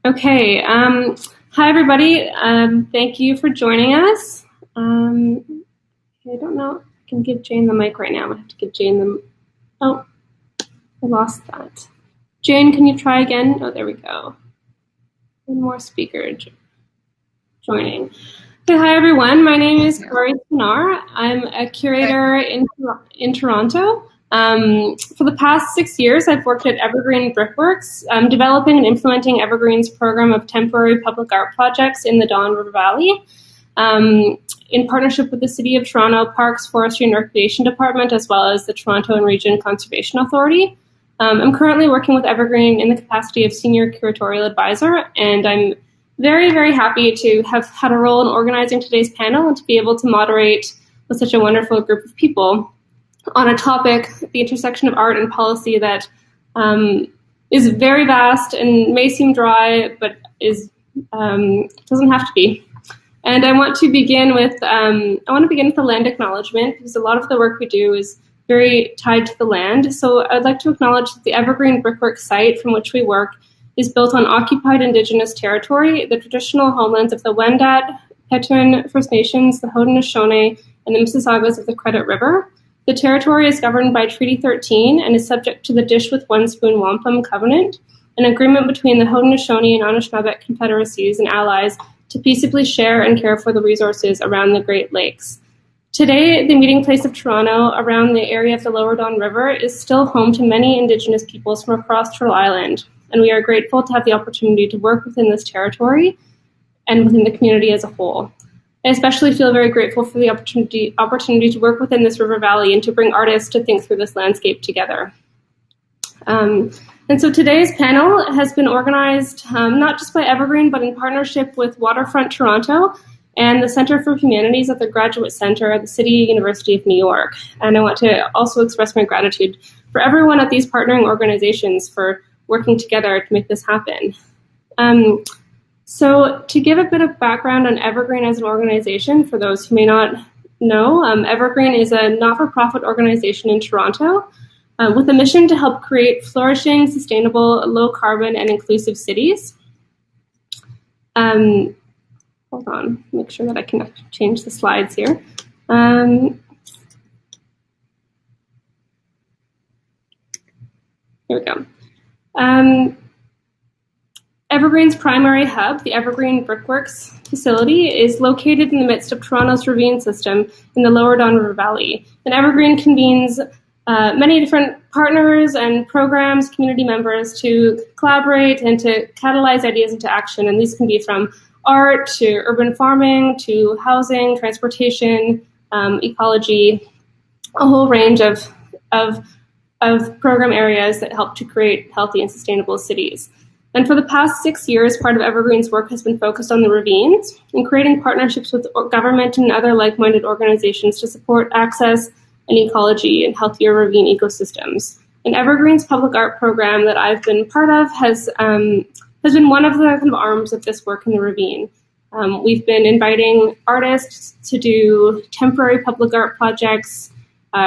Okay. Hi, everybody. Thank you for joining us. I don't know. I can give Jane the mic right now. I have to give Jane the. Oh, I lost that. Jane, can you try again? Oh, there we go. One more speaker joining. Okay, hi, everyone. My name is Nara. I'm a curator in Toronto. For the past 6 years, I've worked at Evergreen Brickworks, developing and implementing Evergreen's program of temporary public art projects in the Don River Valley, in partnership with the City of Toronto Parks, Forestry and Recreation Department, as well as the Toronto and Region Conservation Authority. I'm currently working with Evergreen in the capacity of Senior Curatorial Advisor, and I'm very, very happy to have had a role in organizing today's panel and to be able to moderate with such a wonderful group of people on a topic, the intersection of art and policy, that is very vast and may seem dry, but doesn't have to be. And I want to begin with the land acknowledgement, because a lot of the work we do is very tied to the land. So I'd like to acknowledge that the Evergreen Brickwork site from which we work is built on occupied Indigenous territory, the traditional homelands of the Wendat, Petun First Nations, the Haudenosaunee, and the Mississaugas of the Credit River. The territory is governed by Treaty 13 and is subject to the Dish with One Spoon Wampum Covenant, an agreement between the Haudenosaunee and Anishinaabe confederacies and allies to peaceably share and care for the resources around the Great Lakes. Today, the meeting place of Toronto around the area of the Lower Don River is still home to many Indigenous peoples from across Turtle Island, and we are grateful to have the opportunity to work within this territory and within the community as a whole. I especially feel very grateful for the opportunity to work within this river valley and to bring artists to think through this landscape together. And so today's panel has been organized not just by Evergreen, but in partnership with Waterfront Toronto and the Center for Humanities at the Graduate Center at the City University of New York. And I want to also express my gratitude for everyone at these partnering organizations for working together to make this happen. So to give a bit of background on Evergreen as an organization, for those who may not know, Evergreen is a not-for-profit organization in Toronto with a mission to help create flourishing, sustainable, low-carbon, and inclusive cities. Hold on, make sure that I can change the slides here. Here we go. Evergreen's primary hub, the Evergreen Brickworks facility, is located in the midst of Toronto's ravine system in the Lower Don River Valley. And Evergreen convenes many different partners and programs, community members, to collaborate and to catalyze ideas into action. And these can be from art to urban farming to housing, transportation, ecology, a whole range of program areas that help to create healthy and sustainable cities. And for the past 6 years, part of Evergreen's work has been focused on the ravines and creating partnerships with government and other like-minded organizations to support access and ecology and healthier ravine ecosystems. And Evergreen's public art program that I've been part of has been one of the kind of arms of this work in the ravine. We've been inviting artists to do temporary public art projects,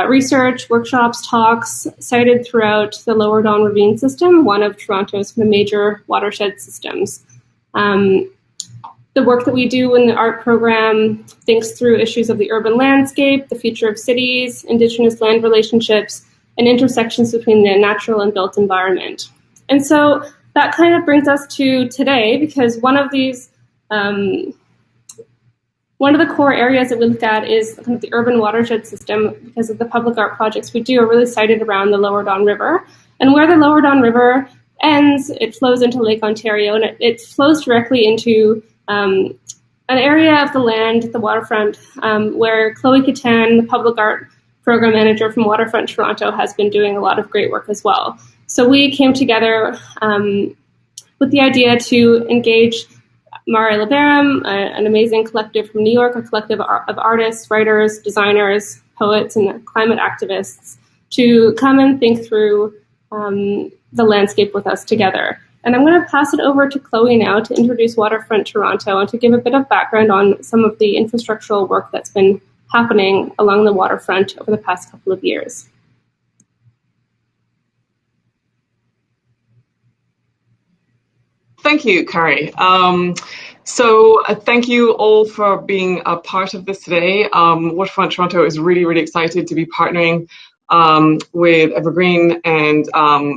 research, workshops, talks cited throughout the Lower Don Ravine system, one of Toronto's major watershed systems. The work that we do in the art program thinks through issues of the urban landscape, the future of cities, Indigenous land relationships, and intersections between the natural and built environment. And so that kind of brings us to today, because one of the core areas that we looked at is kind of the urban watershed system, because of the public art projects we do are really cited around the Lower Don River. And where the Lower Don River ends, it flows into Lake Ontario, and it flows directly into an area of the land, the waterfront, where Chloe Catan, the public art program manager from Waterfront Toronto, has been doing a lot of great work as well. So we came together with the idea to engage Mare Liberum, an amazing collective from New York, a collective of artists, writers, designers, poets, and climate activists, to come and think through the landscape with us together. And I'm going to pass it over to Chloe now to introduce Waterfront Toronto and to give a bit of background on some of the infrastructural work that's been happening along the waterfront over the past couple of years. Thank you, Carrie. Thank you all for being a part of this today. Waterfront Toronto is really, really excited to be partnering with Evergreen and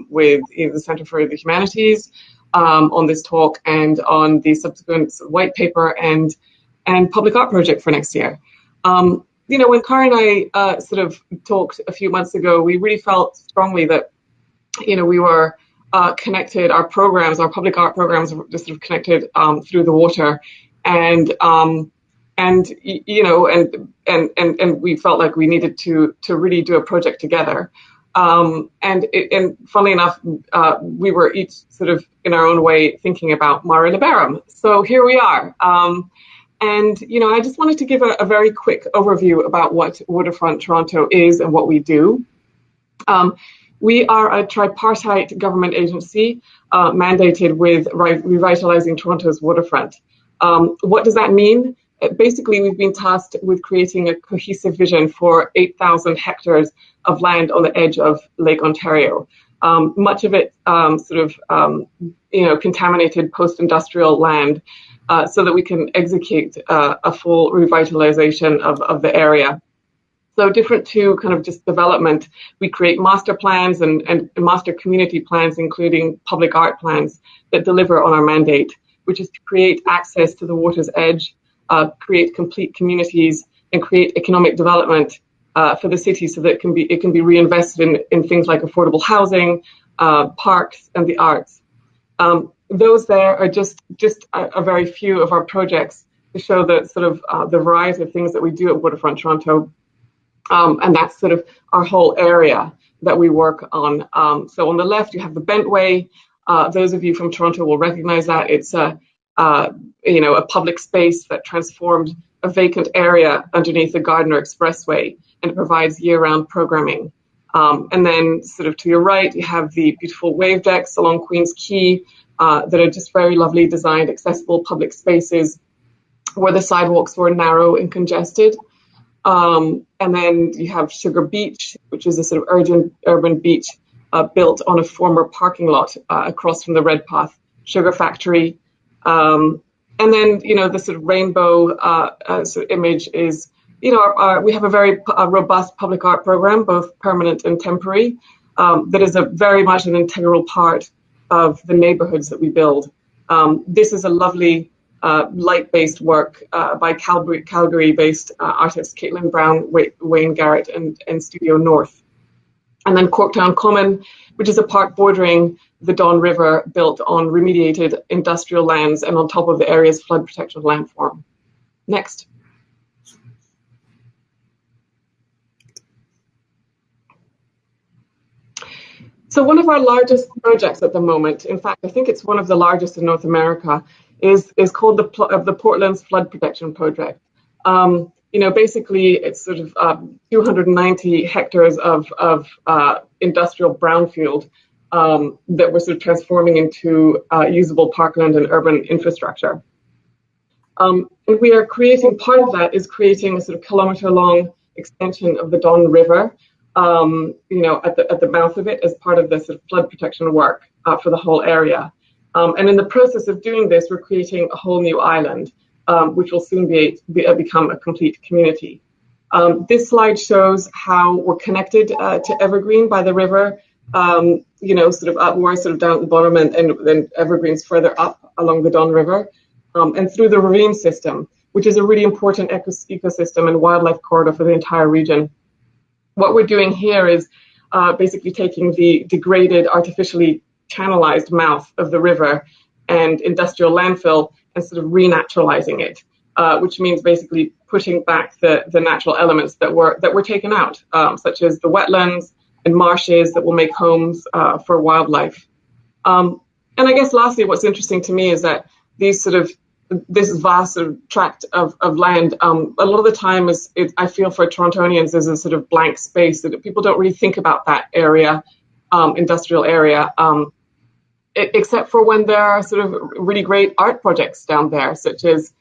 with the Center for the Humanities on this talk and on the subsequent white paper and public art project for next year. When Carrie and I sort of talked a few months ago, we really felt strongly that, we were connected, our programs, our public art programs were just sort of connected through the water. And we felt like we needed to really do a project together. And funnily enough, we were each sort of in our own way thinking about Mare Liberum. So here we are. I just wanted to give a very quick overview about what Waterfront Toronto is and what we do. We are a tripartite government agency mandated with revitalizing Toronto's waterfront. What does that mean? Basically, we've been tasked with creating a cohesive vision for 8,000 hectares of land on the edge of Lake Ontario. Much of it contaminated post-industrial land, so that we can execute a full revitalization of the area. So different to kind of just development, we create master plans and master community plans, including public art plans that deliver on our mandate, which is to create access to the water's edge, create complete communities, and create economic development for the city so that it can be reinvested in things like affordable housing, parks, and the arts. Those there are just a very few of our projects to show the sort of the variety of things that we do at Waterfront Toronto. And that's sort of our whole area that we work on. So on the left, you have the Bentway. Those of you from Toronto will recognize that. It's a public space that transformed a vacant area underneath the Gardiner Expressway, and it provides year-round programming. And then sort of to your right, you have the beautiful wave decks along Queen's Quay that are just very lovely designed, accessible public spaces where the sidewalks were narrow and congested. And then you have Sugar Beach, which is a sort of urban beach built on a former parking lot across from the Redpath Sugar Factory. And then, the sort of rainbow sort of image is, we have a very robust public art program, both permanent and temporary, that is very much an integral part of the neighborhoods that we build. This is a lovely light-based work by Calgary-based artists Caitlin Brown, Wayne Garrett, and Studio North. And then Corktown Common, which is a park bordering the Don River, built on remediated industrial lands and on top of the area's flood protection landform. Next. So one of our largest projects at the moment, in fact, I think it's one of the largest in North America, is called the Portland's Flood Protection Project. Basically, it's sort of 290 hectares of industrial brownfield that we're sort of transforming into usable parkland and urban infrastructure. And we are creating, part of that is creating a sort of kilometre-long extension of the Don River, at the mouth of it as part of the sort of flood protection work for the whole area. And in the process of doing this, we're creating a whole new island, which will soon become a complete community. This slide shows how we're connected to Evergreen by the river, sort of up, we're sort of down at the bottom, and then Evergreen's further up along the Don River, and through the ravine system, which is a really important ecosystem and wildlife corridor for the entire region. What we're doing here is basically taking the degraded, artificially channelized mouth of the river and industrial landfill and sort of renaturalizing it, which means basically putting back the natural elements that were taken out, such as the wetlands and marshes that will make homes for wildlife. And I guess lastly, what's interesting to me is that this vast sort of tract of land, a lot of the time I feel for Torontonians is a sort of blank space that people don't really think about that area, industrial area, except for when there are sort of really great art projects down there, such as,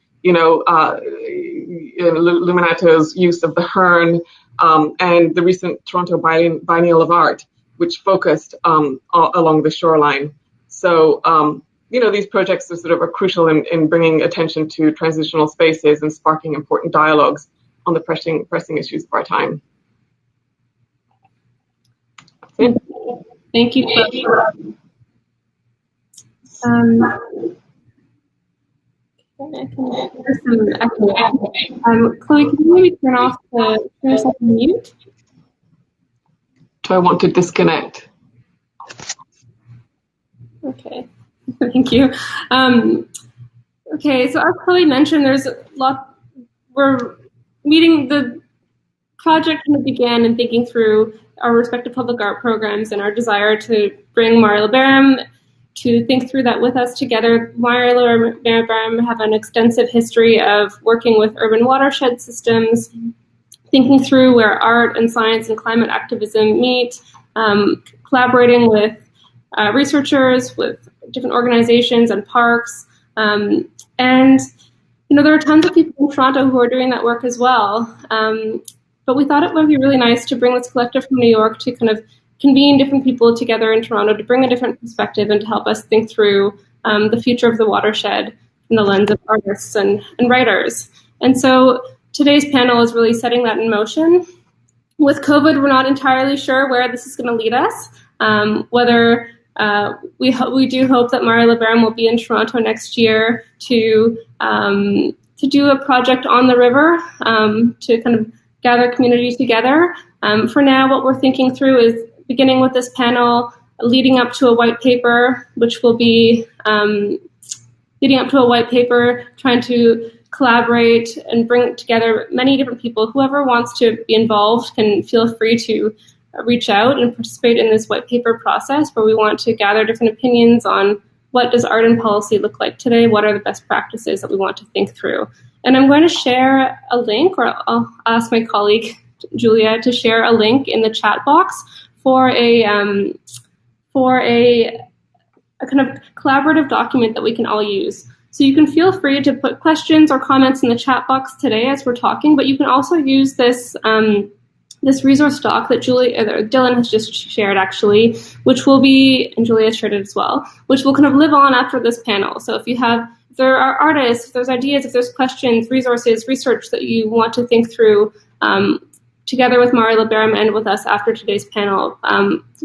Luminato's use of the Hearn and the recent Toronto Biennial of Art, which focused along the shoreline. So, these projects are crucial in bringing attention to transitional spaces and sparking important dialogues on the pressing issues of our time. Thank you, Chloe. Chloe, can you maybe turn yourself on mute? Do I want to disconnect? Okay, thank you. Okay, so as Chloe mentioned, there's a lot. We're meeting the project kind of began in thinking through our respective public art programs and our desire to bring Mare Liberum to think through that with us together. Mare Liberum have an extensive history of working with urban watershed systems, thinking through where art and science and climate activism meet, collaborating with researchers, with different organizations and parks. And there are tons of people in Toronto who are doing that work as well. But we thought it would be really nice to bring this collective from New York to kind of convene different people together in Toronto to bring a different perspective and to help us think through the future of the watershed from the lens of artists and writers. And so today's panel is really setting that in motion. With COVID, we're not entirely sure where this is going to lead us, whether we do hope that Mare Liberum will be in Toronto next year to do a project on the river, to kind of gather community together. For now, what we're thinking through is beginning with this panel, leading up to a white paper, which will be trying to collaborate and bring together many different people. Whoever wants to be involved can feel free to reach out and participate in this white paper process, where we want to gather different opinions on what does art and policy look like today, what are the best practices that we want to think through. And I'm going to share a link, or I'll ask my colleague Julia to share a link in the chat box for a kind of collaborative document that we can all use. So you can feel free to put questions or comments in the chat box today as we're talking, but you can also use this this resource doc that Dylan has just shared, actually, which will be, and Julia shared it as well, which will kind of live on after this panel. So if there are artists, if there's ideas, if there's questions, resources, research that you want to think through together with Mare Liberum and with us after today's panel,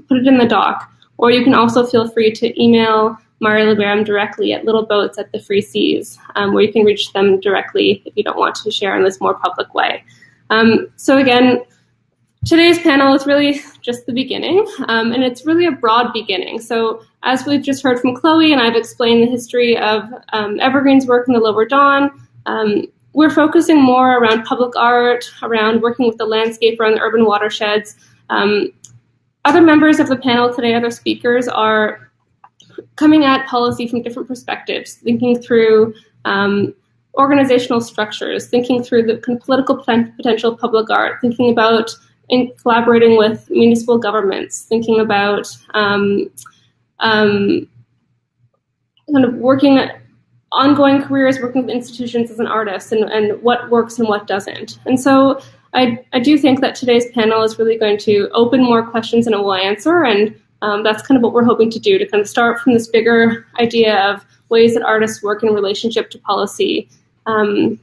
put it in the doc. Or you can also feel free to email Mare Liberum directly at Little Boats at the Free Seas, where you can reach them directly if you don't want to share in this more public way. So again, today's panel is really just the beginning, and it's really a broad beginning. So as we've just heard from Chloe, and I've explained the history of Evergreen's work in the Lower Don, we're focusing more around public art, around working with the landscape around the urban watersheds. Other members of the panel today, other speakers, are coming at policy from different perspectives, thinking through organizational structures, thinking through the kind of political potential of public art, thinking about collaborating with municipal governments, thinking about kind of working ongoing careers, working with institutions as an artist, and what works and what doesn't. And so I do think that today's panel is really going to open more questions than it will answer, and that's kind of what we're hoping to do, to kind of start from this bigger idea of ways that artists work in relationship to policy, and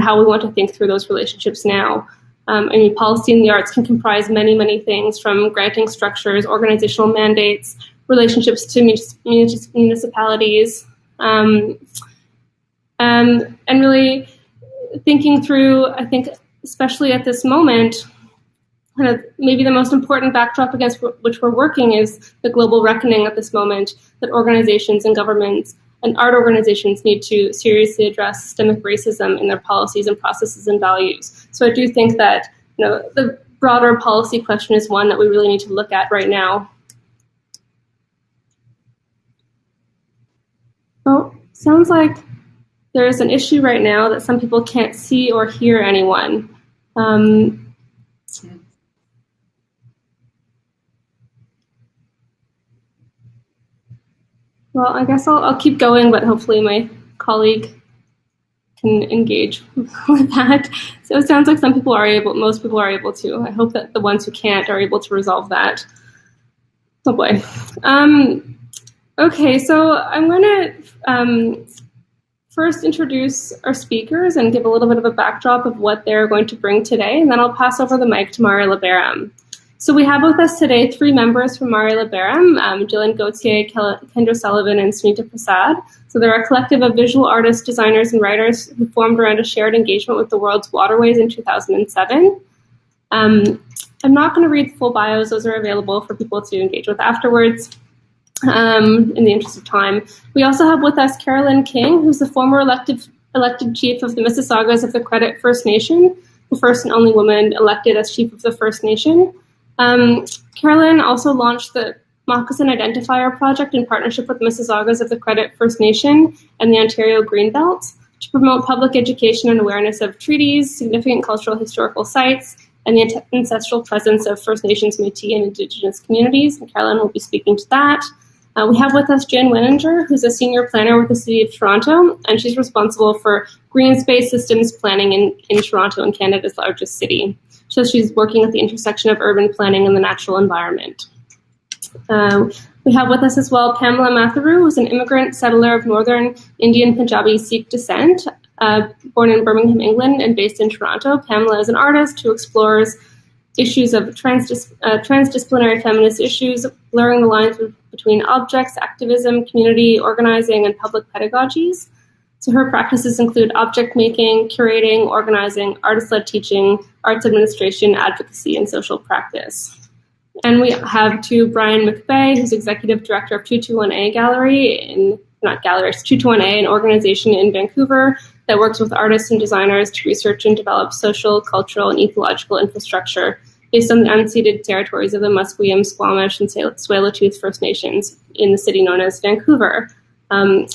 how we want to think through those relationships now. Policy in the arts can comprise many, many things, from granting structures, organizational mandates, relationships to municipalities, and really thinking through, I think, especially at this moment, kind of maybe the most important backdrop against which we're working is the global reckoning at this moment that organizations and governments and art organizations need to seriously address systemic racism in their policies and processes and values. So I do think that the broader policy question is one that we really need to look at right now. Well, sounds like there's an issue right now that some people can't see or hear anyone. Well, I guess I'll keep going, but hopefully my colleague can engage with that. So it sounds like most people are able to. I hope that the ones who can't are able to resolve that. Oh boy. Okay, so I'm going to first introduce our speakers and give a little bit of a backdrop of what they're going to bring today, and then I'll pass over the mic to Mare Liberum. So we have with us today 3 members from Mare Liberum, Jillian Gautier, Kendra Sullivan, and Sunita Prasad. So they're a collective of visual artists, designers, and writers who formed around a shared engagement with the world's waterways in 2007. I'm not going to read full bios. Those are available for people to engage with afterwards. In the interest of time. We also have with us Carolyn King, who's the former elected chief of the Mississaugas of the Credit First Nation, the first and only woman elected as chief of the First Nation. Carolyn also launched the Moccasin Identifier project in partnership with Mississaugas of the Credit First Nation and the Ontario Greenbelt to promote public education and awareness of treaties, significant cultural historical sites, and the ancestral presence of First Nations, Métis, and Indigenous communities. And Carolyn will be speaking to that. We have with us Jen Leninger, who's a senior planner with the City of Toronto, and she's responsible for green space systems planning in Toronto and Canada's largest city. So she's working at the intersection of urban planning and the natural environment. We have with us as well Pamela Matharu, who's an immigrant settler of Northern Indian Punjabi Sikh descent, born in Birmingham, England, and based in Toronto. Pamela is an artist who explores issues of transdisciplinary feminist issues, blurring the lines between objects, activism, community organizing, and public pedagogies. So her practices include object making, curating, organizing, artist-led teaching, arts administration, advocacy, and social practice. And we have to Brian McVeigh, who's executive director of 221A Gallery, not gallery, it's 221A, an organization in Vancouver that works with artists and designers to research and develop social, cultural, and ecological infrastructure based on the unceded territories of the Musqueam, Squamish, and Tsleil-Waututh First Nations in the city known as Vancouver. And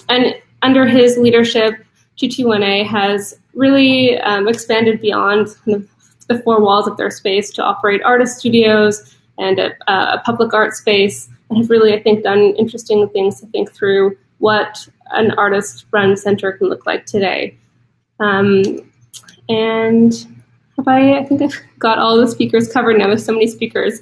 under his leadership, 221A has really expanded beyond kind of the 4 walls of their space to operate artist studios and a public art space, and have really, I think, done interesting things to think through what an artist-run center can look like today. And I think I've got all the speakers covered now. There's so many speakers.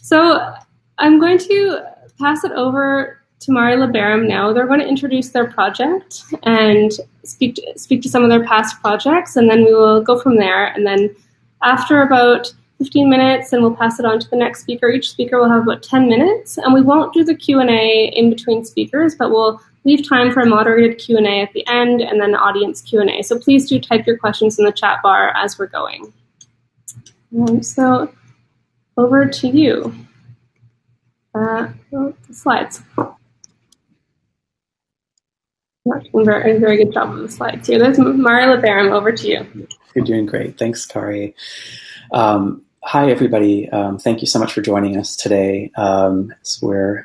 So I'm going to pass it over to Mare Liberum now. They're going to introduce their project and speak to some of their past projects, and then we will go from there. And then after about 15 minutes, and we'll pass it on to the next speaker. Each speaker will have about 10 minutes, and we won't do the Q&A in between speakers, but we'll leave time for a moderated Q&A at the end, and then audience Q&A. So please do type your questions in the chat bar as we're going. So over to you. The slides. I'm not doing a very good job of the slides here. There's Mare Liberum, over to you. You're doing great. Thanks, Kari. Hi, everybody. Thank you so much for joining us today. As we're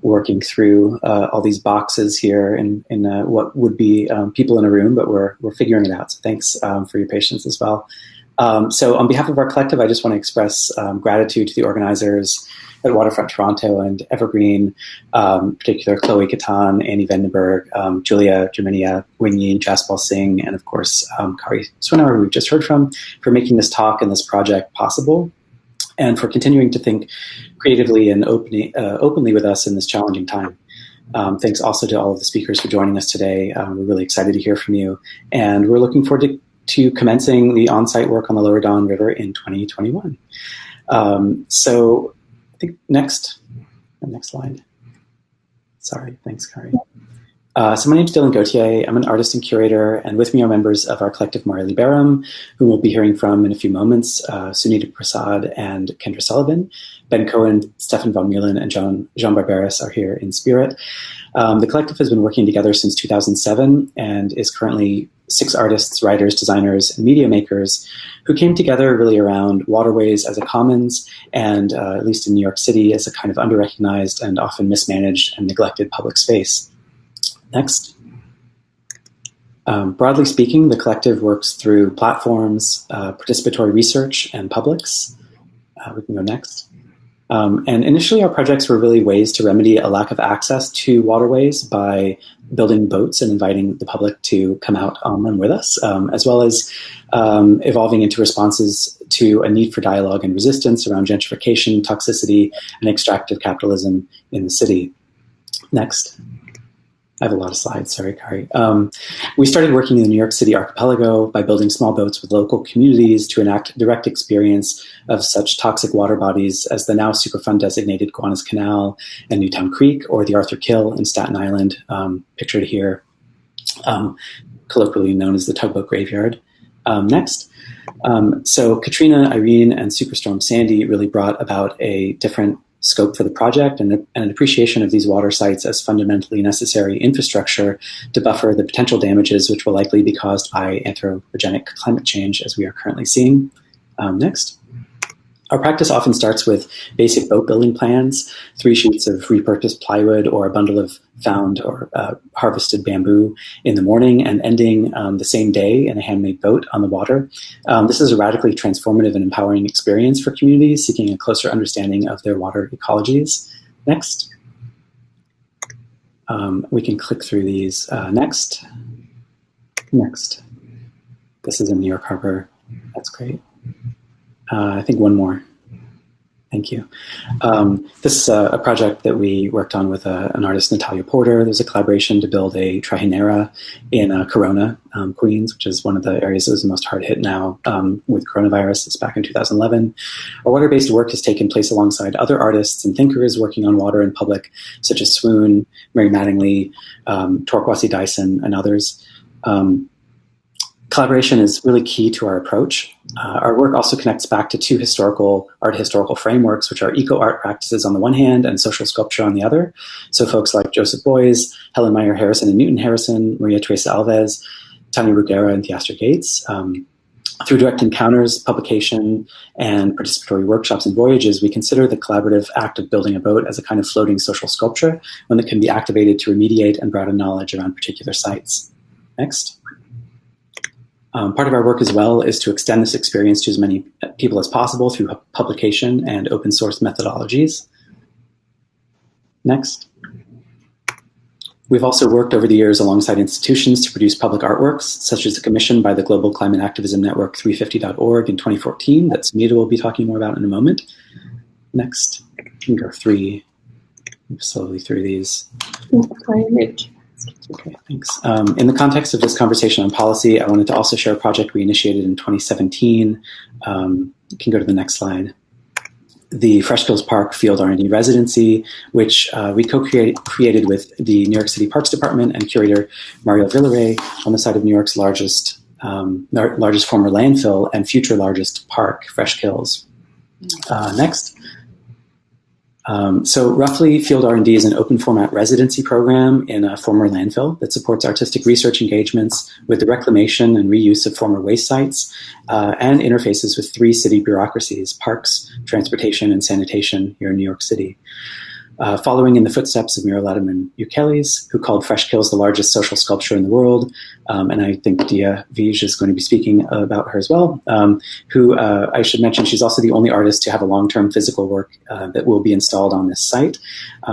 working through all these boxes here in what would be people in a room, but we're figuring it out. So thanks for your patience as well. So on behalf of our collective, I just want to express gratitude to the organizers at Waterfront Toronto and Evergreen, particular Chloe Catan, Annie Vandenberg, Julia Germania, Wingy, Jaspal Singh, and of course, Kari Swinar, who we've just heard from, for making this talk and this project possible, and for continuing to think creatively and openly with us in this challenging time. Thanks also to all of the speakers for joining us today. We're really excited to hear from you, and we're looking forward to commencing the on-site work on the Lower Don River in 2021. So I think the next slide. Sorry, thanks, Kari. So my name is Dylan Gautier. I'm an artist and curator, and with me are members of our collective Mare Liberum, whom we'll be hearing from in a few moments, Sunita Prasad and Kendra Sullivan. Ben Cohen, Stefan von Muehlen, and Jean Barberis are here in spirit. The collective has been working together since 2007 and is currently 6 artists, writers, designers, and media makers who came together really around waterways as a commons and, at least in New York City, as a kind of under-recognized and often mismanaged and neglected public space. Next. Broadly speaking, the collective works through platforms, participatory research, and publics. We can go next. And initially, our projects were really ways to remedy a lack of access to waterways by building boats and inviting the public to come out on them with us, as well as evolving into responses to a need for dialogue and resistance around gentrification, toxicity, and extractive capitalism in the city. Next. I have a lot of slides, sorry, Kari. We started working in the New York City archipelago by building small boats with local communities to enact direct experience of such toxic water bodies as the now Superfund designated Gowanus Canal and Newtown Creek, or the Arthur Kill in Staten Island, pictured here, colloquially known as the Tugboat Graveyard. Next. So Katrina, Irene, and Superstorm Sandy really brought about a different scope for the project and an appreciation of these water sites as fundamentally necessary infrastructure to buffer the potential damages which will likely be caused by anthropogenic climate change as we are currently seeing. Next. Our practice often starts with basic boat building plans, 3 sheets of repurposed plywood or a bundle of found or harvested bamboo in the morning, and ending the same day in a handmade boat on the water. This is a radically transformative and empowering experience for communities seeking a closer understanding of their water ecologies. Next. We can click through these. Next. Next. This is in New York Harbor. That's great. I think one more. Thank you. This is a project that we worked on with an artist, Natalia Porter. There's a collaboration to build a trihynera in Corona, Queens, which is one of the areas that was the most hard hit now with coronavirus. It's back in 2011. Our water-based work has taken place alongside other artists and thinkers working on water in public, such as Swoon, Mary Mattingly, Torkwasi Dyson, and others. Collaboration is really key to our approach. Our work also connects back to 2 art historical frameworks, which are eco-art practices on the one hand and social sculpture on the other. So folks like Joseph Boys, Helen Meyer Harrison and Newton Harrison, Maria Teresa Alves, Tanya Ruggiero, and Theaster Gates. Through direct encounters, publication, and participatory workshops and voyages, we consider the collaborative act of building a boat as a kind of floating social sculpture, one that can be activated to remediate and broaden knowledge around particular sites. Next. Part of our work as well is to extend this experience to as many people as possible through publication and open source methodologies. Next. We've also worked over the years alongside institutions to produce public artworks, such as the commission by the Global Climate Activism Network 350.org in 2014 that Sunita will be talking more about in a moment. Next. We can go slowly through these. Okay, thanks. In the context of this conversation on policy, I wanted to also share a project we initiated in 2017. You can go to the next slide. The Fresh Kills Park Field R&D Residency, which we co-created with the New York City Parks Department and curator Mario Villaray on the site of New York's largest former landfill and future largest park, Fresh Kills. Next. So roughly, Field R&D is an open format residency program in a former landfill that supports artistic research engagements with the reclamation and reuse of former waste sites and interfaces with 3 city bureaucracies: parks, transportation, and sanitation here in New York City. Following in the footsteps of Miriladam and Eukeles, who called Fresh Kills the largest social sculpture in the world, and I think Dia Vij is going to be speaking about her as well, who I should mention, she's also the only artist to have a long-term physical work that will be installed on this site.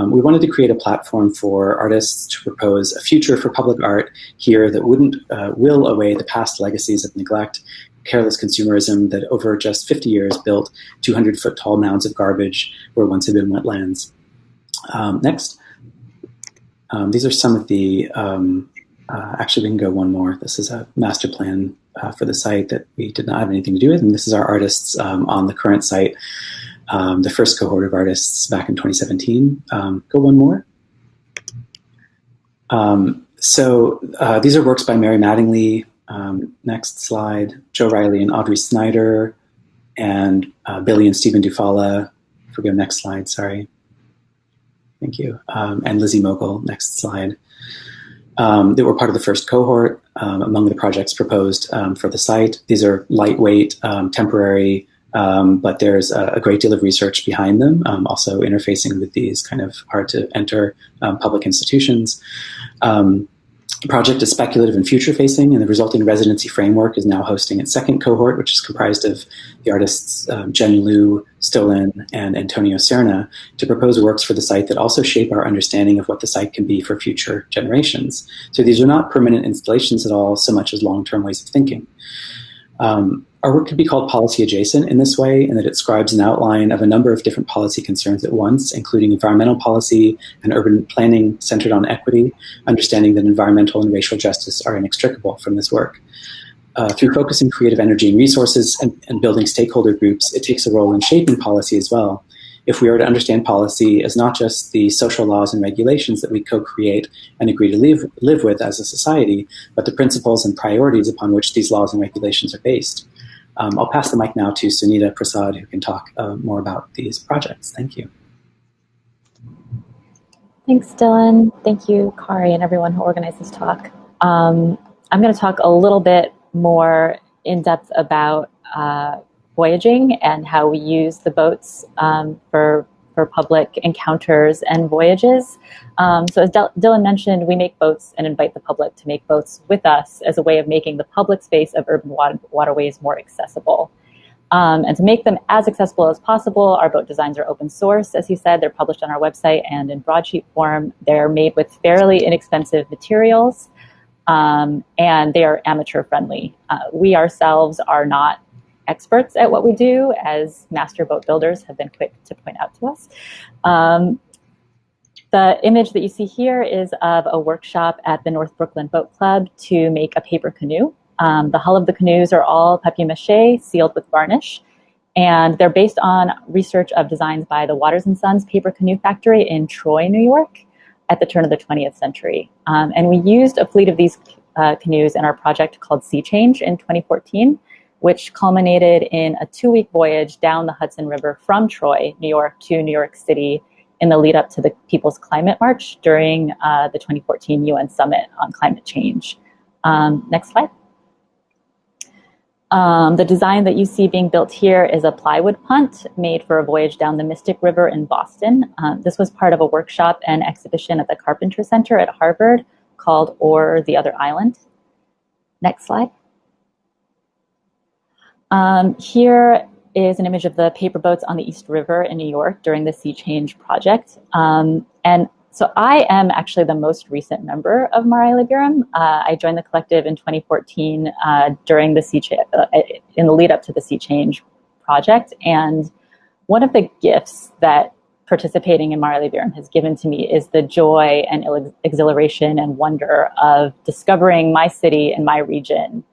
We wanted to create a platform for artists to propose a future for public art here that wouldn't will away the past legacies of neglect, careless consumerism that over just 50 years built 200-foot tall mounds of garbage where once had been wetlands. Next. These are some of the, actually we can go one more. This is a master plan for the site that we did not have anything to do with, and this is our artists on the current site, the first cohort of artists back in 2017. Go one more. So these are works by Mary Mattingly, next slide, Joe Riley and Audrey Snyder, and Billy and Stephen Dufala. Forgive, next slide, sorry. Thank you. And Lizzie Mogul, next slide. That were part of the first cohort among the projects proposed for the site. These are lightweight, temporary, but there's a great deal of research behind them, also interfacing with these kind of hard to enter public institutions. The project is speculative and future-facing, and the resulting residency framework is now hosting its second cohort, which is comprised of the artists Jen Liu, Stolin, and Antonio Serna, to propose works for the site that also shape our understanding of what the site can be for future generations. So these are not permanent installations at all, so much as long-term ways of thinking. Our work could be called policy adjacent in this way, in that it describes an outline of a number of different policy concerns at once, including environmental policy and urban planning centered on equity, understanding that environmental and racial justice are inextricable from this work. Through focusing creative energy and resources and building stakeholder groups, it takes a role in shaping policy as well. If we are to understand policy as not just the social laws and regulations that we co-create and agree to live with as a society, but the principles and priorities upon which these laws and regulations are based. I'll pass the mic now to Sunita Prasad, who can talk more about these projects. Thank you. Thanks, Dylan. Thank you, Kari, and everyone who organized this talk. I'm going to talk a little bit more in depth about voyaging and how we use the boats for public encounters and voyages. So as Dylan mentioned, we make boats and invite the public to make boats with us as a way of making the public space of urban waterways more accessible. And to make them as accessible as possible, our boat designs are open source. As you said, they're published on our website and in broadsheet form. They're made with fairly inexpensive materials, and they are amateur friendly. We ourselves are not experts at what we do, as master boat builders have been quick to point out to us. The image that you see here is of a workshop at the North Brooklyn Boat Club to make a paper canoe. The hull of the canoes are all papier-mâché sealed with varnish, and they're based on research of designs by the Waters & Sons Paper Canoe Factory in Troy, New York, at the turn of the 20th century. And we used a fleet of these canoes in our project called Sea Change in 2014, which culminated in a 2-week voyage down the Hudson River from Troy, New York, to New York City in the lead up to the People's Climate March during the 2014 UN Summit on Climate Change. Next slide. The design that you see being built here is a plywood punt made for a voyage down the Mystic River in Boston. This was part of a workshop and exhibition at the Carpenter Center at Harvard called Or the Other Island. Next slide. Here is an image of the paper boats on the East River in New York during the Sea Change project. And so I am actually the most recent member of Mare Liberum. I joined the collective in 2014 during the in the lead up to the Sea Change project. And one of the gifts that participating in Mare Liberum has given to me is the joy and exhilaration and wonder of discovering my city and my region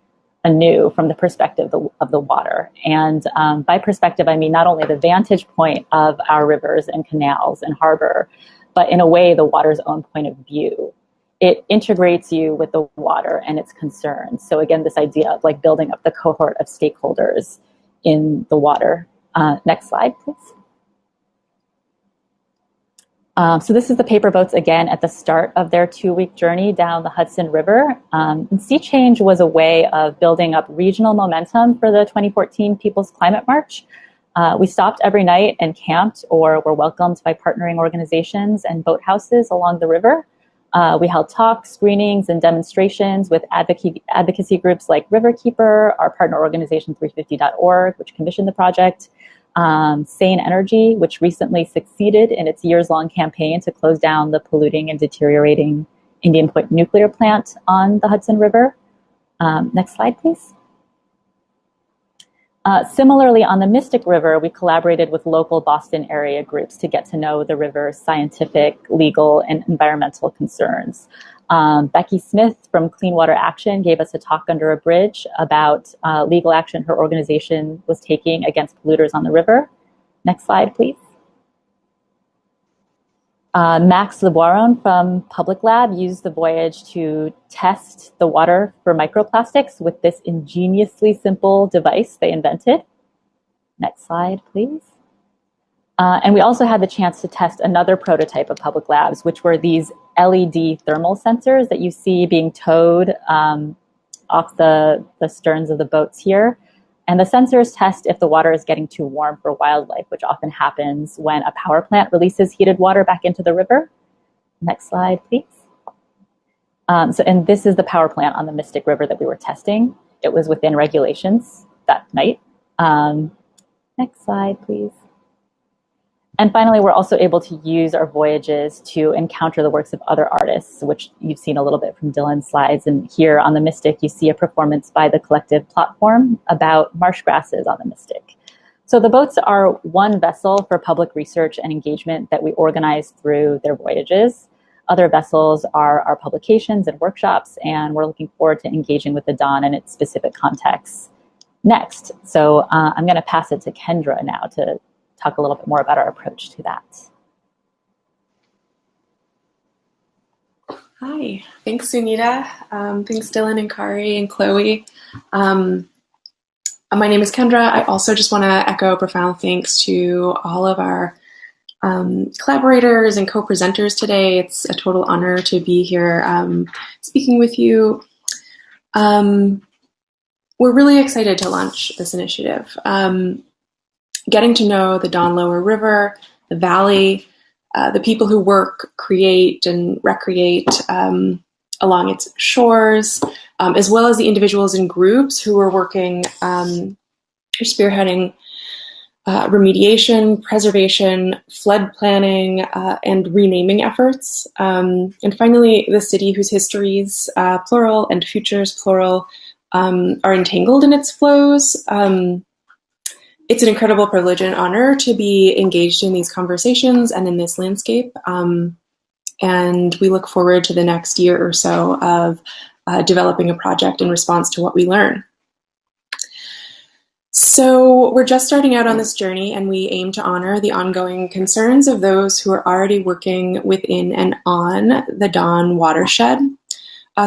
anew from the perspective of the water. And by perspective, I mean not only the vantage point of our rivers and canals and harbor, but in a way, the water's own point of view. It integrates you with the water and its concerns. So again, this idea of like building up the cohort of stakeholders in the water. Next slide, please. So this is the paper boats again at the start of their 2-week journey down the Hudson River. And Sea Change was a way of building up regional momentum for the 2014 People's Climate March. We stopped every night and camped or were welcomed by partnering organizations and boathouses along the river. We held talks, screenings, and demonstrations with advocacy groups like Riverkeeper, our partner organization 350.org, which commissioned the project, Sane Energy, which recently succeeded in its years-long campaign to close down the polluting and deteriorating Indian Point nuclear plant on the Hudson River. Next slide, please. Similarly, on the Mystic River, we collaborated with local Boston area groups to get to know the river's scientific, legal, and environmental concerns. Becky Smith from Clean Water Action gave us a talk under a bridge about legal action her organization was taking against polluters on the river. Next slide, please. Max Leboiron from Public Lab used the voyage to test the water for microplastics with this ingeniously simple device they invented. Next slide, please. And we also had the chance to test another prototype of Public Labs, which were these LED thermal sensors that you see being towed off the sterns of the boats here. And the sensors test if the water is getting too warm for wildlife, which often happens when a power plant releases heated water back into the river. Next slide, please. And this is the power plant on the Mystic River that we were testing. It was within regulations that night. Next slide, please. And finally, we're also able to use our voyages to encounter the works of other artists, which you've seen a little bit from Dylan's slides. And here on the Mystic, you see a performance by the collective Platform about marsh grasses on the Mystic. So the boats are one vessel for public research and engagement that we organize through their voyages. Other vessels are our publications and workshops, and we're looking forward to engaging with the Dawn in its specific contexts next. So I'm going to pass it to Kendra now to talk a little bit more about our approach to that. Hi, thanks Sunita. Thanks Dylan and Kari and Chloe. My name is Kendra. I also just want to echo profound thanks to all of our collaborators and co-presenters today. It's a total honor to be here speaking with you. We're really excited to launch this initiative. Getting to know the Don Lower River, the valley, the people who work, create, and recreate along its shores, as well as the individuals and groups who are working, spearheading remediation, preservation, flood planning, and renaming efforts. And finally, the city whose histories, plural, and futures, plural, are entangled in its flows. It's an incredible privilege and honor to be engaged in these conversations and in this landscape. And we look forward to the next year or so of developing a project in response to what we learn. So we're just starting out on this journey, and we aim to honor the ongoing concerns of those who are already working within and on the Don watershed.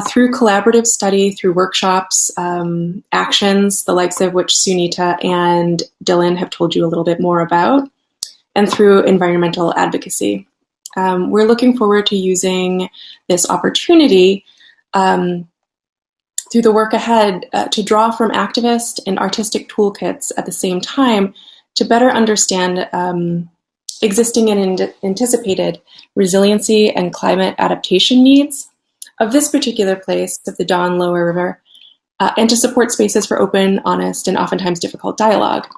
Through collaborative study, through workshops, actions, the likes of which Sunita and Dylan have told you a little bit more about, and through environmental advocacy. We're looking forward to using this opportunity through the work ahead to draw from activist and artistic toolkits at the same time to better understand existing and anticipated resiliency and climate adaptation needs of this particular place, of the Don Lower River, and to support spaces for open, honest, and oftentimes difficult dialogue.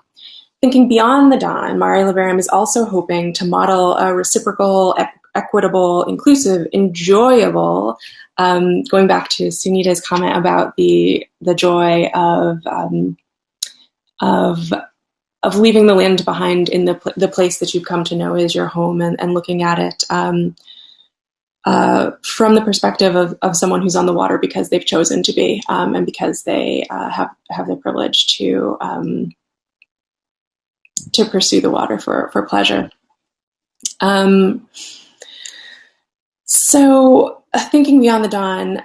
Thinking beyond the Don, Mare Liberum is also hoping to model a reciprocal, equitable, inclusive, enjoyable, going back to Sunita's comment about the joy of leaving the land behind in the place that you've come to know as your home, and looking at it from the perspective of someone who's on the water because they've chosen to be, and because they have the privilege to pursue the water for pleasure. So thinking beyond the Don,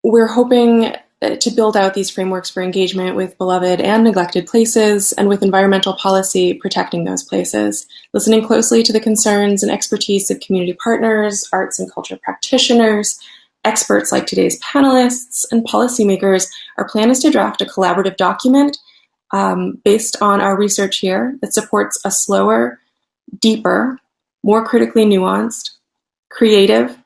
we're hoping to build out these frameworks for engagement with beloved and neglected places, and with environmental policy protecting those places, listening closely to the concerns and expertise of community partners, arts and culture practitioners, experts like today's panelists, and policymakers. Our plan is to draft a collaborative document based on our research here that supports a slower, deeper, more critically nuanced, creative,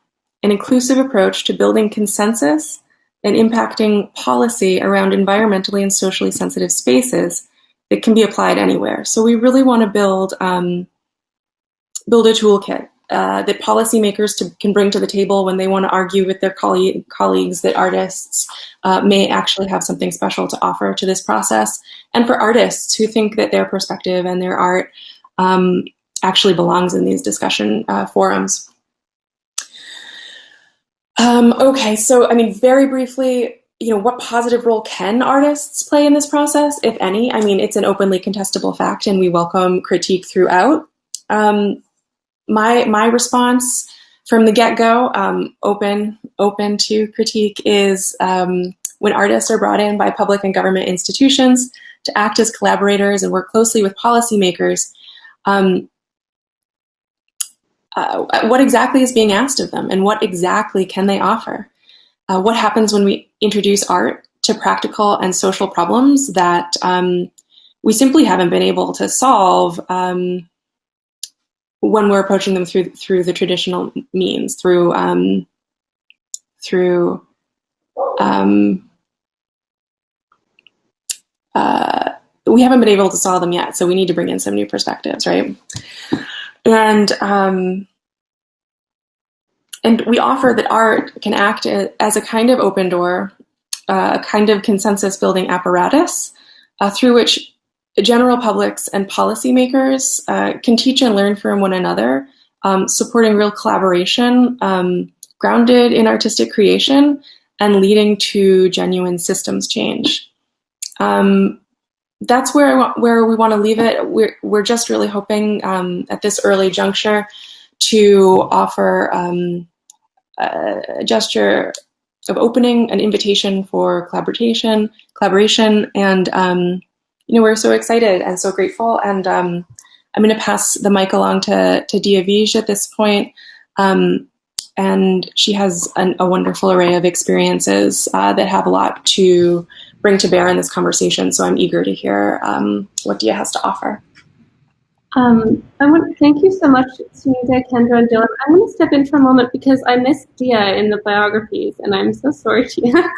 and inclusive approach to building consensus and impacting policy around environmentally and socially sensitive spaces that can be applied anywhere. So we really want to build a toolkit that policymakers can bring to the table when they want to argue with their colleagues that artists may actually have something special to offer to this process, and for artists who think that their perspective and their art actually belongs in these discussion forums. Okay, so I mean, very briefly, what positive role can artists play in this process, if any? I mean, it's an openly contestable fact, and we welcome critique throughout. My response from the get-go, open to critique, is when artists are brought in by public and government institutions to act as collaborators and work closely with policymakers. What exactly is being asked of them, and what exactly can they offer? What happens when we introduce art to practical and social problems that we simply haven't been able to solve when we're approaching them through the traditional means, we haven't been able to solve them yet, so we need to bring in some new perspectives, right? And we offer that art can act as a kind of open door, a kind of consensus building apparatus through which general publics and policymakers can teach and learn from one another, supporting real collaboration, grounded in artistic creation, and leading to genuine systems change. That's where we want to leave it. We're just really hoping at this early juncture to offer a gesture of opening, an invitation for collaboration, and we're so excited and so grateful. And I'm going to pass the mic along to Dia Vij at this point. And she has a wonderful array of experiences that have a lot to bring to bear in this conversation. So I'm eager to hear what Dia has to offer. Thank you so much, Sunita, Kendra, and Dylan. I'm going to step in for a moment because I missed Dia in the biographies, and I'm so sorry, Dia.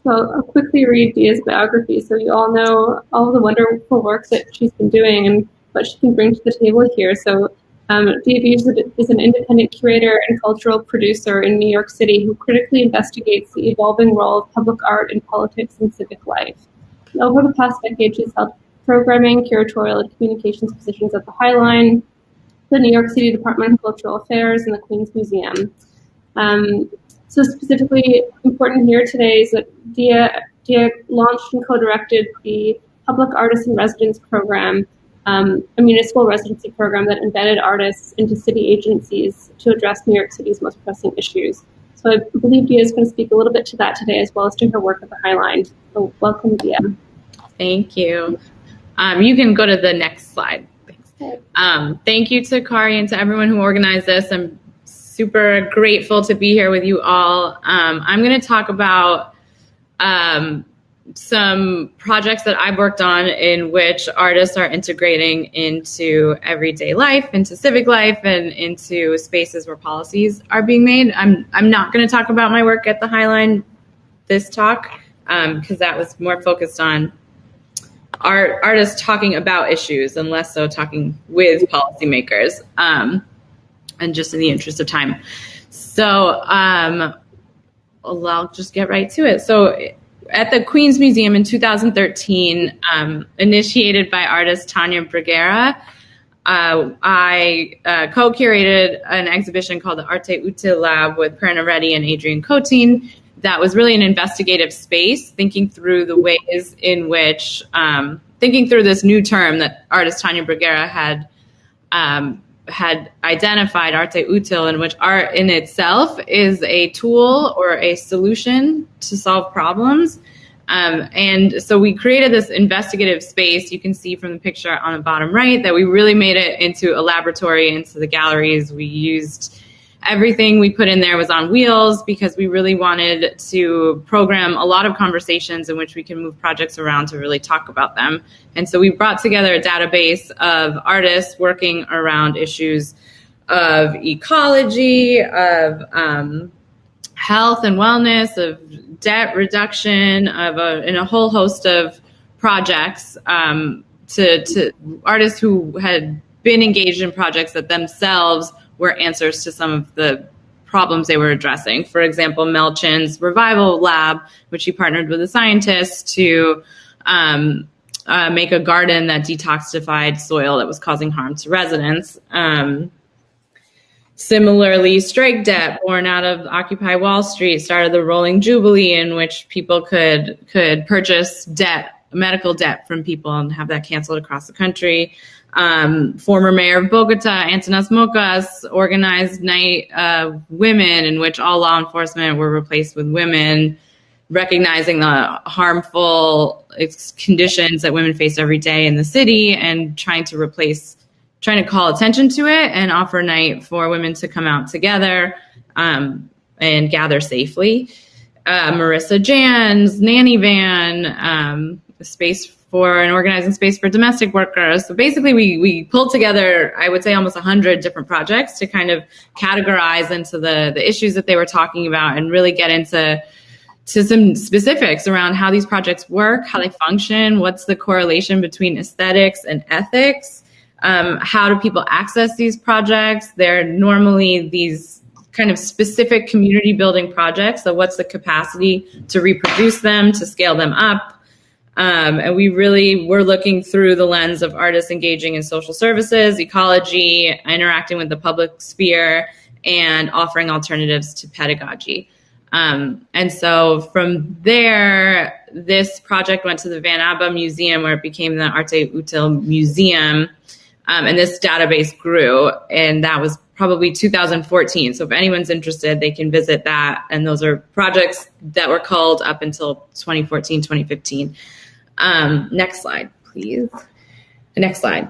So I'll quickly read Dia's biography so you all know all the wonderful work that she's been doing and what she can bring to the table here. So Dia Vij is an independent curator and cultural producer in New York City who critically investigates the evolving role of public art in politics and civic life. And over the past decade, she's held programming, curatorial, and communications positions at the High Line, the New York City Department of Cultural Affairs, and the Queens Museum. So specifically important here today is that Dia launched and co-directed the Public Artists in Residence program, a municipal residency program that embedded artists into city agencies to address New York City's most pressing issues. So I believe Dia is going to speak a little bit to that today, as well as to her work at the High Line. So welcome, Dia. Thank you. You can go to the next slide. Thanks. Thank you to Kari and to everyone who organized this. I'm super grateful to be here with you all. I'm going to talk about some projects that I've worked on in which artists are integrating into everyday life, into civic life, and into spaces where policies are being made. I'm not going to talk about my work at the High Line this talk because that was more focused on artists talking about issues and less so talking with policymakers, and just in the interest of time. So I'll just get right to it. So at the Queens Museum in 2013, initiated by artist Tanya Bruguera, I co-curated an exhibition called the Arte Utile Lab with Perna Reddy and Adrian Cote. That was really an investigative space, thinking through the ways in which, thinking through this new term that artist Tanya Bruguera had identified, arte utile, in which art in itself is a tool or a solution to solve problems. And so we created this investigative space. You can see from the picture on the bottom right that we really made it into a laboratory, into the galleries. We used everything we put in there was on wheels because we really wanted to program a lot of conversations in which we can move projects around to really talk about them. And so we brought together a database of artists working around issues of ecology, of health and wellness, of debt reduction, in a whole host of projects to artists who had been engaged in projects that themselves were answers to some of the problems they were addressing. For example, Melchin's Revival Lab, which he partnered with a scientist to make a garden that detoxified soil that was causing harm to residents. Similarly, Strike Debt, born out of Occupy Wall Street, started the Rolling Jubilee, in which people could purchase debt, medical debt from people, and have that canceled across the country. Former mayor of Bogota, Antonas Mocas, organized Night of Women, in which all law enforcement were replaced with women, recognizing the harmful conditions that women face every day in the city and trying to call attention to it and offer a night for women to come out together and gather safely. Marissa Jan's Nanny Van, a space for an organizing space for domestic workers. So basically we pulled together, I would say, almost 100 different projects to kind of categorize into the issues that they were talking about and really get into some specifics around how these projects work, how they function, what's the correlation between aesthetics and ethics, how do people access these projects. They're normally these kind of specific community building projects. So what's the capacity to reproduce them, to scale them up? And we really were looking through the lens of artists engaging in social services, ecology, interacting with the public sphere, and offering alternatives to pedagogy. And so from there, this project went to the Van Abba Museum, where it became the Arte Util Museum. And this database grew, and that was probably 2014. So if anyone's interested, they can visit that. And those are projects that were called up until 2014, 2015. Next slide, please. The next slide.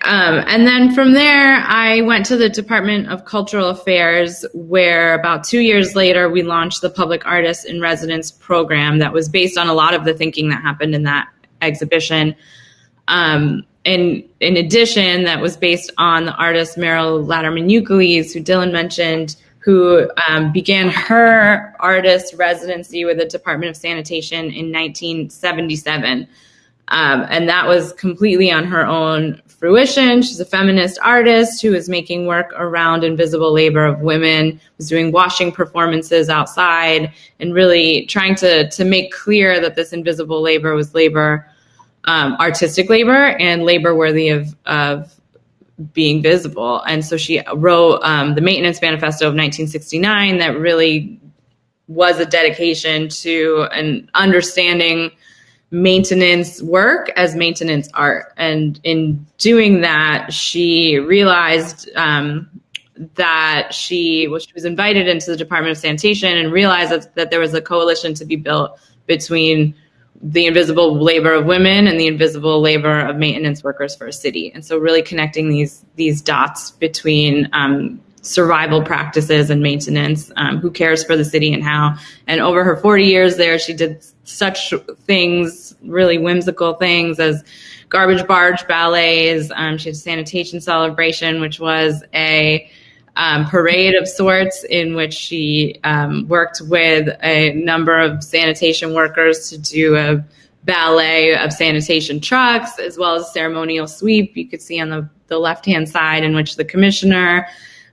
And then from there, I went to the Department of Cultural Affairs, where about 2 years later, we launched the Public Artists in Residence program that was based on a lot of the thinking that happened in that exhibition. And in addition, that was based on the artist Mare Liberum, who Dylan mentioned, who began her artist residency with the Department of Sanitation in 1977. And that was completely on her own fruition. She's a feminist artist who was making work around invisible labor of women, was doing washing performances outside, and really trying to make clear that this invisible labor was labor, artistic labor, and labor worthy of being visible. And so she wrote the Maintenance Manifesto of 1969 that really was a dedication to an understanding maintenance work as maintenance art. And in doing that, she realized that she was invited into the Department of Sanitation and realized that there was a coalition to be built between the invisible labor of women and the invisible labor of maintenance workers for a city. And so really connecting these dots between survival practices and maintenance, who cares for the city and how. And over her 40 years there, she did such things, really whimsical things as garbage barge ballets. She had a sanitation celebration, which was a parade of sorts in which she worked with a number of sanitation workers to do a ballet of sanitation trucks, as well as a ceremonial sweep. You could see on the left-hand side, in which the commissioner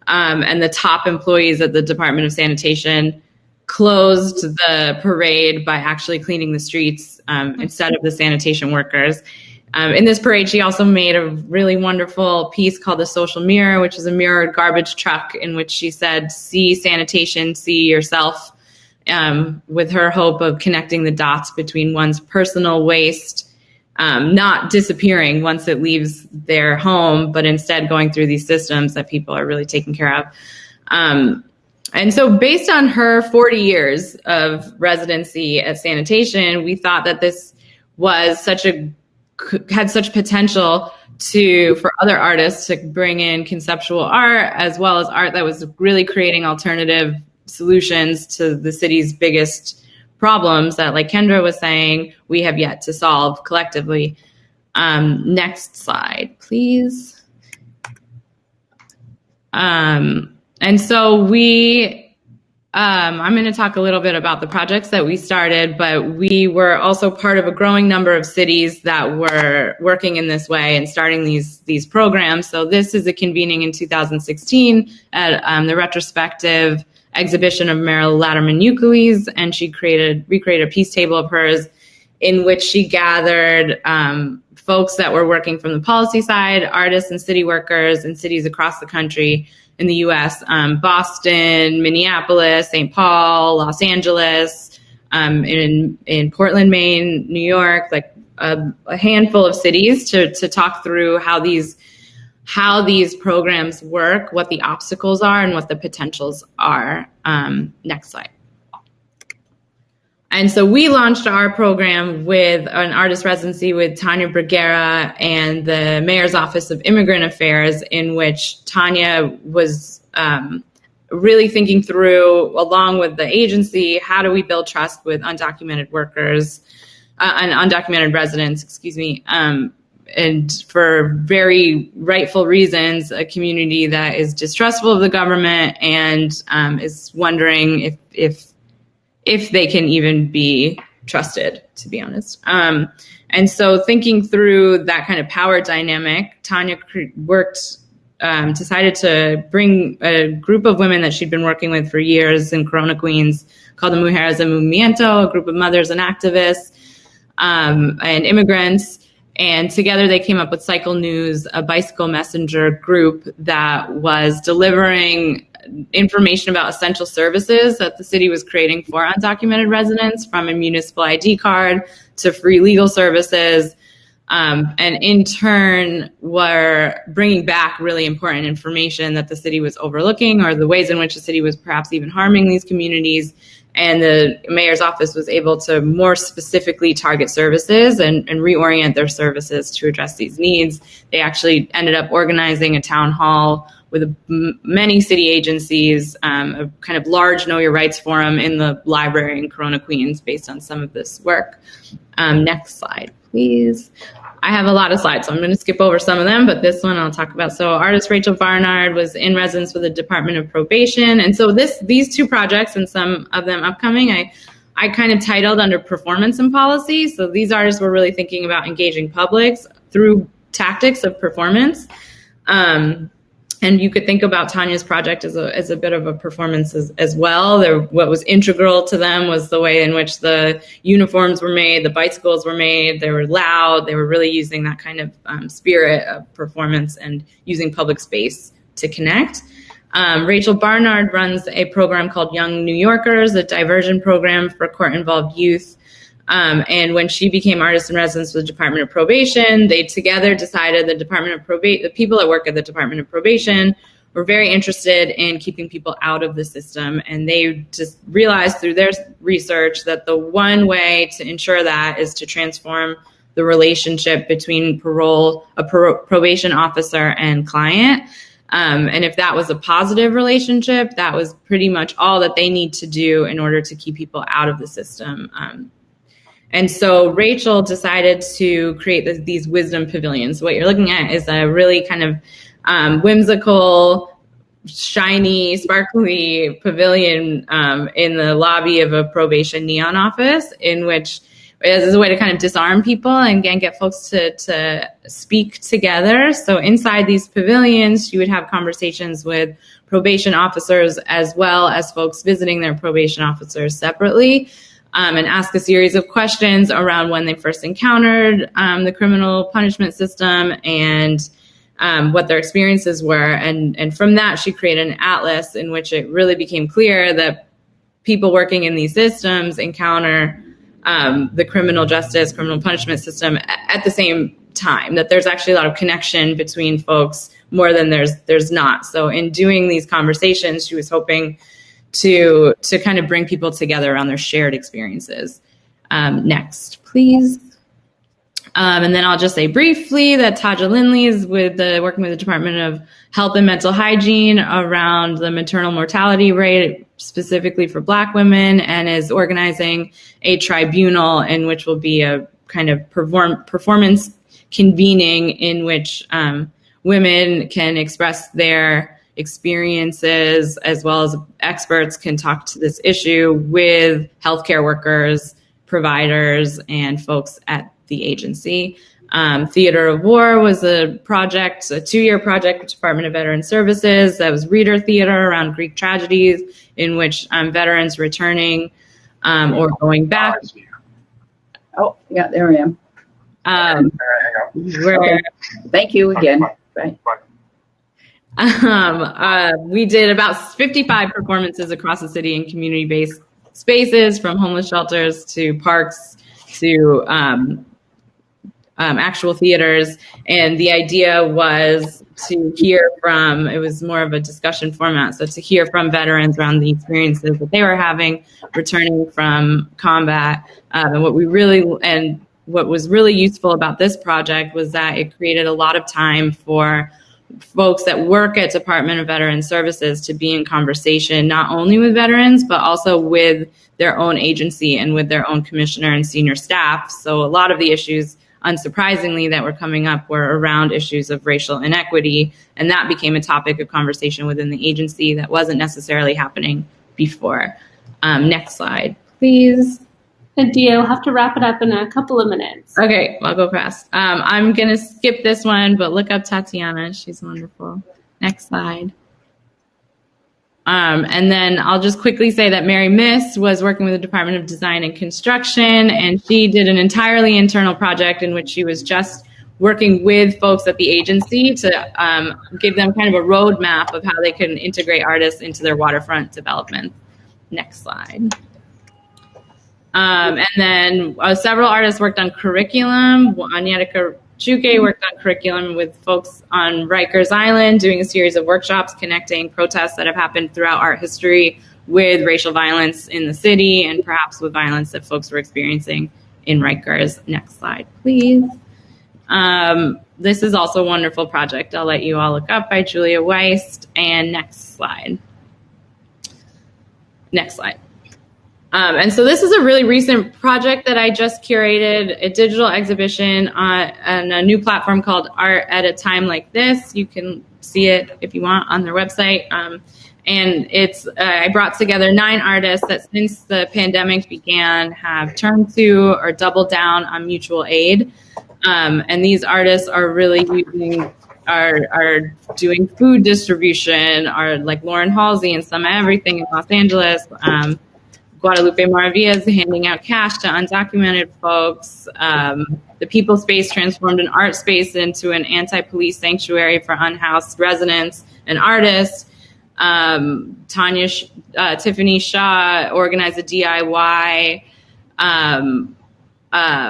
and the top employees at the Department of Sanitation closed the parade by actually cleaning the streets instead of the sanitation workers. In this parade, she also made a really wonderful piece called The Social Mirror, which is a mirrored garbage truck in which she said, "See sanitation, see yourself," with her hope of connecting the dots between one's personal waste not disappearing once it leaves their home, but instead going through these systems that people are really taking care of. And so based on her 40 years of residency at sanitation, we thought that this was had such potential for other artists to bring in conceptual art, as well as art that was really creating alternative solutions to the city's biggest problems that, like Kendra was saying, we have yet to solve collectively. Next slide, please. And so I'm going to talk a little bit about the projects that we started, but we were also part of a growing number of cities that were working in this way and starting these programs. So this is a convening in 2016 at the retrospective exhibition of Mare Liberum, and she recreated a piece table of hers in which she gathered folks that were working from the policy side, artists and city workers in cities across the country in the U.S., Boston, Minneapolis, St. Paul, Los Angeles, in Portland, Maine, New York, like a handful of cities to talk through how these programs work, what the obstacles are, and what the potentials are. Next slide. And so we launched our program with an artist residency with Tanya Bruguera and the Mayor's Office of Immigrant Affairs, in which Tanya was really thinking through, along with the agency, how do we build trust with undocumented workers undocumented residents, excuse me, and for very rightful reasons, a community that is distrustful of the government and is wondering if they can even be trusted, to be honest. And so thinking through that kind of power dynamic, Tanya decided to bring a group of women that she'd been working with for years in Corona, Queens, called the Mujeres en Movimiento, a group of mothers and activists and immigrants. And together they came up with Cycle News, a bicycle messenger group that was delivering information about essential services that the city was creating for undocumented residents, from a municipal ID card to free legal services, and in turn were bringing back really important information that the city was overlooking, or the ways in which the city was perhaps even harming these communities. And the mayor's office was able to more specifically target services and reorient their services to address these needs. They actually ended up organizing a town hall with many city agencies, a kind of large Know Your Rights forum in the library in Corona, Queens, based on some of this work. Next slide, please. I have a lot of slides, so I'm going to skip over some of them, but this one I'll talk about. So artist Rachel Barnard was in residence with the Department of Probation. And so these two projects, and some of them upcoming, I kind of titled under performance and policy. So these artists were really thinking about engaging publics through tactics of performance. And you could think about Tanya's project as a bit of a performance as well. What was integral to them was the way in which the uniforms were made, the bicycles were made, they were loud, they were really using that kind of spirit of performance and using public space to connect. Rachel Barnard runs a program called Young New Yorkers, a diversion program for court-involved youth. And when she became artist in residence with the Department of Probation, they together decided the people that work at the Department of Probation were very interested in keeping people out of the system. And they just realized through their research that the one way to ensure that is to transform the relationship between probation officer and client. And if that was a positive relationship, that was pretty much all that they need to do in order to keep people out of the system. And so Rachel decided to create these wisdom pavilions. What you're looking at is a really kind of whimsical, shiny, sparkly pavilion in the lobby of a probation neon office, in which is a way to kind of disarm people and get folks to speak together. So inside these pavilions, you would have conversations with probation officers as well as folks visiting their probation officers separately. And ask a series of questions around when they first encountered the criminal punishment system and what their experiences were. And from that, she created an atlas in which it really became clear that people working in these systems encounter the criminal punishment system at the same time, that there's actually a lot of connection between folks more than there's not. So in doing these conversations, she was hoping to kind of bring people together around their shared experiences. Next, please. And then I'll just say briefly that Taja Lindley is working with the Department of Health and Mental Hygiene around the maternal mortality rate, specifically for Black women, and is organizing a tribunal in which will be a kind of performance convening in which women can express their experiences, as well as experts can talk to this issue with healthcare workers, providers, and folks at the agency. Theater of War was a 2-year project with the Department of Veteran Services that was reader theater around Greek tragedies, in which veterans returning or going back. Oh, yeah, there I am. Thank you again. Bye. We did about 55 performances across the city in community-based spaces, from homeless shelters to parks to actual theaters. And the idea was to hear from, it was more of a discussion format, so to hear from veterans around the experiences that they were having returning from combat. And what was really useful about this project was that it created a lot of time for folks that work at Department of Veteran Services to be in conversation, not only with veterans, but also with their own agency and with their own commissioner and senior staff. So a lot of the issues, unsurprisingly, that were coming up were around issues of racial inequity. And that became a topic of conversation within the agency that wasn't necessarily happening before. Next slide, please. And Dia, we'll have to wrap it up in a couple of minutes. Okay, I'll go fast. I'm going to skip this one, but look up Tatiana. She's wonderful. Next slide. And then I'll just quickly say that Mary Miss was working with the Department of Design and Construction, and she did an entirely internal project in which she was just working with folks at the agency to give them kind of a roadmap of how they can integrate artists into their waterfront development. Next slide. And then several artists worked on curriculum. Anyeta Chuke worked on curriculum with folks on Rikers Island, doing a series of workshops connecting protests that have happened throughout art history with racial violence in the city and perhaps with violence that folks were experiencing in Rikers. Next slide, please. This is also a wonderful project I'll let you all look up by Julia Weist. And next slide. Next slide. And so this is a really recent project that I just curated, a digital exhibition on a new platform called Art at a Time Like This. You can see it if you want on their website. And it's I brought together 9 artists that since the pandemic began have turned to or doubled down on mutual aid. And these artists are really using are doing food distribution, are like Lauren Halsey and Some Everything in Los Angeles. Guadalupe Maravilla is handing out cash to undocumented folks. The People Space transformed an art space into an anti-police sanctuary for unhoused residents and artists. Tiffany Shaw organized a DIY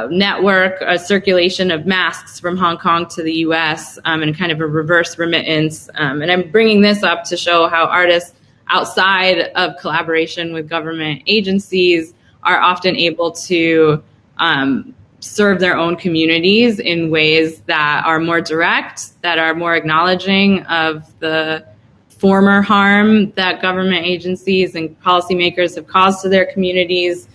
network, a circulation of masks from Hong Kong to the US, and kind of a reverse remittance. And I'm bringing this up to show how artists outside of collaboration with government agencies are often able to serve their own communities in ways that are more direct, that are more acknowledging of the former harm that government agencies and policymakers have caused to their communities,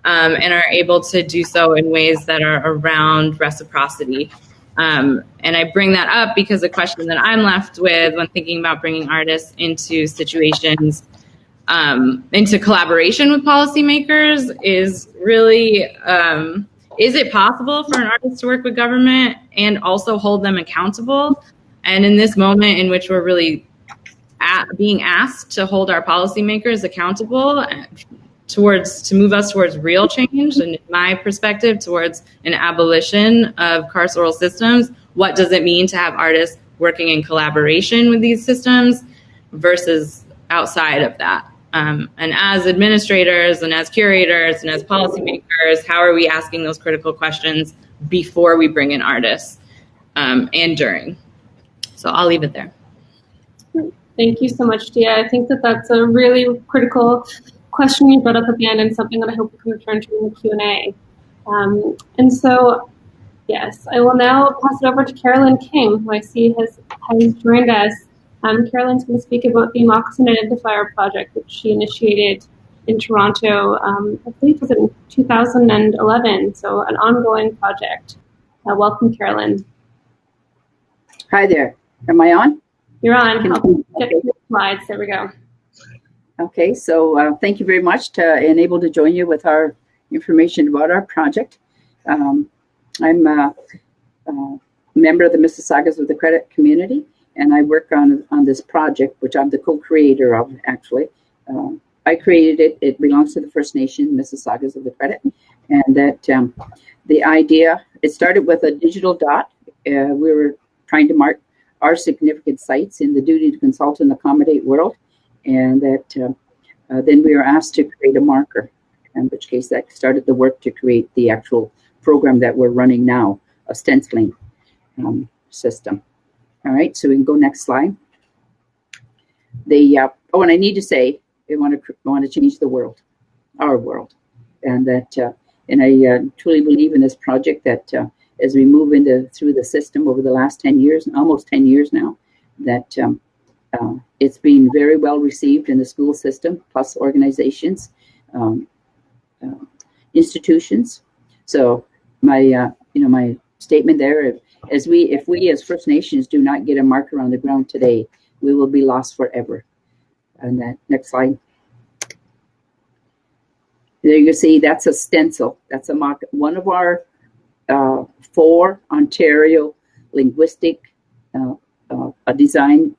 and are able to do so in ways that are around reciprocity. And I bring that up because the question that I'm left with when thinking about bringing artists into situations, into collaboration with policymakers is really, is it possible for an artist to work with government and also hold them accountable? And in this moment in which we're really being asked to hold our policymakers accountable to move us towards real change, and in my perspective, towards an abolition of carceral systems, what does it mean to have artists working in collaboration with these systems versus outside of that? And as administrators and as curators and as policymakers, how are we asking those critical questions before we bring in artists and during? So I'll leave it there. Thank you so much, Dia. I think that that's a really critical question you brought up at the end and something that I hope we can return to in the Q&A. And so, yes, I will now pass it over to Carolyn King, who I see has joined us. Carolyn's going to speak about the Moccasin Identifier project, which she initiated in Toronto, I believe it was in 2011, so an ongoing project. Welcome, Carolyn. Hi there. Am I on? You're on. I'll get the slides. There we go. Okay, so thank you very much to enable to join you with our information about our project. I'm a member of the Mississaugas of the Credit community, and I work on this project, which I'm the co-creator of, actually. I created it. It belongs to the First Nation Mississaugas of the Credit, and that the idea, it started with a digital dot. We were trying to mark our significant sites in the duty to consult and accommodate world. And that then we were asked to create a marker, in which case that started the work to create the actual program that we're running now, a stenciling system. All right, so we can go next slide. And I need to say, we want to change the world, our world, and that, and I truly believe in this project that as we move through the system over the last 10 years, almost 10 years now, that it's been very well received in the school system, plus organizations, institutions. So my my statement there, if we as First Nations do not get a marker on the ground today, we will be lost forever. And that next slide. There you see that's a stencil. That's a mock. One of our 4 Ontario linguistic a design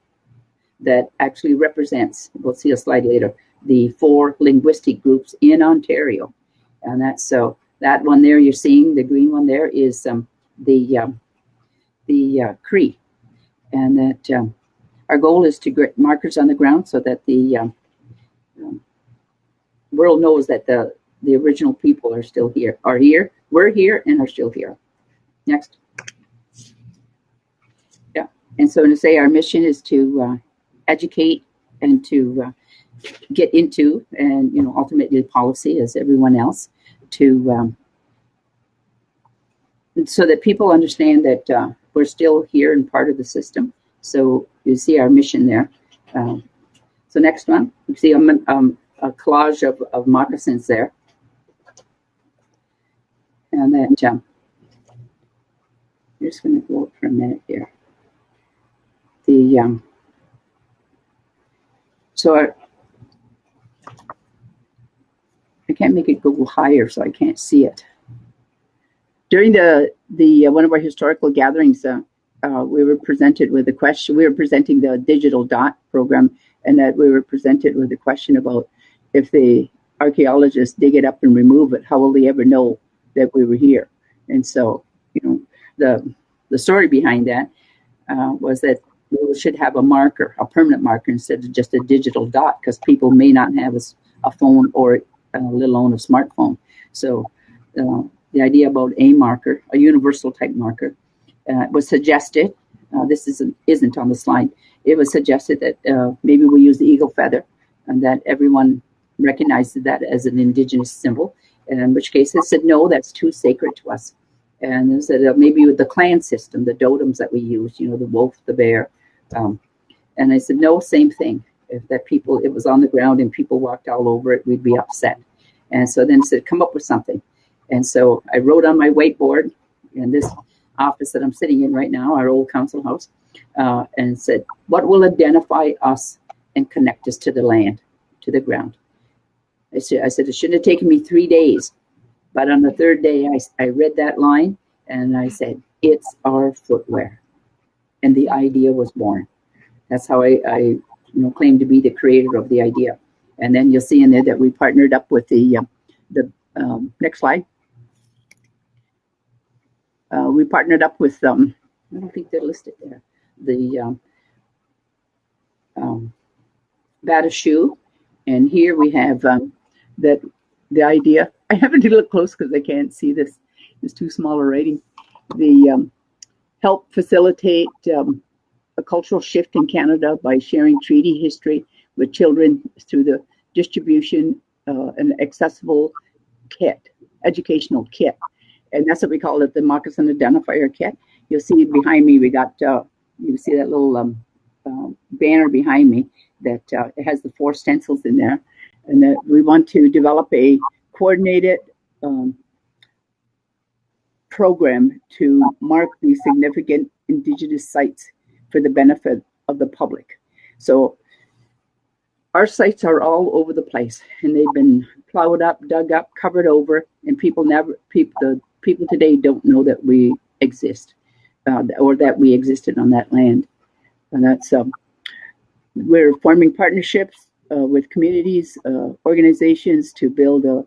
that actually represents. We'll see a slide later. The 4 linguistic groups in Ontario, and that's so that one there you're seeing the green one there is the Cree, and that our goal is to get markers on the ground so that the world knows that the original people are still here, we're here, and are still here. Next. Yeah, and so to say our mission is to educate and to get into, and ultimately policy as everyone else, to so that people understand that we're still here and part of the system. So you see our mission there. So next one, you see a collage of moccasins there. And then I'm just going to go up for a minute here. So I can't make it go higher, so I can't see it. During the one of our historical gatherings, we were presented with a question. We were presenting the digital dot program, and that we were presented with a question about if the archaeologists dig it up and remove it, how will they ever know that we were here? And so, the story behind that was that we should have a marker, a permanent marker, instead of just a digital dot, because people may not have a phone or let alone a smartphone. So the idea about a marker, a universal type marker, was suggested. This isn't on the slide. It was suggested that maybe we use the eagle feather, and that everyone recognized that as an Indigenous symbol. And in which case, they said, no, that's too sacred to us. And they said maybe with the clan system, the totems that we use, the wolf, the bear. And I said, no, same thing. If it was on the ground and people walked all over it, we'd be upset. And so then I said, come up with something. And so I wrote on my whiteboard in this office that I'm sitting in right now, our old council house, and said, what will identify us and connect us to the land, to the ground? I said it shouldn't have taken me 3 days. But on the 3rd day, I read that line and I said, it's our footwear. And the idea was born. That's how I claim to be the creator of the idea. And then you'll see in there that we partnered up with the next slide. We partnered up with, I don't think they're listed there, the Watershed. And here we have that the idea, I haven't to look close because I can't see this. It's too small a writing. The help facilitate a cultural shift in Canada by sharing treaty history with children through the distribution an accessible kit, educational kit. And that's what we call it, the Moccasin Identifier Kit. You'll see behind me, we got, you see that little banner behind me that it has the 4 stencils in there. And that we want to develop a coordinated program to mark these significant Indigenous sites for the benefit of the public. So our sites are all over the place, and they've been plowed up, dug up, covered over, and the people today don't know that we exist, or that we existed on that land. And that's we're forming partnerships with communities, organizations to build a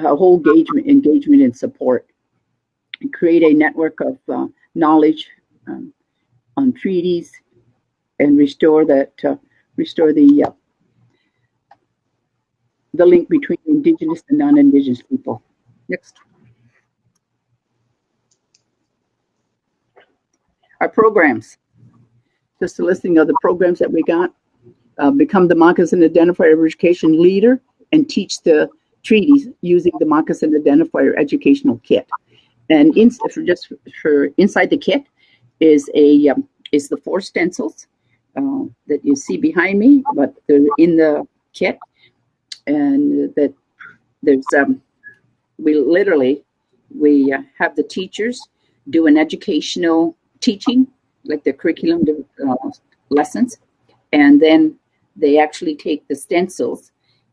whole engagement and support, and create a network of knowledge on treaties, and restore the link between Indigenous and non-Indigenous people. Next. Our programs. Just a listing of the programs that we got. Become the Moccasin Identifier Education Leader and teach the treaties using the Moccasin Identifier Educational Kit. And for inside the kit is the 4 stencils that you see behind me, but they're in the kit, and that there's we have the teachers do an educational teaching, like the curriculum lessons, and then they actually take the stencils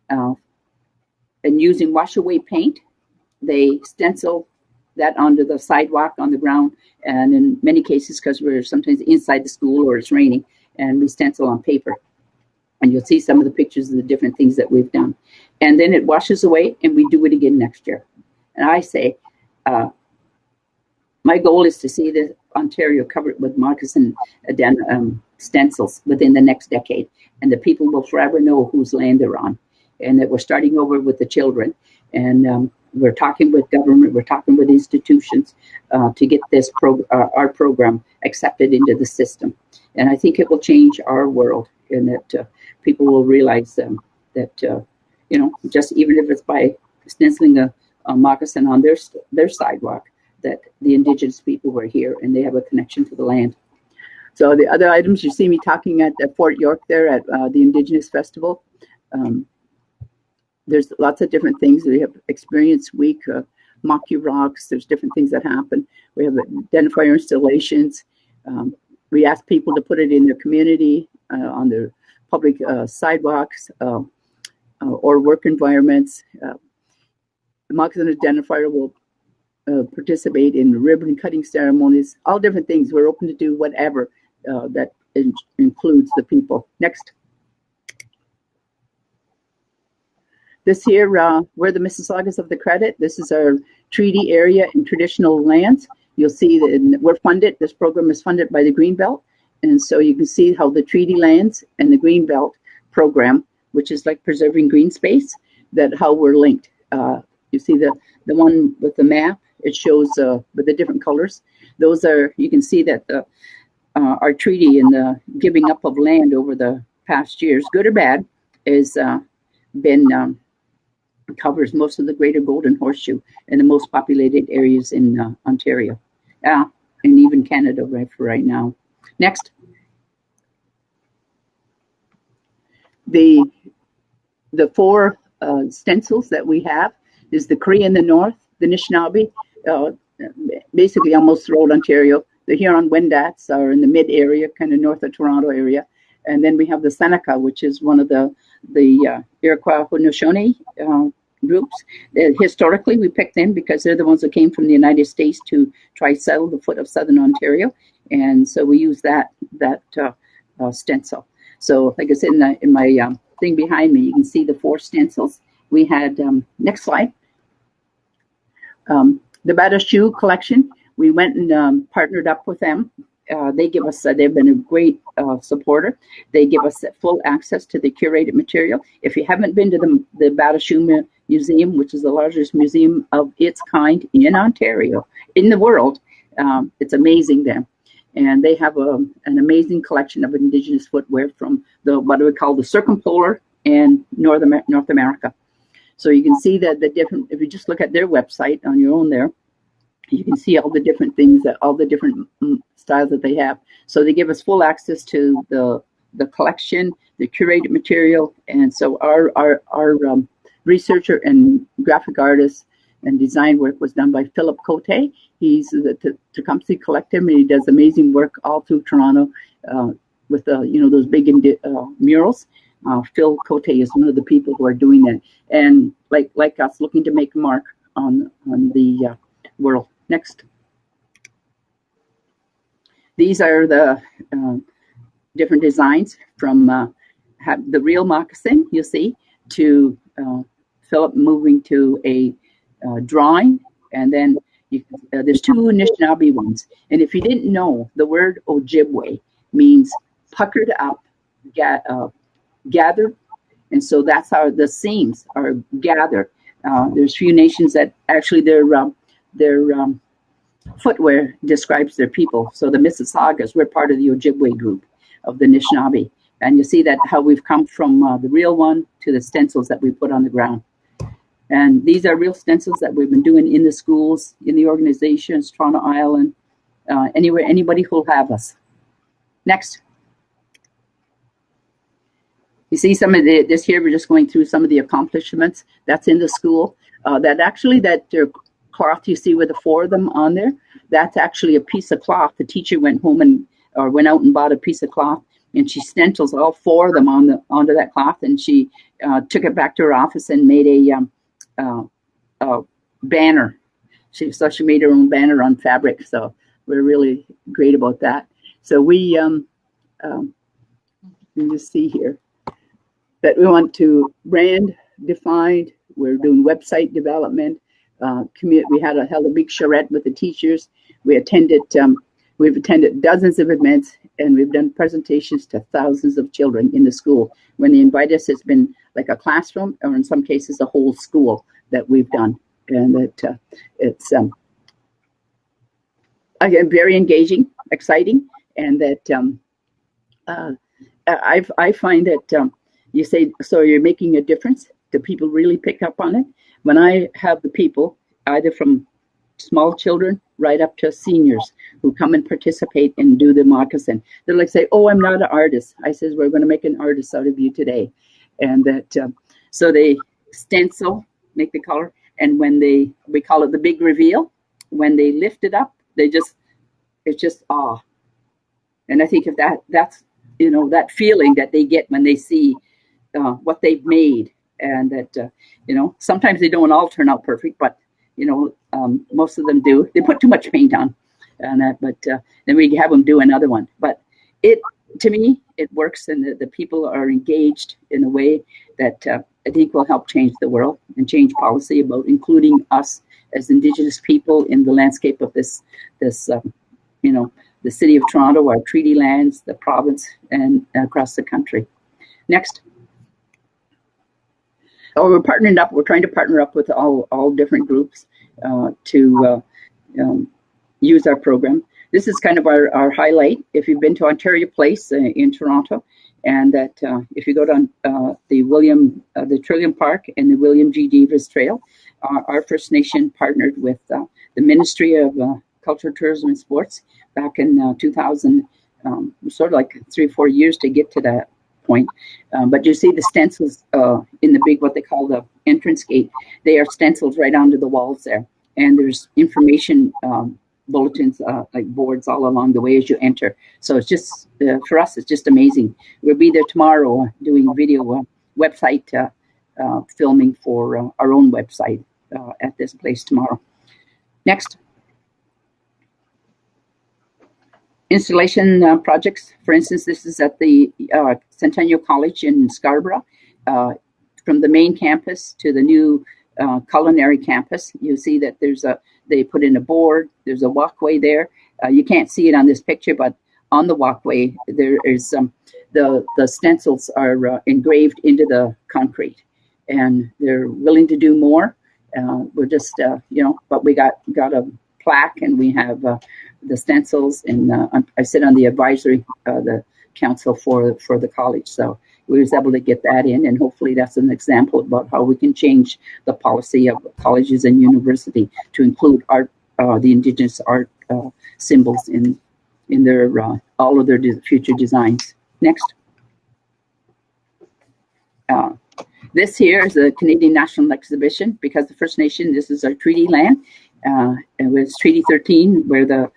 and using wash away paint, they stencil that onto the sidewalk, on the ground, and in many cases, because we're sometimes inside the school or it's raining, and we stencil on paper. And you'll see some of the pictures of the different things that we've done. And then it washes away, and we do it again next year. And I say, my goal is to see the Ontario covered with moccasin stencils within the next decade. And the people will forever know whose land they're on. And that we're starting over with the children. And we're talking with government, we're talking with institutions to get this our program accepted into the system. And I think it will change our world, and that people will realize that, just even if it's by stenciling a moccasin on their sidewalk, that the Indigenous people were here and they have a connection to the land. So the other items, you see me talking at Fort York there at the Indigenous Festival. There's lots of different things. We have Experience Week, Mock You Rocks. There's different things that happen. We have identifier installations. We ask people to put it in their community, on their public sidewalks, or work environments. The Moccasin Identifier will participate in ribbon cutting ceremonies, all different things. We're open to do whatever that includes the people. Next. This here, we're the Mississaugas of the Credit. This is our treaty area and traditional lands. You'll see that we're funded. This program is funded by the Greenbelt. And so you can see how the treaty lands and the Greenbelt program, which is like preserving green space, that how we're linked. You see the one with the map, it shows with the different colors. Those are, you can see that our treaty and the giving up of land over the past years, good or bad, is been covers most of the greater Golden Horseshoe and the most populated areas in Ontario, and even Canada right now. Next. The 4 stencils that we have is the Cree in the north, the Anishinaabe, basically almost throughout Ontario. The Huron-Wendat are in the mid area, kind of north of Toronto area. And then we have the Seneca, which is one of the Iroquois Haudenosaunee groups. Historically, we picked them because they're the ones that came from the United States to try settle the foot of southern Ontario. And so we use that stencil. So like I said, in my thing behind me, you can see the 4 stencils. We had, next slide, the Badashu collection. We went and partnered up with them. They give us, they've been a great supporter. They give us full access to the curated material. If you haven't been to the Badashu Museum, which is the largest museum of its kind in Ontario, in the world, it's amazing there. And they have an amazing collection of Indigenous footwear from what we call the circumpolar and North America. So you can see that the different, if you just look at their website on your own there, you can see all the different things, all the different styles that they have. So they give us full access to the collection, the curated material. And so our researcher and graphic artist and design work was done by Philip Cote. He's the Tecumseh Collective, and he does amazing work all through Toronto with those big murals. Phil Cote is one of the people who are doing that, and like us, looking to make a mark on the world. Next. These are the different designs from the real moccasin, you see, to Philip moving to a drawing, and then there's 2 Anishinaabe ones. And if you didn't know, the word Ojibwe means puckered up, gathered, and so that's how the seams are gathered. There's few nations that actually their footwear describes their people. So the Mississaugas, we're part of the Ojibwe group of the Anishinaabe. And you see that how we've come from the real one to the stencils that we put on the ground. And these are real stencils that we've been doing in the schools, in the organizations, Toronto Island, anybody who'll have us. Next. You see some of this here, we're just going through some of the accomplishments that's in the school. That cloth you see with the 4 of them on there, that's actually a piece of cloth. The teacher went home or went out and bought a piece of cloth, and she stencils all 4 of them onto that cloth, and she took it back to her office and made a banner. She made her own banner on fabric, so we're really great about that. So we, let me just see here, that we want to brand define. We're doing website development. We held a big charrette with the teachers. We've attended dozens of events, and we've done presentations to thousands of children in the school. When they invite us, it's been like a classroom, or in some cases, a whole school that we've done. And that it's again very engaging, exciting, and that I find that you say, so you're making a difference. Do people really pick up on it? When I have the people, either from small children right up to seniors, who come and participate and do the moccasin, they're like, say, oh, I'm not an artist. I says, we're going to make an artist out of you today. And that, so they stencil, make the color. And when we call it the big reveal, when they lift it up, it's just awe. And I think if that's, that feeling that they get when they see what they've made, and that, sometimes they don't all turn out perfect, but, most of them do. They put too much paint on, and that, but then we have them do another one. But to me, it works, and the people are engaged in a way that I think will help change the world and change policy about including us as Indigenous people in the landscape of this the city of Toronto, our treaty lands, the province, and across the country. Next. We're partnering up. We're trying to partner up with all different groups to use our program. This is kind of our highlight. If you've been to Ontario Place in Toronto, and that if you go to the Trillium Park and the William G. Deavers Trail, our First Nation partnered with the Ministry of Culture, Tourism, and Sports back in 2000, sort of like 3 or 4 years to get to that point. But you see the stencils in the big, what they call the entrance gate. They are stenciled right onto the walls there. And there's information bulletins, like boards all along the way as you enter. So it's just, for us, it's just amazing. We'll be there tomorrow doing video website filming for our own website at this place tomorrow. Next. Installation projects. For instance, this is at the Centennial College in Scarborough. From the main campus to the new culinary campus, you see that they put in a board. There's a walkway there. You can't see it on this picture, but on the walkway there is the stencils are engraved into the concrete, and they're willing to do more. We're just but we got a plaque, and we have the stencils, and I sit on the advisory, the council for the college. So we was able to get that in, and hopefully that's an example about how we can change the policy of colleges and university to include art, the Indigenous art symbols in their all of their future designs. Next. This here is a Canadian National Exhibition, because the First Nation, this is our treaty land. It was Treaty 13 where the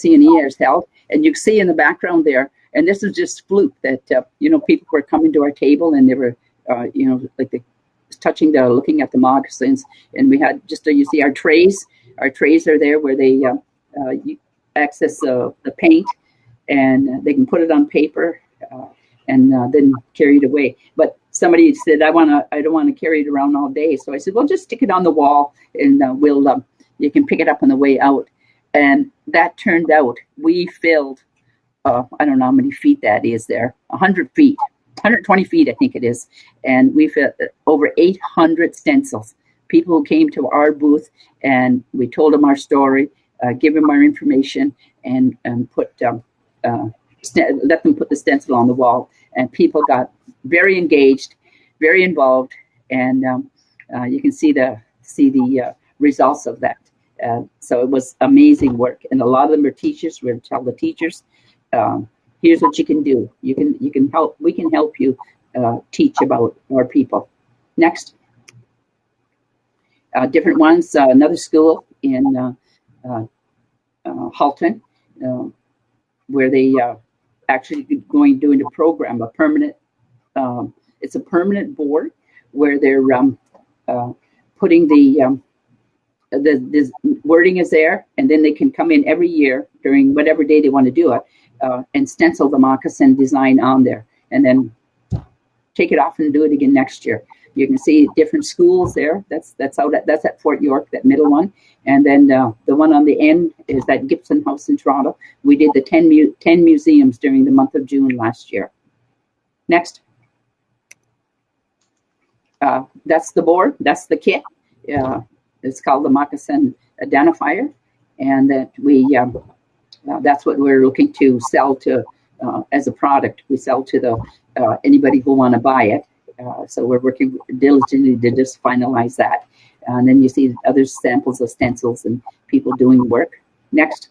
CUNY is held, and you can see in the background there, and this is just fluke that people were coming to our table, and they were like they touching looking at the moccasins, and we had just you see our trays are there where they access the paint, and they can put it on paper and then carry it away. But somebody said, I don't want to carry it around all day, so I said, well, just stick it on the wall, and you can pick it up on the way out. And that turned out, we filled, I don't know how many feet that is there, 100 feet, 120 feet, I think it is. And we filled over 800 stencils. People who came to our booth, and we told them our story, give them our information, and put let them put the stencil on the wall. And people got very engaged, very involved, and you can see the results of that. So it was amazing work, and a lot of them are teachers. We're tell the teachers, here's what you can do. You can help. We can help you teach about our people. Next, different ones. Another school in Halton, where they actually doing a program, a permanent. It's a permanent board where they're putting the wording is there, and then they can come in every year during whatever day they want to do it, and stencil the moccasin design on there, and then take it off and do it again next year. You can see different schools there. That's at Fort York, that middle one, and then the one on the end is that Gibson House in Toronto. We did the 10 museums during the month of June last year. Next, that's the board. That's the kit. It's called the Moccasin Identifier, and that that's what we're looking to sell to as a product. We sell to the anybody who want to buy it. So we're working diligently to just finalize that. And then you see other samples of stencils and people doing work. Next.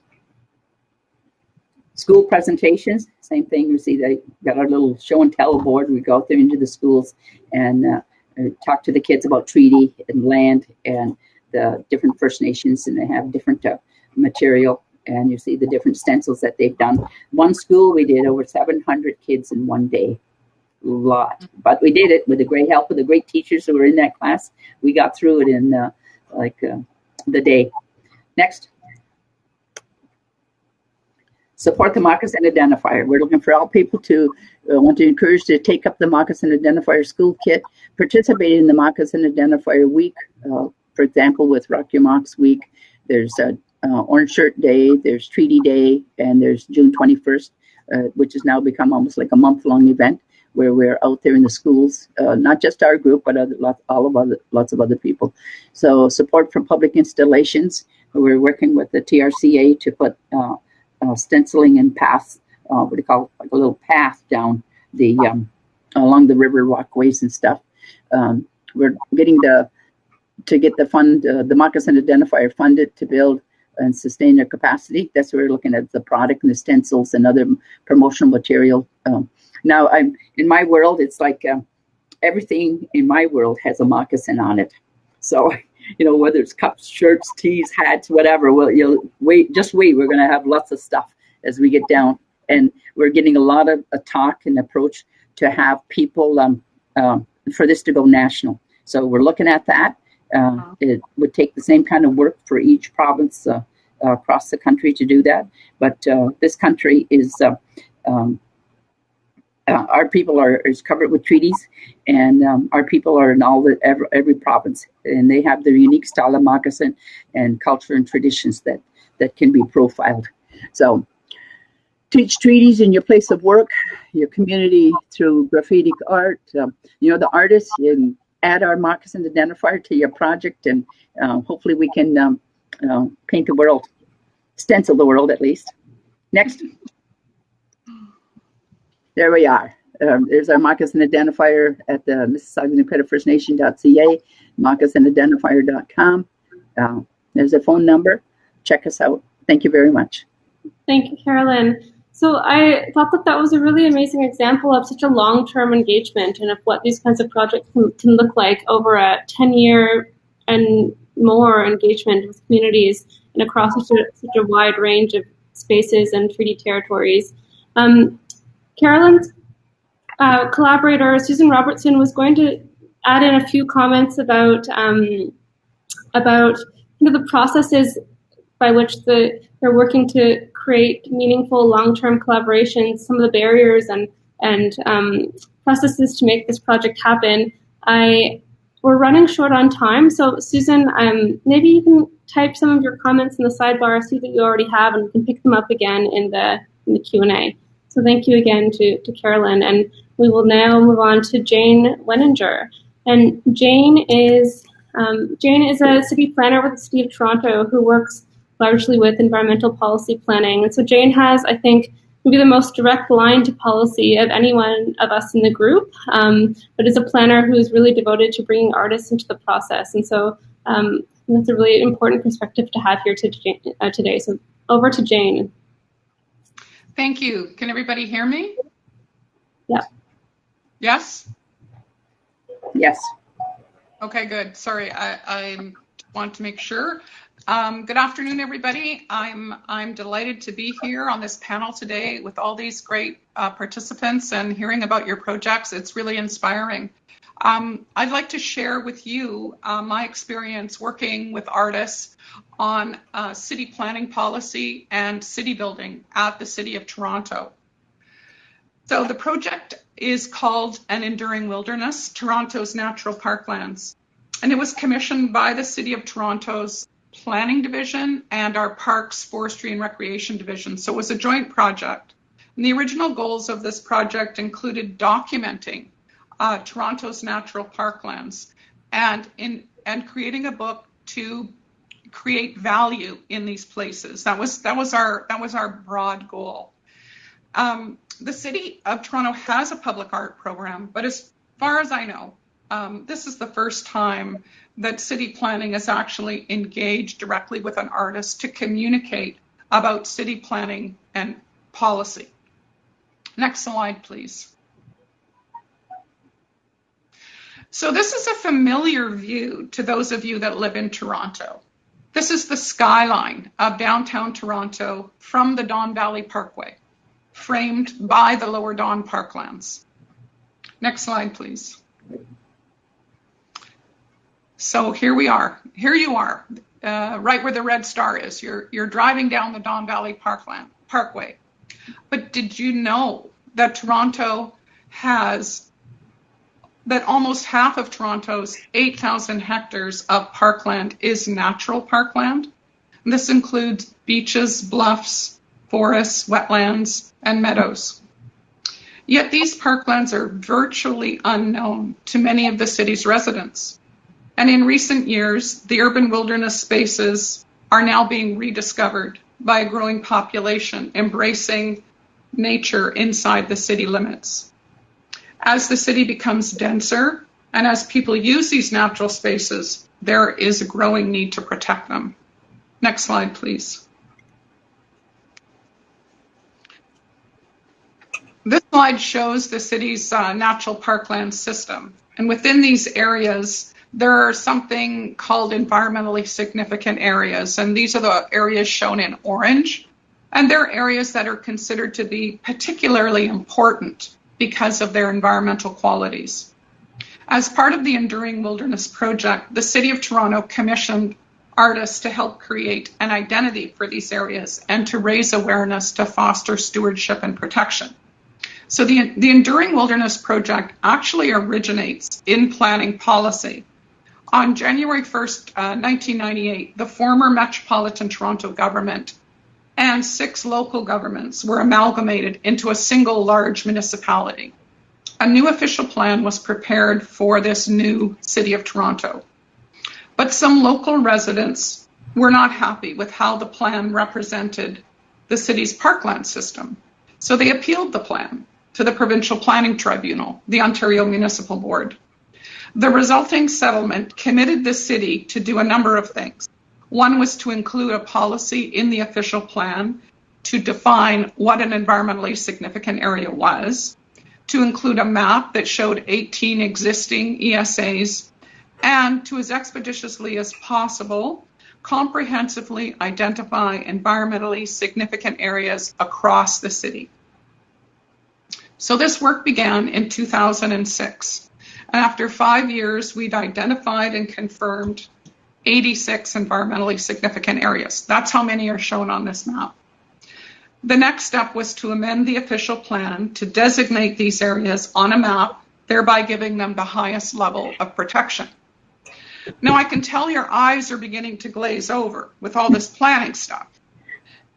School presentations, same thing. You see they got our little show and tell board. We go out there into the schools and talk to the kids about treaty and land and the different First Nations, and they have different material, and you see the different stencils that they've done. One school, we did over 700 kids in one day. A lot, but we did it with the great help of the great teachers who were in that class. We got through it in the day. Next. Support the Moccasin Identifier. We're looking for all people to want to encourage to take up the Moccasin Identifier school kit, participate in the Moccasin Identifier week. For example, with Rock Your Mocs week, there's Orange Shirt Day, there's Treaty Day, and there's June 21st, which has now become almost like a month-long event where we're out there in the schools, not just our group, but lots of other people. So support from public installations. We're working with the TRCA to put stenciling and paths, what do you call it, like a little path down the along the river walkways and stuff. We're getting to get the Moccasin Identifier funded to build and sustain their capacity. That's where we're looking at the product and the stencils and other promotional material. Now, in my world, it's like everything in my world has a moccasin on it. So, whether it's cups, shirts, tees, hats, whatever, well, just wait. We're going to have lots of stuff as we get down. And we're getting a lot of talk and approach to have people for this to go national. So we're looking at that. It would take the same kind of work for each province across the country to do that. But this country is, our people is covered with treaties, and our people are in every province, and they have their unique style of moccasin and culture and traditions that can be profiled. So teach treaties in your place of work, your community through graffiti art. The artists, you can add our Moccasin Identifier to your project, and hopefully we can paint the world, stencil the world at least. Next. There we are. There's our Moccasin Identifier at the Mississauga Credit First Nation.ca, moccasinidentifire.com. There's a phone number. Check us out. Thank you very much. Thank you, Carolyn. So I thought that was a really amazing example of such a long-term engagement and of what these kinds of projects can look like over a 10-year and more engagement with communities and across such a wide range of spaces and treaty territories. Carolyn's collaborator, Susan Robertson, was going to add in a few comments about the processes by which they're working to create meaningful long-term collaborations, some of the barriers and processes to make this project happen. We're running short on time, so Susan, maybe you can type some of your comments in the sidebar, see that you already have, and we can pick them up again in the Q&A. So thank you again to Carolyn, and we will now move on to Jane Leninger. And Jane is a city planner with the City of Toronto who works largely with environmental policy planning. And so Jane has, I think, maybe the most direct line to policy of any one of us in the group, but is a planner who is really devoted to bringing artists into the process. And so And that's a really important perspective to have here today. So over to Jane. Thank you. Can everybody hear me? Yeah. Yes? Yes. Okay, good. Sorry, I want to make sure. Good afternoon, everybody. I'm delighted to be here on this panel today with all these great participants and hearing about your projects. It's really inspiring. I'd like to share with you my experience working with artists on city planning policy and city building at the City of Toronto. So the project is called An Enduring Wilderness, Toronto's Natural Parklands. And it was commissioned by the City of Toronto's Planning Division and our Parks, Forestry and Recreation Division. So it was a joint project. And the original goals of this project included documenting Toronto's natural parklands and creating a book to create value in these places. That was our broad goal. The City of Toronto has a public art program, but as far as I know, this is the first time that city planning has actually engaged directly with an artist to communicate about city planning and policy. Next slide, please. So this is a familiar view to those of you that live in Toronto. This is the skyline of downtown Toronto from the Don Valley Parkway, framed by the Lower Don Parklands. Next slide, please. So here we are. Here you are, right where the red star is. You're driving down the Don Valley Parkway. But did you know that that almost half of Toronto's 8,000 hectares of parkland is natural parkland? And this includes beaches, bluffs, forests, wetlands, and meadows. Yet these parklands are virtually unknown to many of the city's residents. And in recent years, the urban wilderness spaces are now being rediscovered by a growing population embracing nature inside the city limits. As the city becomes denser and as people use these natural spaces, there is a growing need to protect them. Next slide, please. This slide shows the city's natural parkland system. And within these areas, there are something called environmentally significant areas. And these are the areas shown in orange. And they're areas that are considered to be particularly important because of their environmental qualities. As part of the Enduring Wilderness Project, the City of Toronto commissioned artists to help create an identity for these areas and to raise awareness to foster stewardship and protection. So the Enduring Wilderness Project actually originates in planning policy. On January 1st, 1998, the former Metropolitan Toronto government and 6 local governments were amalgamated into a single large municipality. A new official plan was prepared for this new City of Toronto. But some local residents were not happy with how the plan represented the city's parkland system. So they appealed the plan to the Provincial Planning Tribunal, the Ontario Municipal Board. The resulting settlement committed the city to do a number of things. One was to include a policy in the official plan to define what an environmentally significant area was, to include a map that showed 18 existing ESAs, and to, as expeditiously as possible, comprehensively identify environmentally significant areas across the city. So this work began in 2006. And after 5 years, we'd identified and confirmed 86 environmentally significant areas. That's how many are shown on this map. The next step was to amend the official plan to designate these areas on a map, thereby giving them the highest level of protection. Now, I can tell your eyes are beginning to glaze over with all this planning stuff.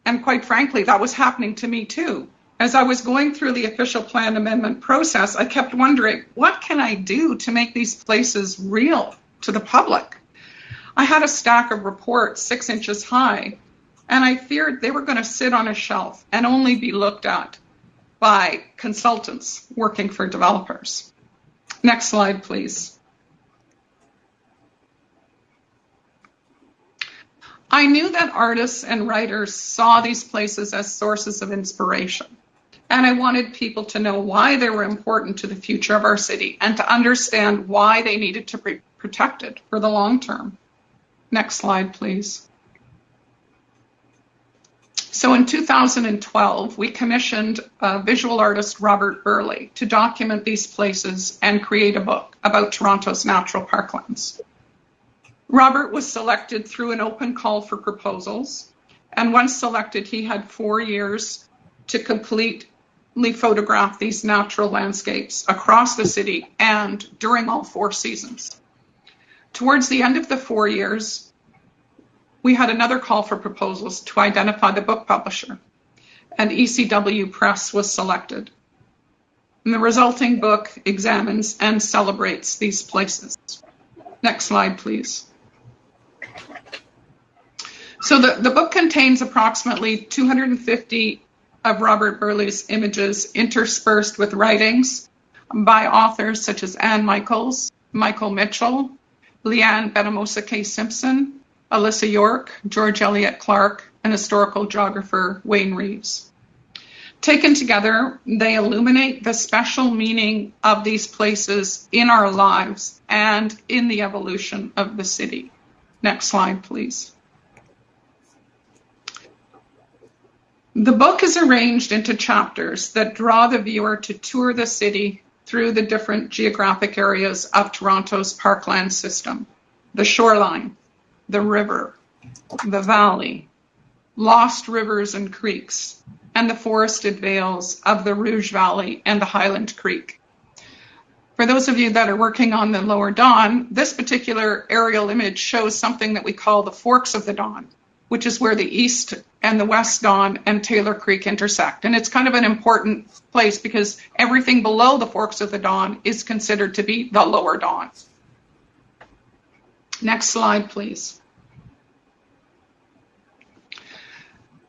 And quite frankly, that was happening to me too. As I was going through the official plan amendment process, I kept wondering, what can I do to make these places real to the public? I had a stack of reports 6 inches high, and I feared they were going to sit on a shelf and only be looked at by consultants working for developers. Next slide, please. I knew that artists and writers saw these places as sources of inspiration. And I wanted people to know why they were important to the future of our city and to understand why they needed to be protected for the long term. Next slide, please. So in 2012, we commissioned visual artist Robert Burley to document these places and create a book about Toronto's natural parklands. Robert was selected through an open call for proposals, and once selected, he had 4 years to completely photograph these natural landscapes across the city and during all 4 seasons. Towards the end of the 4 years, we had another call for proposals to identify the book publisher, and ECW Press was selected. And the resulting book examines and celebrates these places. Next slide, please. So the book contains approximately 250 of Robert Burley's images interspersed with writings by authors such as Anne Michaels, Michael Mitchell, Leanne Benamosake Simpson, Alyssa York, George Eliot Clark, and historical geographer Wayne Reeves. Taken together, they illuminate the special meaning of these places in our lives and in the evolution of the city. Next slide, please. The book is arranged into chapters that draw the viewer to tour the city through the different geographic areas of Toronto's parkland system: the shoreline, the river, the valley, lost rivers and creeks, and the forested vales of the Rouge Valley and the Highland Creek. For those of you that are working on the Lower Don, this particular aerial image shows something that we call the Forks of the Don, which is where the East and the West Don and Taylor Creek intersect. And it's kind of an important place because everything below the Forks of the Don is considered to be the Lower Don. Next slide, please.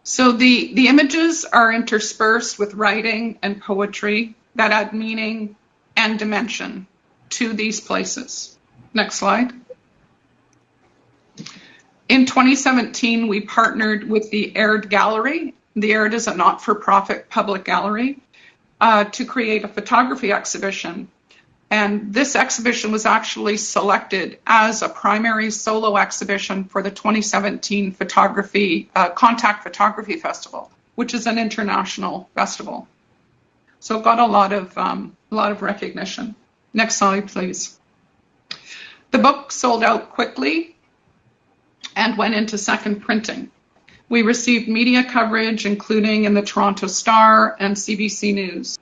So the images are interspersed with writing and poetry that add meaning and dimension to these places. Next slide. In 2017, we partnered with the Aird Gallery. The Aird is a not-for-profit public gallery to create a photography exhibition. And this exhibition was actually selected as a primary solo exhibition for the 2017 Contact Photography Festival, which is an international festival. So it got a lot of recognition. Next slide, please. The book sold out quickly and went into second printing. We received media coverage, including in the Toronto Star and CBC News.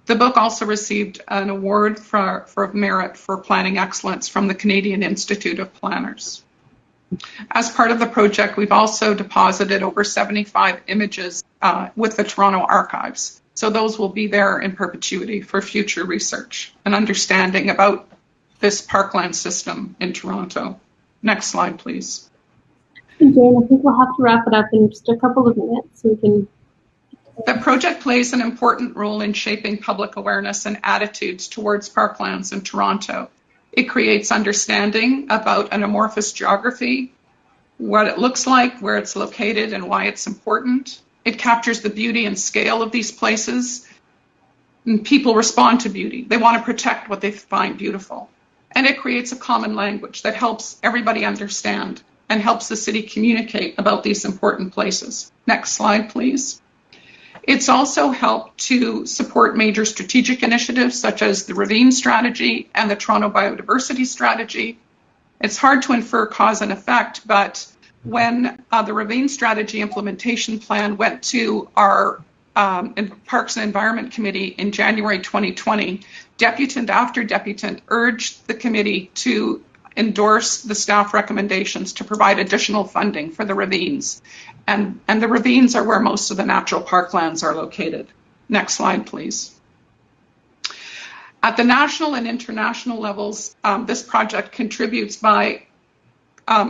The book also received an award for merit for planning excellence from the Canadian Institute of Planners. As part of the project, we've also deposited over 75 images with the Toronto Archives. So those will be there in perpetuity for future research and understanding about this parkland system in Toronto. Next slide, please. Jane, I think we'll have to wrap it up in just a couple of minutes so we can... The project plays an important role in shaping public awareness and attitudes towards parklands in Toronto. It creates understanding about an amorphous geography, what it looks like, where it's located, and why it's important. It captures the beauty and scale of these places. And people respond to beauty. They want to protect what they find beautiful. And it creates a common language that helps everybody understand and helps the city communicate about these important places. Next slide, please. It's also helped to support major strategic initiatives such as the Ravine Strategy and the Toronto Biodiversity Strategy. It's hard to infer cause and effect, but when the Ravine Strategy implementation plan went to our Parks and Environment Committee in January 2020, deputant after deputant urged the committee to endorse the staff recommendations to provide additional funding for the ravines. And the ravines are where most of the natural parklands are located. Next slide, please. At the national and international levels, this project contributes by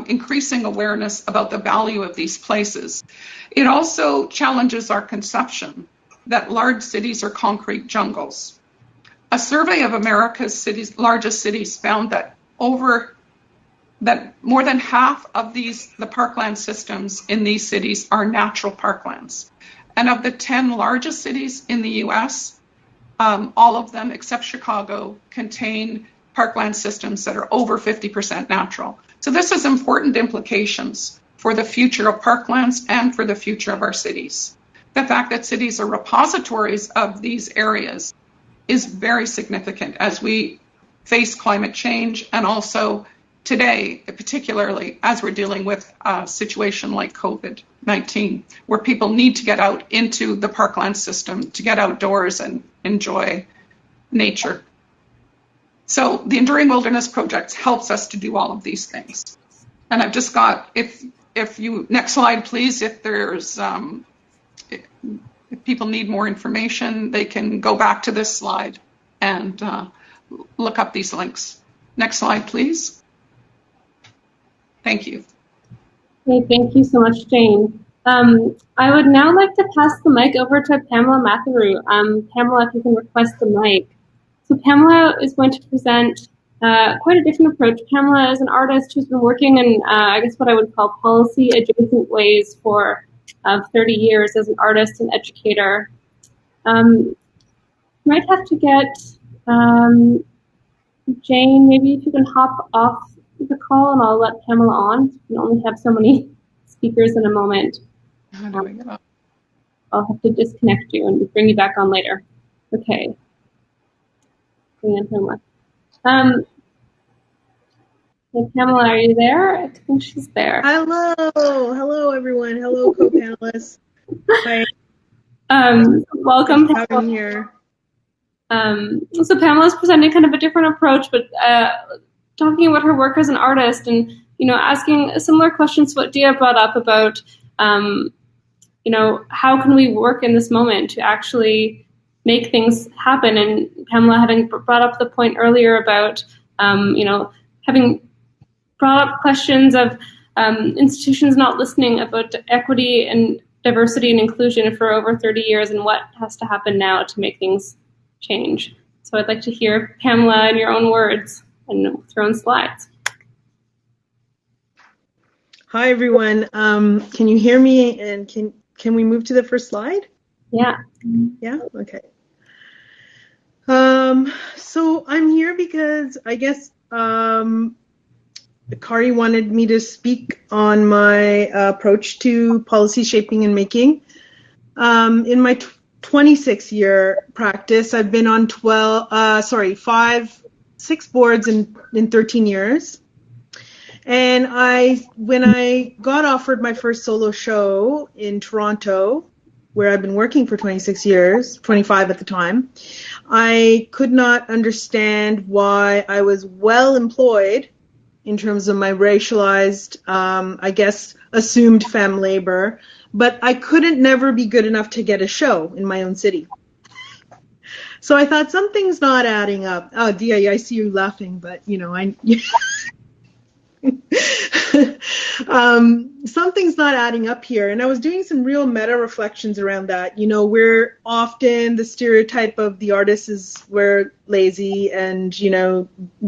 increasing awareness about the value of these places. It also challenges our conception that large cities are concrete jungles. A survey of America's largest cities found that over that more than half of the parkland systems in these cities are natural parklands. And of the 10 largest cities in the US, all of them except Chicago contain parkland systems that are over 50% natural. So this has important implications for the future of parklands and for the future of our cities. The fact that cities are repositories of these areas is very significant as we face climate change, and also today, particularly as we're dealing with a situation like COVID-19, where people need to get out into the parkland system to get outdoors and enjoy nature. So the Enduring Wilderness Project helps us to do all of these things. And I've just got, if you, next slide, please, if there's, if people need more information, they can go back to this slide and look up these links. Next slide, please. Thank you. Okay, thank you so much, Jane. I would now like to pass the mic over to Pamela Matheru. Pamela, if you can request the mic. So Pamela is going to present quite a different approach. Pamela is an artist who's been working in, I guess, what I would call policy adjacent ways for 30 years as an artist and educator. Might have to get Jane, maybe if you can hop off the call and I'll let Pamela on. We only have so many speakers in a moment. How do we go? I'll have to disconnect you and bring you back on later. Okay. Bring in Pamela. Hey, Pamela, are you there? I think she's there. Hello everyone. Hello co-panelists. Hi. Welcome, Pamela. I'm here. So Pamela's presenting kind of a different approach, but talking about her work as an artist and, asking similar questions to what Dia brought up about, how can we work in this moment to actually make things happen? And Pamela having brought up the point earlier about, having brought up questions of institutions not listening about equity and diversity and inclusion for over 30 years and what has to happen now to make things change. So I'd like to hear Pamela in your own words and with your own slides. Hi everyone. Can you hear me? And can we move to the first slide? Yeah. Yeah. Okay. So I'm here because I guess Kari wanted me to speak on my approach to policy shaping and making. In my 26-year practice, I've been on 6 boards in 13 years. And when I got offered my first solo show in Toronto, where I've been working for 26 years, 25 at the time, I could not understand why I was well employed in terms of my racialized, assumed femme labor, but I couldn't never be good enough to get a show in my own city. So I thought something's not adding up. Oh, Dia, I see you laughing, but something's not adding up here. And I was doing some real meta reflections around that. We're often the stereotype of the artist is we're lazy and,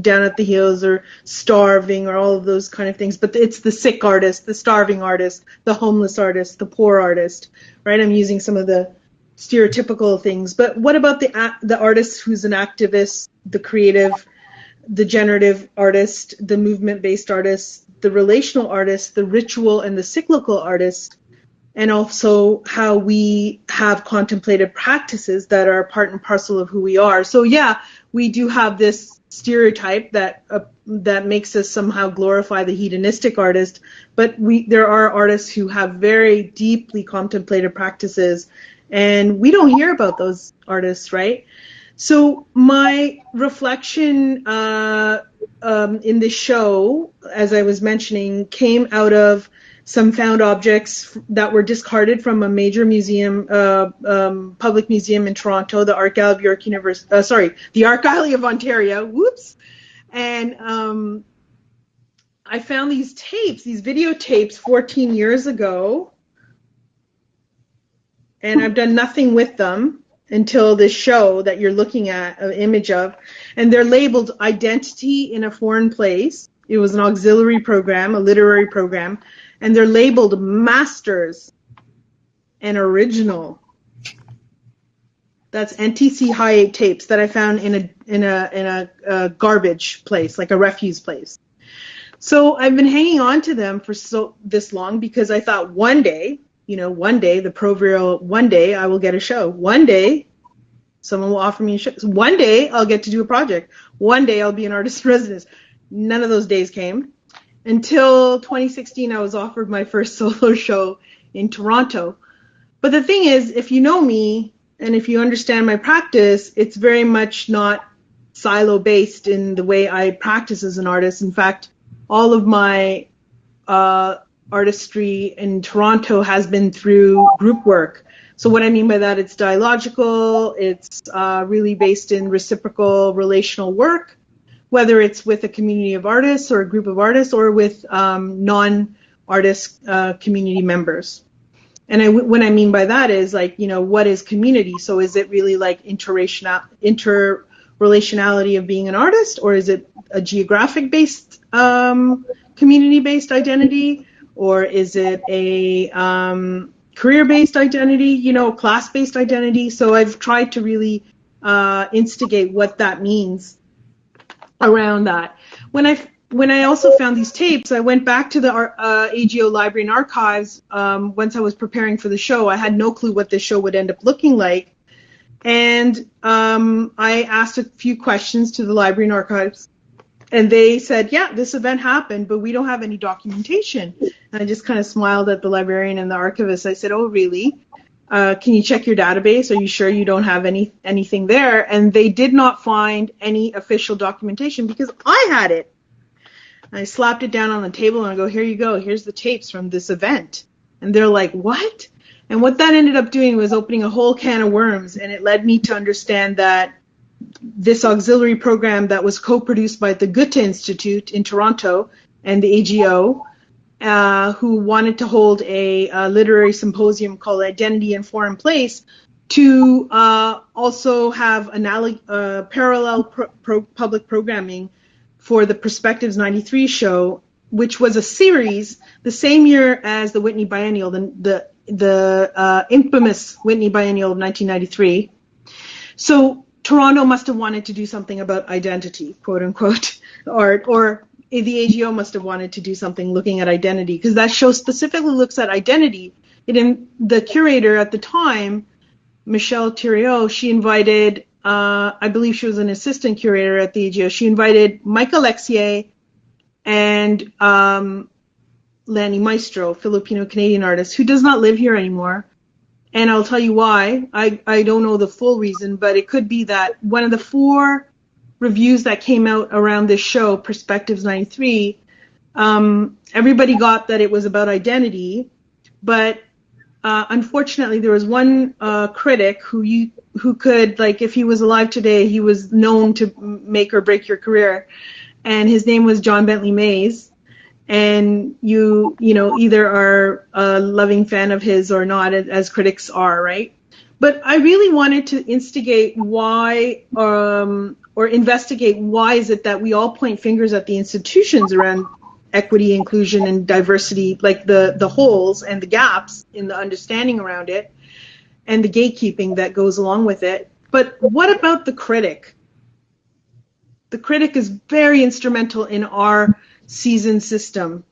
down at the heels or starving or all of those kind of things. But it's the sick artist, the starving artist, the homeless artist, the poor artist, right? I'm using some of the stereotypical things. But what about the artist who's an activist, the creative, the generative artist, the movement-based artist, the relational artist, the ritual and the cyclical artist, and also how we have contemplated practices that are part and parcel of who we are. So yeah, we do have this stereotype that makes us somehow glorify the hedonistic artist, but there are artists who have very deeply contemplated practices, and we don't hear about those artists, right? So my reflection in this show, as I was mentioning, came out of some found objects that were discarded from a major museum, public museum in Toronto, the Art Gallery of York University. The Art Gallery of Ontario. Whoops! And I found these tapes, these videotapes, 14 years ago, and I've done nothing with them until this show that you're looking at an image of, and they're labeled Identity in a Foreign Place, It was an auxiliary program, a literary program, and they're labeled masters and original. That's NTC High 8 tapes that I found in a garbage place, like a refuse place. So I've been hanging on to them for this long because I thought one day, the proverbial one day I will get a show. One day someone will offer me a show. One day I'll get to do a project. One day I'll be an artist in residence. None of those days came until 2016. I was offered my first solo show in Toronto. But the thing is, if you know me and if you understand my practice, it's very much not silo-based in the way I practice as an artist. In fact, all of my artistry in Toronto has been through group work. So what I mean by that, it's dialogical, it's really based in reciprocal relational work, whether it's with a community of artists or a group of artists or with non-artist community members. And what I mean by that is what is community? So is it really like interrelationality of being an artist, or is it a geographic-based, community-based identity, or is it a career-based identity, class-based identity? So I've tried to really instigate what that means around that. When I also found these tapes, I went back to the AGO Library and Archives once I was preparing for the show. I had no clue what this show would end up looking like. And I asked a few questions to the Library and Archives. And they said, yeah, this event happened, but we don't have any documentation. And I just kind of smiled at the librarian and the archivist. I said, oh, really? Can you check your database? Are you sure you don't have anything there? And they did not find any official documentation because I had it. I slapped it down on the table and I go, here you go. Here's the tapes from this event. And they're like, what? And what that ended up doing was opening a whole can of worms. And it led me to understand that this auxiliary program that was co-produced by the Goethe Institute in Toronto and the AGO, who wanted to hold a literary symposium called Identity in Foreign Place, to also have parallel public programming for the Perspectives 93 show, which was a series the same year as the Whitney Biennial, the infamous Whitney Biennial of 1993. So Toronto must have wanted to do something about identity, quote unquote, or the AGO must have wanted to do something looking at identity, because that show specifically looks at identity. The curator at the time, Michelle Thériault, she invited, I believe she was an assistant curator at the AGO, she invited Mike Alexier and Lanny Maestro, Filipino-Canadian artist, who does not live here anymore. And I'll tell you why. I don't know the full reason, but it could be that one of the 4 reviews that came out around this show, Perspectives 93, everybody got that it was about identity, but unfortunately there was one critic who could, like, if he was alive today, he was known to make or break your career, and his name was John Bentley Mays. And you either are a loving fan of his or not, as critics are, right? But I really wanted to instigate why, or investigate why is it that we all point fingers at the institutions around equity, inclusion, and diversity, like the holes and the gaps in the understanding around it, and the gatekeeping that goes along with it. But what about the critic? The critic is very instrumental in our season system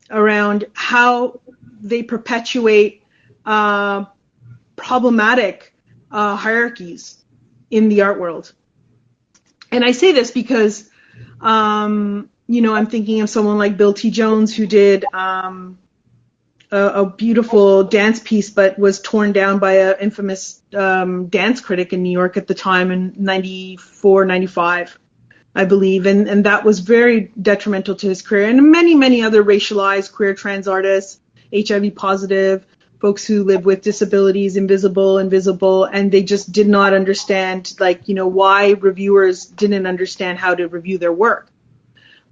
around how they perpetuate problematic hierarchies in the art world. And I say this because, I'm thinking of someone like Bill T. Jones, who did a beautiful dance piece, but was torn down by an infamous dance critic in New York at the time in 94, 95. I believe, and that was very detrimental to his career, and many, many other racialized queer trans artists, HIV positive, folks who live with disabilities, invisible, and they just did not understand, why reviewers didn't understand how to review their work.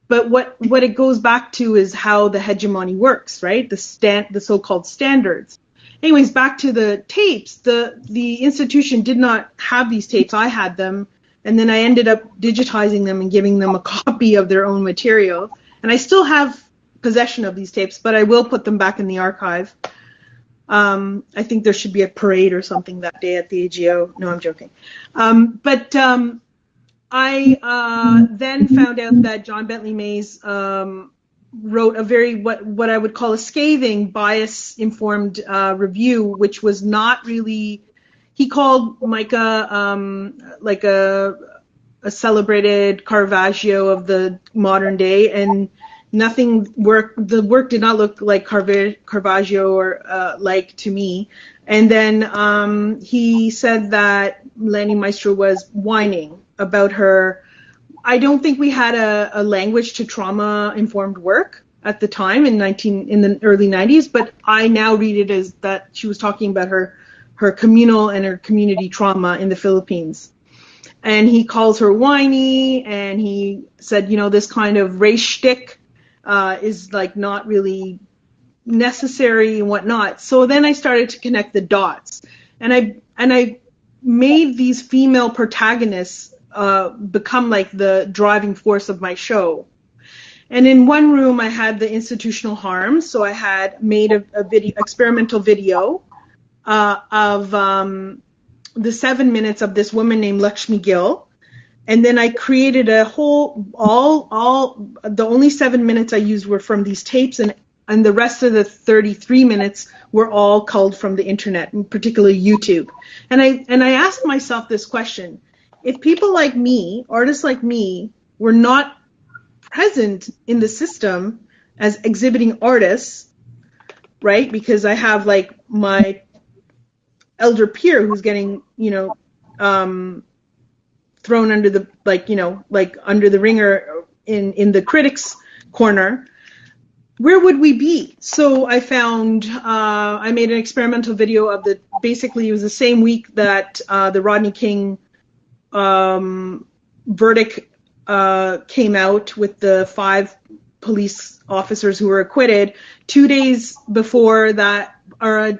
But what it goes back to is how the hegemony works, right? The so-called standards. Anyways, back to the tapes. The institution did not have these tapes. I had them. And then I ended up digitizing them and giving them a copy of their own material. And I still have possession of these tapes, but I will put them back in the archive. I think there should be a parade or something that day at the AGO. No, I'm joking. But I then found out that John Bentley Mays wrote a very, what I would call a scathing, bias-informed review, which was not really, he called Micah like a celebrated Caravaggio of the modern day, and the work did not look like Caravaggio or like to me. And then he said that Lenny Maestro was whining about her. I don't think we had a language to trauma-informed work at the time in the early 90s, but I now read it as that she was talking about her communal and her community trauma in the Philippines. And he calls her whiny, and he said, this kind of race shtick is like not really necessary and whatnot. So then I started to connect the dots, and I made these female protagonists become like the driving force of my show. And in one room I had the institutional harm, so I had made a experimental video of the 7 minutes of this woman named Lakshmi Gill. And then I created a whole, the only 7 minutes I used were from these tapes, and the rest of the 33 minutes were all culled from the internet, particularly YouTube. And I asked myself this question: if people like me, artists like me, were not present in the system as exhibiting artists, right? Because I have like my elder peer who's getting, thrown under the, under the ringer in the critics' corner, where would we be? So I found, I made an experimental video of basically it was the same week that the Rodney King verdict came out with the 5 police officers who were acquitted. 2 days before that, or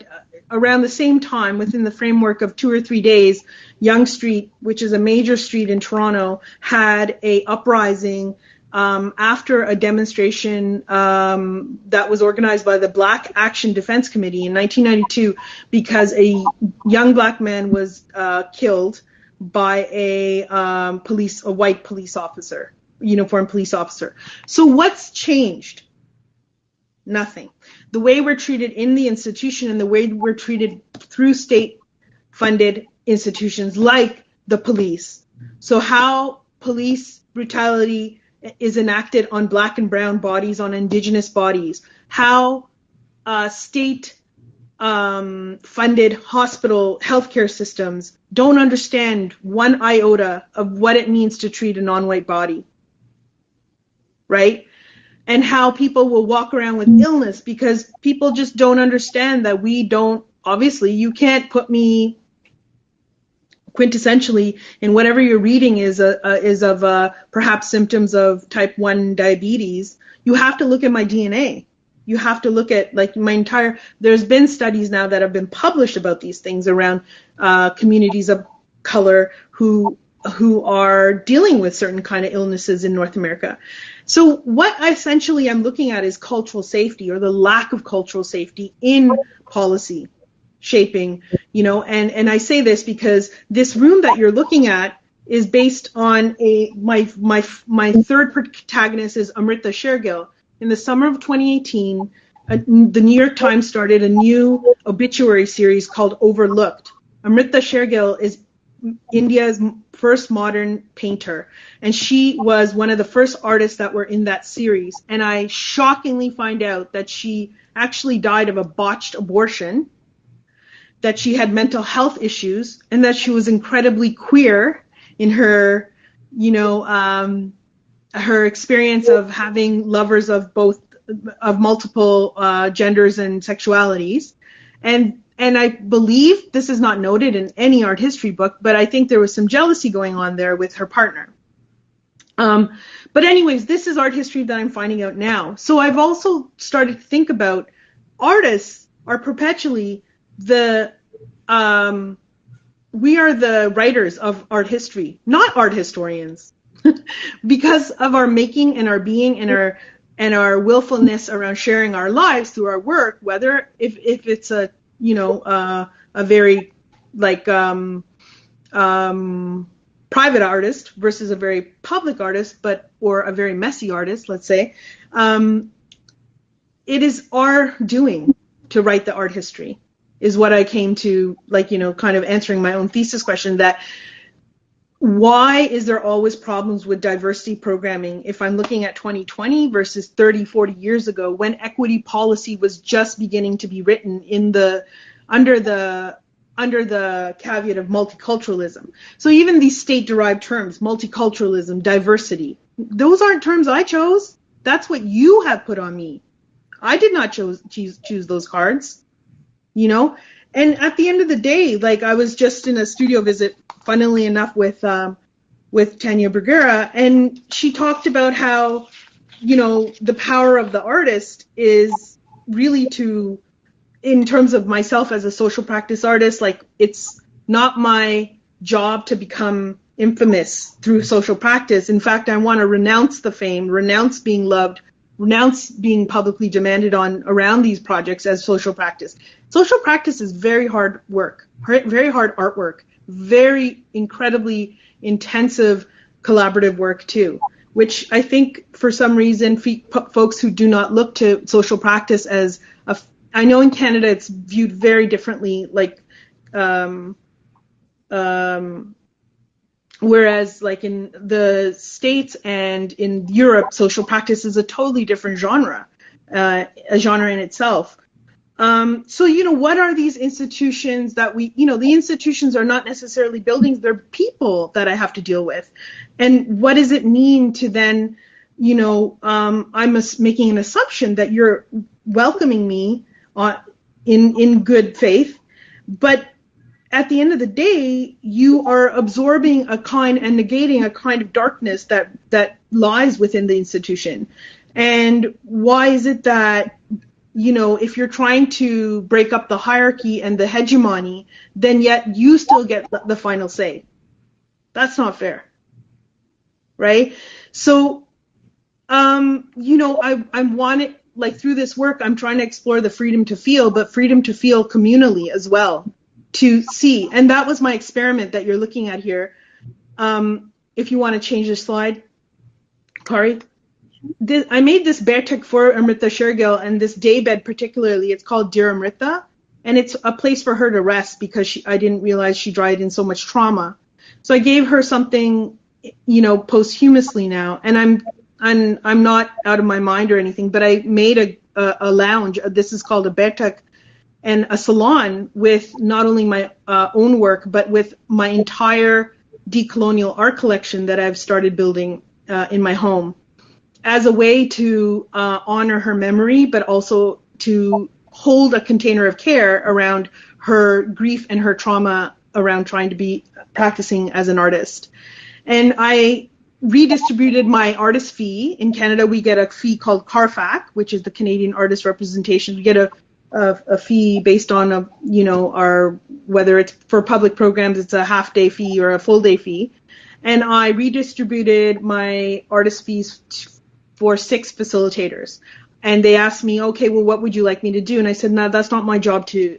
around the same time, within the framework of 2 or 3 days, Yonge Street, which is a major street in Toronto, had a uprising after a demonstration that was organized by the Black Action Defense Committee in 1992, because a young black man was killed by a white police officer, uniformed police officer. So what's changed? Nothing. The way we're treated in the institution and the way we're treated through state-funded institutions like the police. So how police brutality is enacted on black and brown bodies, on indigenous bodies, how state-funded hospital healthcare systems don't understand one iota of what it means to treat a non-white body, right? And how people will walk around with illness because people just don't understand that we don't, obviously, you can't put me quintessentially in whatever you're reading is of perhaps symptoms of type 1 diabetes. You have to look at my DNA. You have to look at like there's been studies now that have been published about these things around communities of color who are dealing with certain kind of illnesses in North America. So what essentially I'm looking at is cultural safety, or the lack of cultural safety in policy shaping, and I say this because this room that you're looking at is based on my third protagonist is Amrita Shergill. In the summer of 2018, the New York Times started a new obituary series called Overlooked. Amrita Shergill is India's first modern painter, and she was one of the first artists that were in that series. And I shockingly find out that she actually died of a botched abortion, that she had mental health issues, and that she was incredibly queer in her, her experience of having lovers of multiple genders and sexualities. And I believe this is not noted in any art history book, but I think there was some jealousy going on there with her partner. But anyways, this is art history that I'm finding out now. So I've also started to think about artists are perpetually we are the writers of art history, not art historians, because of our making and our being and and our willfulness around sharing our lives through our work, whether if it's a very like private artist versus a very public artist, or a very messy artist, let's say, it is our doing to write the art history, is what I came to, kind of answering my own thesis question, that why is there always problems with diversity programming if I'm looking at 2020 versus 30, 40 years ago, when equity policy was just beginning to be written under the caveat of multiculturalism. So even these state-derived terms, multiculturalism, diversity, those aren't terms I chose. That's what you have put on me. I did not choose those cards, And at the end of the day, I was just in a studio visit, funnily enough, with Tanya Bruguera, and she talked about how, the power of the artist is really to, in terms of myself as a social practice artist, it's not my job to become infamous through social practice. In fact, I want to renounce the fame, renounce being loved, renounce being publicly demanded on around these projects as social practice. Social practice is very hard work, very hard artwork, very incredibly intensive collaborative work too, which I think for some reason folks who do not look to social practice as I know in Canada it's viewed very differently, whereas in the States and in Europe, social practice is a totally different genre, a genre in itself. So, what are these institutions that the institutions are not necessarily buildings, they're people that I have to deal with. And what does it mean to then, I'm making an assumption that you're welcoming me in good faith, but at the end of the day, you are absorbing a kind and negating a kind of darkness that lies within the institution. And why is it that, if you're trying to break up the hierarchy and the hegemony, then yet you still get the final say? That's not fair, right? So, I want it, through this work, I'm trying to explore the freedom to feel, but freedom to feel communally as well, to see. And that was my experiment that you're looking at here. If you want to change the slide, Kari. I made this Bertek for Amrita Shergill, and this daybed particularly, it's called Dear Amrita, and it's a place for her to rest because I didn't realize she died in so much trauma. So I gave her something, posthumously now, and I'm not out of my mind or anything, but I made a lounge. This is called a Bertek, and a salon with not only my own work, but with my entire decolonial art collection that I've started building in my home, as a way to honor her memory, but also to hold a container of care around her grief and her trauma around trying to be practicing as an artist. And I redistributed my artist fee. In Canada, we get a fee called CARFAC, which is the Canadian Artist Representation. We get a fee based on our, whether it's for public programs, it's a half-day fee or a full-day fee. And I redistributed my artist fees for 6 facilitators. And they asked me, okay, well, what would you like me to do? And I said, no, that's not my job to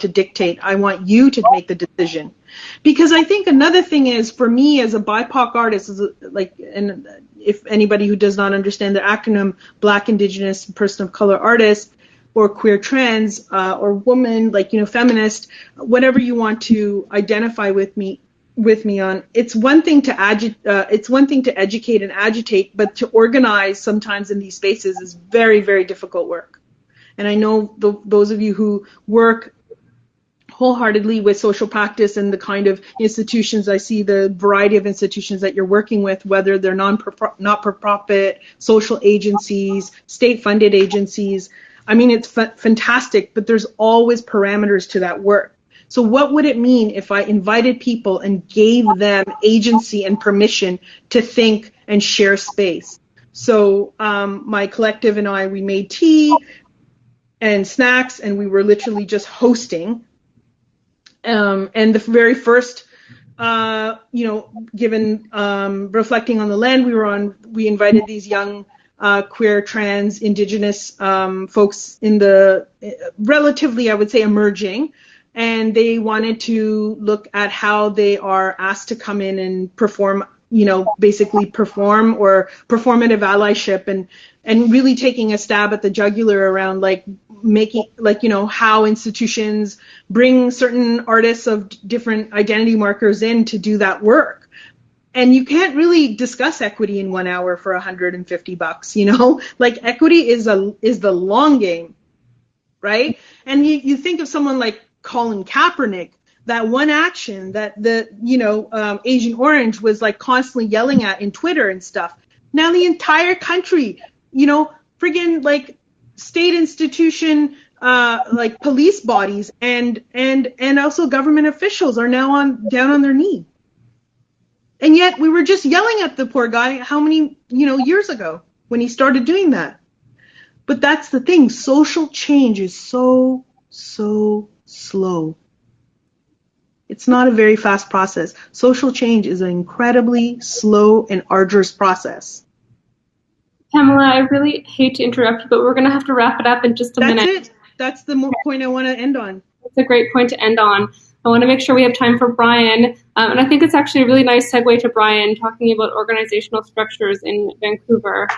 dictate. I want you to make the decision. Because I think another thing is, for me as a BIPOC artist, and if anybody who does not understand the acronym Black, Indigenous, Person of Color artist, or queer trans, or woman, feminist, whatever you want to identify with me on, it's one thing to educate and agitate, but to organize sometimes in these spaces is very, very difficult work. And I know those of you who work wholeheartedly with social practice and the kind of institutions, I see the variety of institutions that you're working with, whether they're not-for-profit, social agencies, state-funded agencies. I mean, it's fantastic, but there's always parameters to that work. So what would it mean if I invited people and gave them agency and permission to think and share space? So my collective and I, we made tea and snacks, and we were literally just hosting. And the very first, given reflecting on the land we were on, we invited these young queer, trans, Indigenous folks in the relatively, I would say, emerging. And they wanted to look at how they are asked to come in and perform, basically perform or performative allyship, and really taking a stab at the jugular around making how institutions bring certain artists of different identity markers in to do that work. And you can't really discuss equity in 1 hour for $150, equity is the long game, right? And you think of someone like Colin Kaepernick, that one action that the Agent Orange was constantly yelling at in Twitter and stuff. Now the entire country, friggin' state institution, police bodies and also government officials are now down on their knee. And yet we were just yelling at the poor guy how many years ago when he started doing that. But that's the thing. Social change is so slow. It's not a very fast process. Social change is an incredibly slow and arduous process. Pamela, I really hate to interrupt you, but we're going to have to wrap it up in just a minute. That's it. That's the point I want to end on. It's a great point to end on. I want to make sure we have time for Brian. And I think it's actually a really nice segue to Brian talking about organizational structures in Vancouver.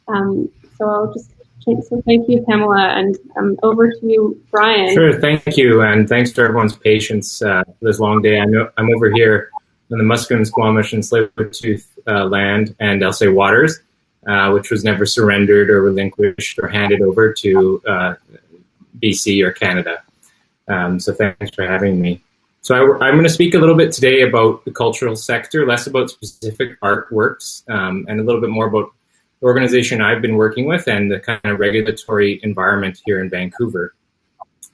So I'll just so thank you, Pamela, and over to you, Brian. Sure, thank you, and thanks for everyone's patience for this long day. I know I'm over here on the Musqueam, Squamish, and Tsleil-Waututh land, and I'll say waters, which was never surrendered or relinquished or handed over to BC or Canada. So thanks for having me. So I'm going to speak a little bit today about the cultural sector, less about specific artworks, and a little bit more about the organization I've been working with and the kind of regulatory environment here in Vancouver.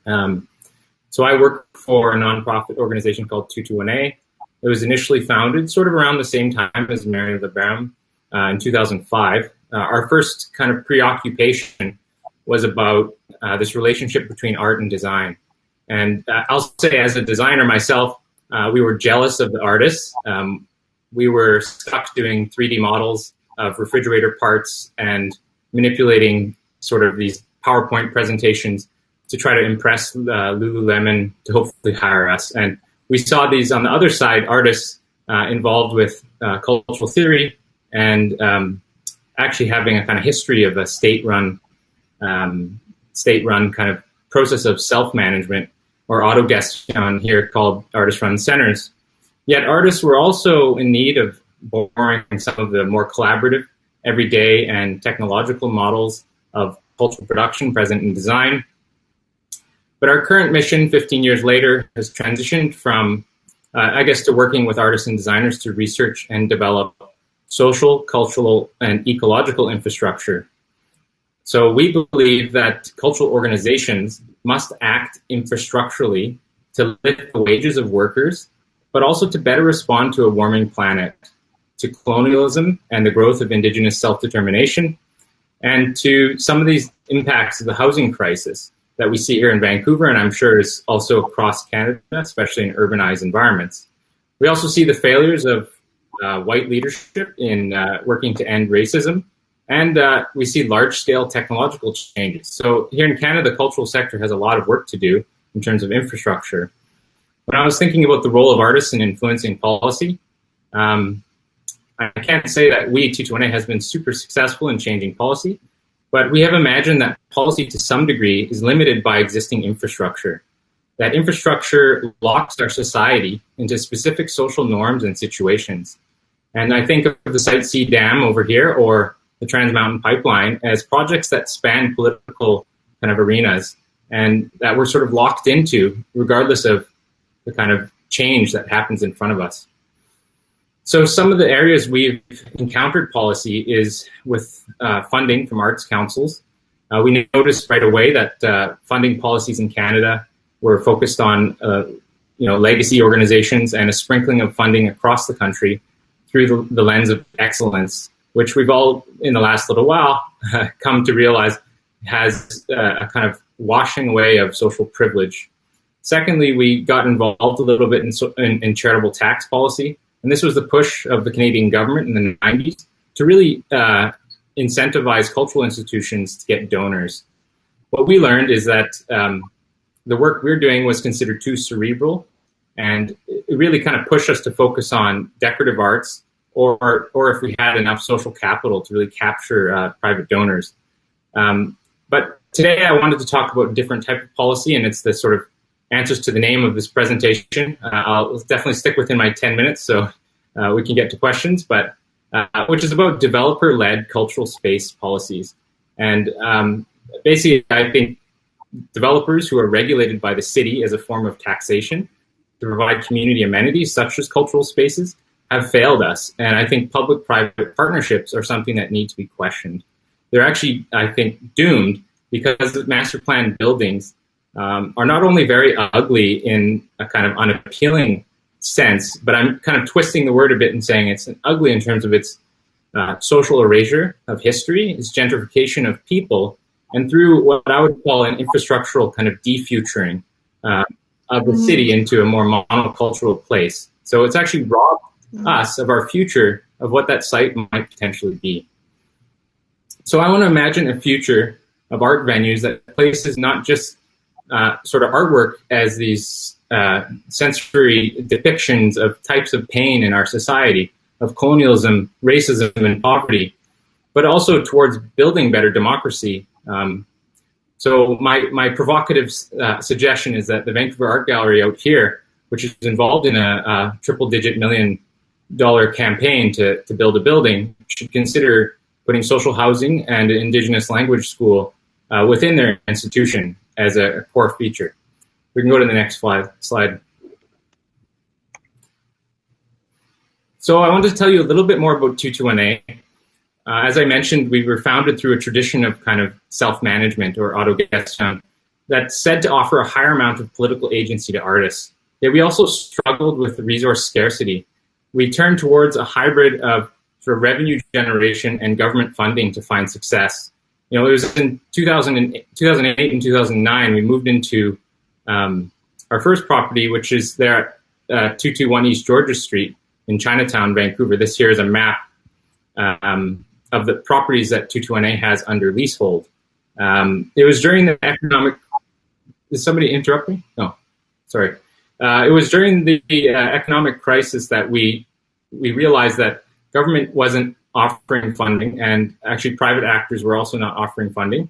So I work for a nonprofit organization called 221A. It was initially founded sort of around the same time as Mare Liberum in 2005. Our first kind of preoccupation was about this relationship between art and design. And I'll say, as a designer myself, we were jealous of the artists. We were stuck doing 3D models of refrigerator parts and manipulating sort of these PowerPoint presentations to try to impress Lululemon to hopefully hire us. And we saw these, on the other side, artists involved with cultural theory and actually having a kind of history of a state-run kind of process of self-management, or autogestion here, called artist-run centers. Yet artists were also in need of borrowing some of the more collaborative, everyday, and technological models of cultural production present in design. But our current mission, 15 years later, has transitioned from, to working with artists and designers to research and develop social, cultural, and ecological infrastructure. So we believe that cultural organizations must act infrastructurally to lift the wages of workers, but also to better respond to a warming planet, to colonialism and the growth of Indigenous self-determination, and to some of these impacts of the housing crisis that we see here in Vancouver, and I'm sure is also across Canada, especially in urbanized environments. We also see the failures of white leadership in working to end racism, and we see large-scale technological changes. So here in Canada, the cultural sector has a lot of work to do in terms of infrastructure. When I was thinking about the role of artists in influencing policy, I can't say that we, 221A, has been super successful in changing policy, but we have imagined that policy to some degree is limited by existing infrastructure. That infrastructure locks our society into specific social norms and situations. And I think of the Site C Dam over here or the Trans Mountain Pipeline as projects that span political kind of arenas and that we're sort of locked into regardless of the kind of change that happens in front of us. So some of the areas we've encountered policy is with funding from arts councils. We noticed right away that funding policies in Canada were focused on legacy organizations and a sprinkling of funding across the country through the lens of excellence, which we've all, in the last little while, come to realize has a kind of washing away of social privilege. Secondly, we got involved a little bit in charitable tax policy. And this was the push of the Canadian government in the 90s to really incentivize cultural institutions to get donors. What we learned is that the work we're doing was considered too cerebral, and it really kind of pushed us to focus on decorative arts, or if we had enough social capital to really capture private donors. But today I wanted to talk about a different type of policy, and it's the sort of answers to the name of this presentation. I'll definitely stick within my 10 minutes so we can get to questions, but which is about developer-led cultural space policies. And basically, I think developers who are regulated by the city as a form of taxation to provide community amenities such as cultural spaces have failed us. And I think public-private partnerships are something that need to be questioned. They're actually, I think, doomed because the master plan buildings are not only very ugly in a kind of unappealing sense, but I'm kind of twisting the word a bit and saying it's ugly in terms of its social erasure of history, its gentrification of people, and through what I would call an infrastructural kind of defuturing of the city into a more monocultural place. So it's actually robbed us of our future of what that site might potentially be. So I want to imagine a future of art venues that places not just sort of artwork as these sensory depictions of types of pain in our society, of colonialism, racism, and poverty, but also towards building better democracy. So my provocative suggestion is that the Vancouver Art Gallery out here, which is involved in a triple-digit $1 million campaign to build a building, should consider putting social housing and an Indigenous language school within their institution as a core feature. We can go to the next slide. So I wanted to tell you a little bit more about 221A. As I mentioned, we were founded through a tradition of kind of self-management or autogestion that's said to offer a higher amount of political agency to artists. Yet we also struggled with the resource scarcity. We turned towards a hybrid of sort of revenue generation and government funding to find success. You know, it was in 2008 and 2009, we moved into our first property, which is there at 221 East Georgia Street in Chinatown, Vancouver. This here is a map of the properties that 221A has under leasehold. It was during the economic... Did somebody interrupt me? No, sorry. It was during the economic crisis that we realized that government wasn't offering funding, and actually private actors were also not offering funding.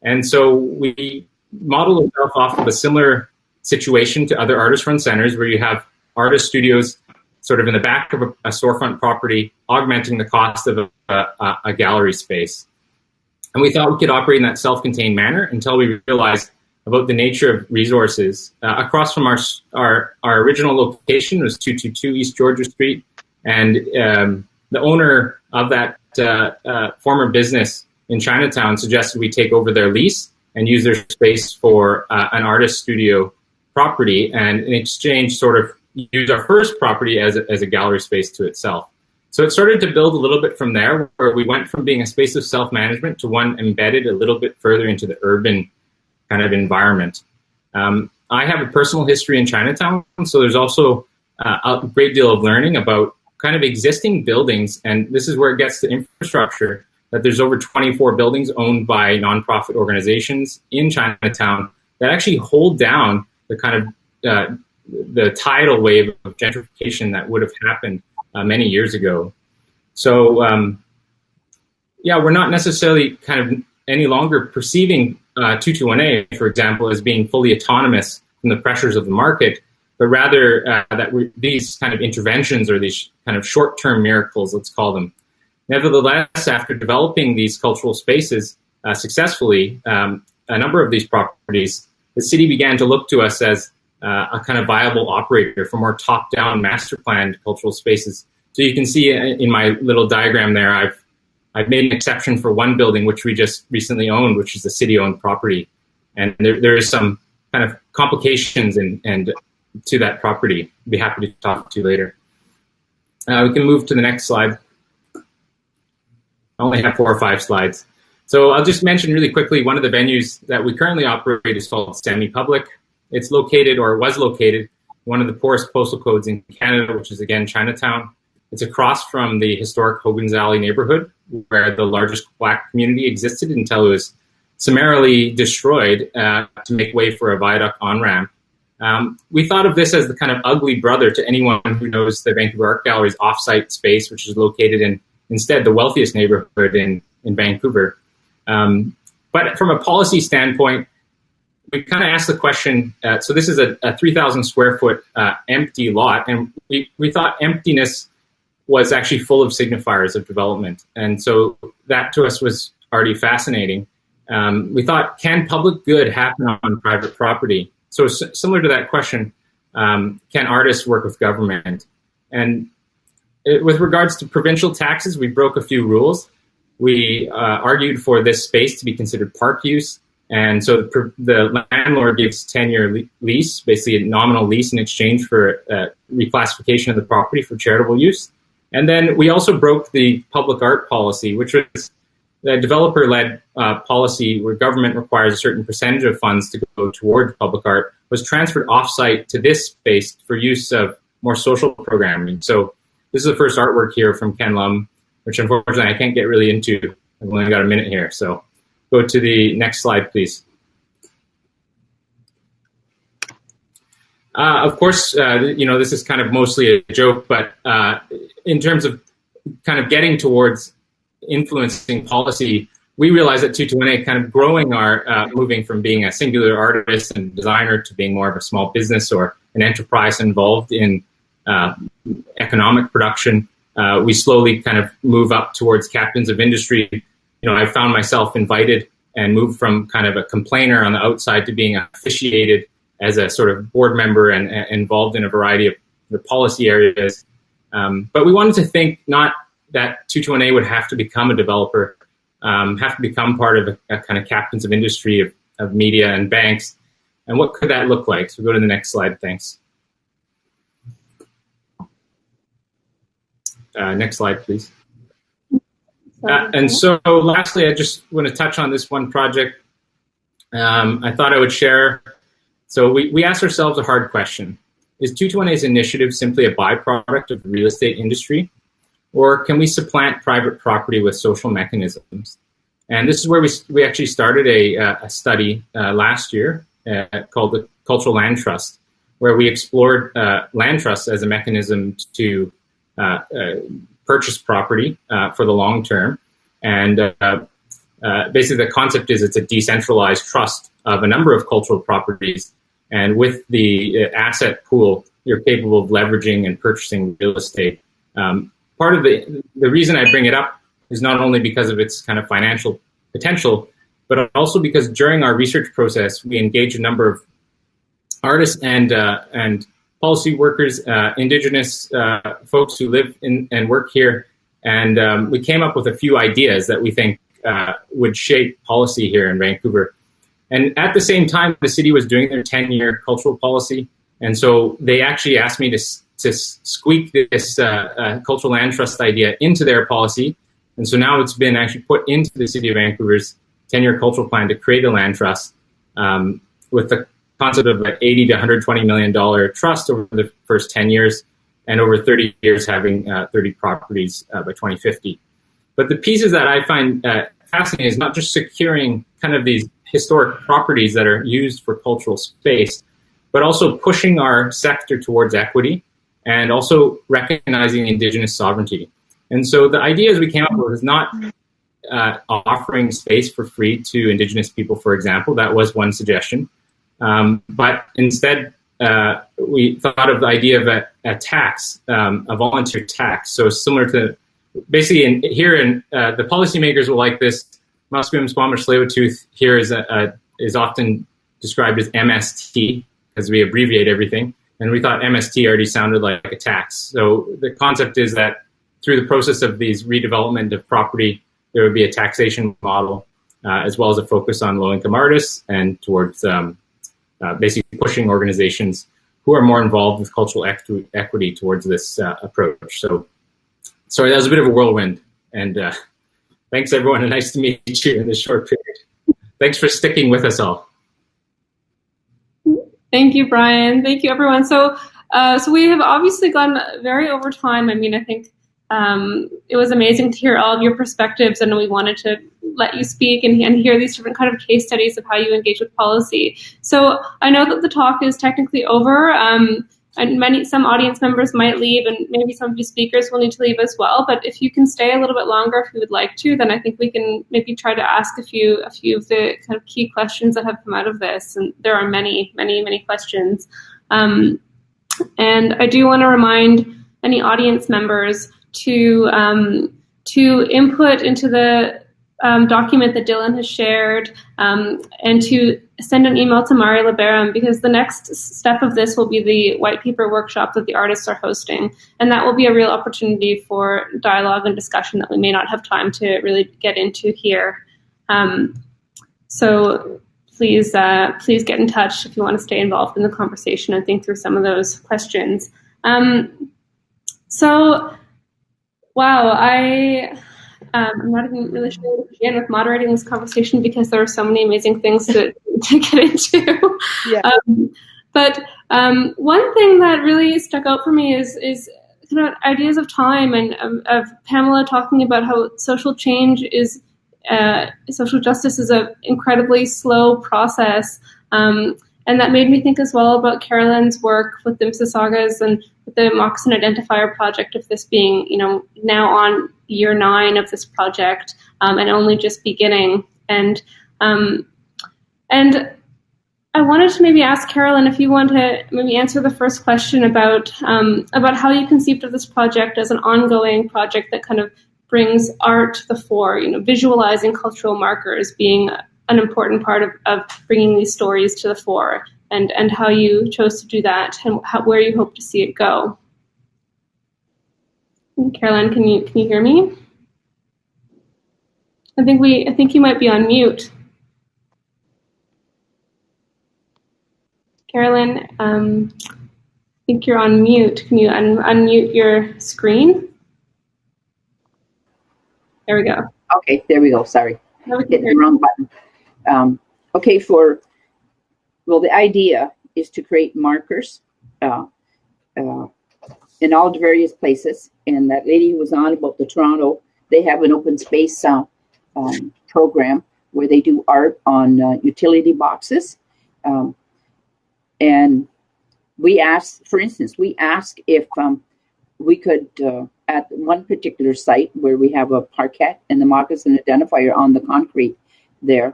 And so we modeled ourselves off of a similar situation to other artist-run centers where you have artist studios sort of in the back of a storefront property, augmenting the cost of a gallery space. And we thought we could operate in that self-contained manner until we realized about the nature of resources. Across from our original location was 222 East Georgia Street, and the owner of that former business in Chinatown suggested we take over their lease and use their space for an artist studio property, and in exchange sort of use our first property as a gallery space to itself. So it started to build a little bit from there, where we went from being a space of self-management to one embedded a little bit further into the urban kind of environment. I have a personal history in Chinatown, so there's also a great deal of learning about kind of existing buildings, and this is where it gets to infrastructure, that there's over 24 buildings owned by nonprofit organizations in Chinatown that actually hold down the kind of the tidal wave of gentrification that would have happened many years ago. So yeah, we're not necessarily kind of any longer perceiving 221A, for example, as being fully autonomous from the pressures of the market, but rather that these kind of interventions or these kind of short-term miracles, let's call them. Nevertheless, after developing these cultural spaces successfully, a number of these properties, the city began to look to us as a kind of viable operator for more top-down master-planned cultural spaces. So you can see in my little diagram there, I've made an exception for one building which we just recently owned, which is the city-owned property, and there is some kind of complications and to that property. I'd be happy to talk to you later. We can move to the next slide. I only have 4 or 5 slides. So I'll just mention really quickly, one of the venues that we currently operate is called Semi-Public. It's located, or was located, one of the poorest postal codes in Canada, which is again Chinatown. It's across from the historic Hogan's Alley neighborhood, where the largest Black community existed until it was summarily destroyed to make way for a viaduct on-ramp. We thought of this as the kind of ugly brother to anyone who knows the Vancouver Art Gallery's off-site space, which is located in, instead, the wealthiest neighborhood in Vancouver. But from a policy standpoint, we kind of asked the question, so this is a 3,000 square foot empty lot, and we thought emptiness was actually full of signifiers of development. And so that to us was already fascinating. We thought, can public good happen on private property? So similar to that question, can artists work with government? And with regards to provincial taxes, we broke a few rules. We argued for this space to be considered park use. And so the landlord gives 10-year lease, basically a nominal lease in exchange for reclassification of the property for charitable use. And then we also broke the public art policy, which was the developer-led policy where government requires a certain percentage of funds to go towards public art, was transferred off-site to this space for use of more social programming. So this is the first artwork here from Ken Lum, which unfortunately I can't get really into. I've only got a minute here, so go to the next slide, please. Of course, this is kind of mostly a joke, but in terms of kind of getting towards influencing policy, we realized that 221A kind of growing our, moving from being a singular artist and designer to being more of a small business or an enterprise involved in economic production. We slowly kind of move up towards captains of industry. I found myself invited and moved from kind of a complainer on the outside to being officiated as a sort of board member and involved in a variety of the policy areas. But we wanted to think not that 221A would have to become a developer, have to become part of a kind of captains of industry of media and banks. And what could that look like? So go to the next slide, thanks. Next slide, please. And so lastly, I just want to touch on this one project. I thought I would share. So we asked ourselves a hard question. Is 221A's initiative simply a byproduct of the real estate industry? Or can we supplant private property with social mechanisms? And this is where we actually started a study last year called the Cultural Land Trust, where we explored land trusts as a mechanism to purchase property for the long term. And basically the concept is it's a decentralized trust of a number of cultural properties. And with the asset pool, you're capable of leveraging and purchasing real estate. Part of the reason I bring it up is not only because of its kind of financial potential, but also because during our research process, we engaged a number of artists and policy workers, Indigenous folks who live in and work here. And we came up with a few ideas that we think would shape policy here in Vancouver. And at the same time, the city was doing their 10-year cultural policy. And so they actually asked me to squeak this cultural land trust idea into their policy. And so now it's been actually put into the city of Vancouver's 10-year cultural plan to create a land trust with the concept of an $80 to $120 million trust over the first 10 years and over 30 years having 30 properties by 2050. But the pieces that I find fascinating is not just securing kind of these historic properties that are used for cultural space, but also pushing our sector towards equity and also recognizing Indigenous sovereignty. And so the ideas we came up with is not offering space for free to Indigenous people, for example. That was one suggestion. But instead, we thought of the idea of a tax, a volunteer tax. So similar to, basically the policymakers will like this. Musqueam, Squamish, Tsleil-Waututh here is often described as MST because we abbreviate everything. And we thought MST already sounded like a tax. So the concept is that through the process of these redevelopment of property, there would be a taxation model as well as a focus on low-income artists and towards basically pushing organizations who are more involved with cultural equity towards this approach. So sorry, that was a bit of a whirlwind. And thanks, everyone, and nice to meet you in this short period. Thanks for sticking with us all. Thank you, Brian. Thank you, everyone. So we have obviously gone very over time. I mean, I think it was amazing to hear all of your perspectives, and we wanted to let you speak and hear these different kind of case studies of how you engage with policy. So I know that the talk is technically over, and some audience members might leave, and maybe some of you speakers will need to leave as well. But if you can stay a little bit longer if you would like to, then I think we can maybe try to ask a few of the kind of key questions that have come out of this. And there are many, many, many questions. And I do want to remind any audience members to input into the document that Dylan has shared, and to send an email to Mare Liberum, because the next step of this will be the white paper workshop that the artists are hosting, and that will be a real opportunity for dialogue and discussion that we may not have time to really get into here. So please get in touch if you want to stay involved in the conversation and think through some of those questions. Wow, I'm not even really sure where to begin with moderating this conversation because there are so many amazing things to get into. Yeah. But one thing that really stuck out for me is kind of ideas of time, and of Pamela talking about how social change is, social justice is an incredibly slow process. And that made me think as well about Carolyn's work with the Mississaugas and with the Moccasin Identifier project, of this being, now on year 9 of this project, and only just beginning. And I wanted to maybe ask Carolyn if you want to maybe answer the first question about how you conceived of this project as an ongoing project that kind of brings art to the fore, visualizing cultural markers being an important part of bringing these stories to the fore, and how you chose to do that, and where you hope to see it go. Carolyn, can you hear me? I think you might be on mute. Carolyn, I think you're on mute. Can you unmute your screen? There we go. Okay, there we go. Sorry, hit the wrong button. Okay, the idea is to create markers in all the various places. And that lady who was on about the Toronto, they have an open space program where they do art on utility boxes. And we asked, for instance, if we could, at one particular site where we have a parquet and the Moccasin Identifier on the concrete there,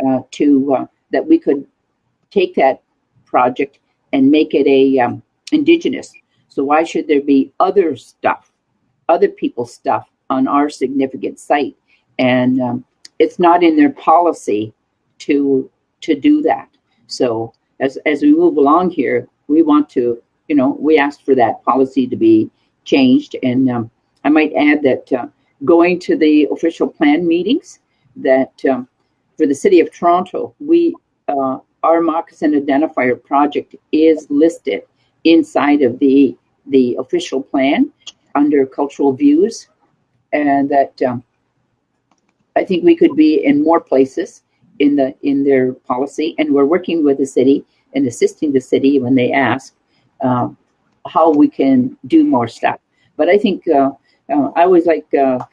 that we could take that project and make it a indigenous. So why should there be other people's stuff on our significant site? And it's not in their policy to do that. So as we move along here, we want to, we asked for that policy to be changed. And I might add that going to the official plan meetings, that for the City of Toronto, our Moccasin Identifier project is listed inside of the official plan under cultural views, and that I think we could be in more places in their policy, and we're working with the city and assisting the city when they ask how we can do more stuff. But I think I always like to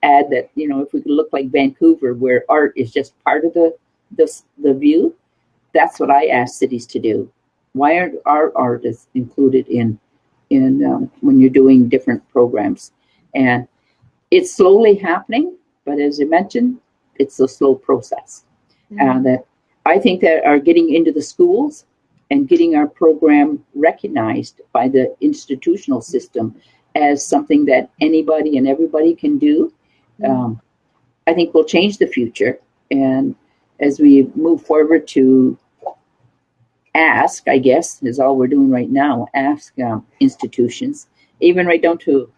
add that, if we could look like Vancouver, where art is just part of the view, that's what I ask cities to do. Why aren't our artists included in when you're doing different programs? And it's slowly happening, but as I mentioned, it's a slow process. That I think that are getting into the schools and getting our program recognized by the institutional system as something that anybody and everybody can do, I think will change the future. And as we move forward to ask, I guess, is all we're doing right now, ask institutions, even right down to,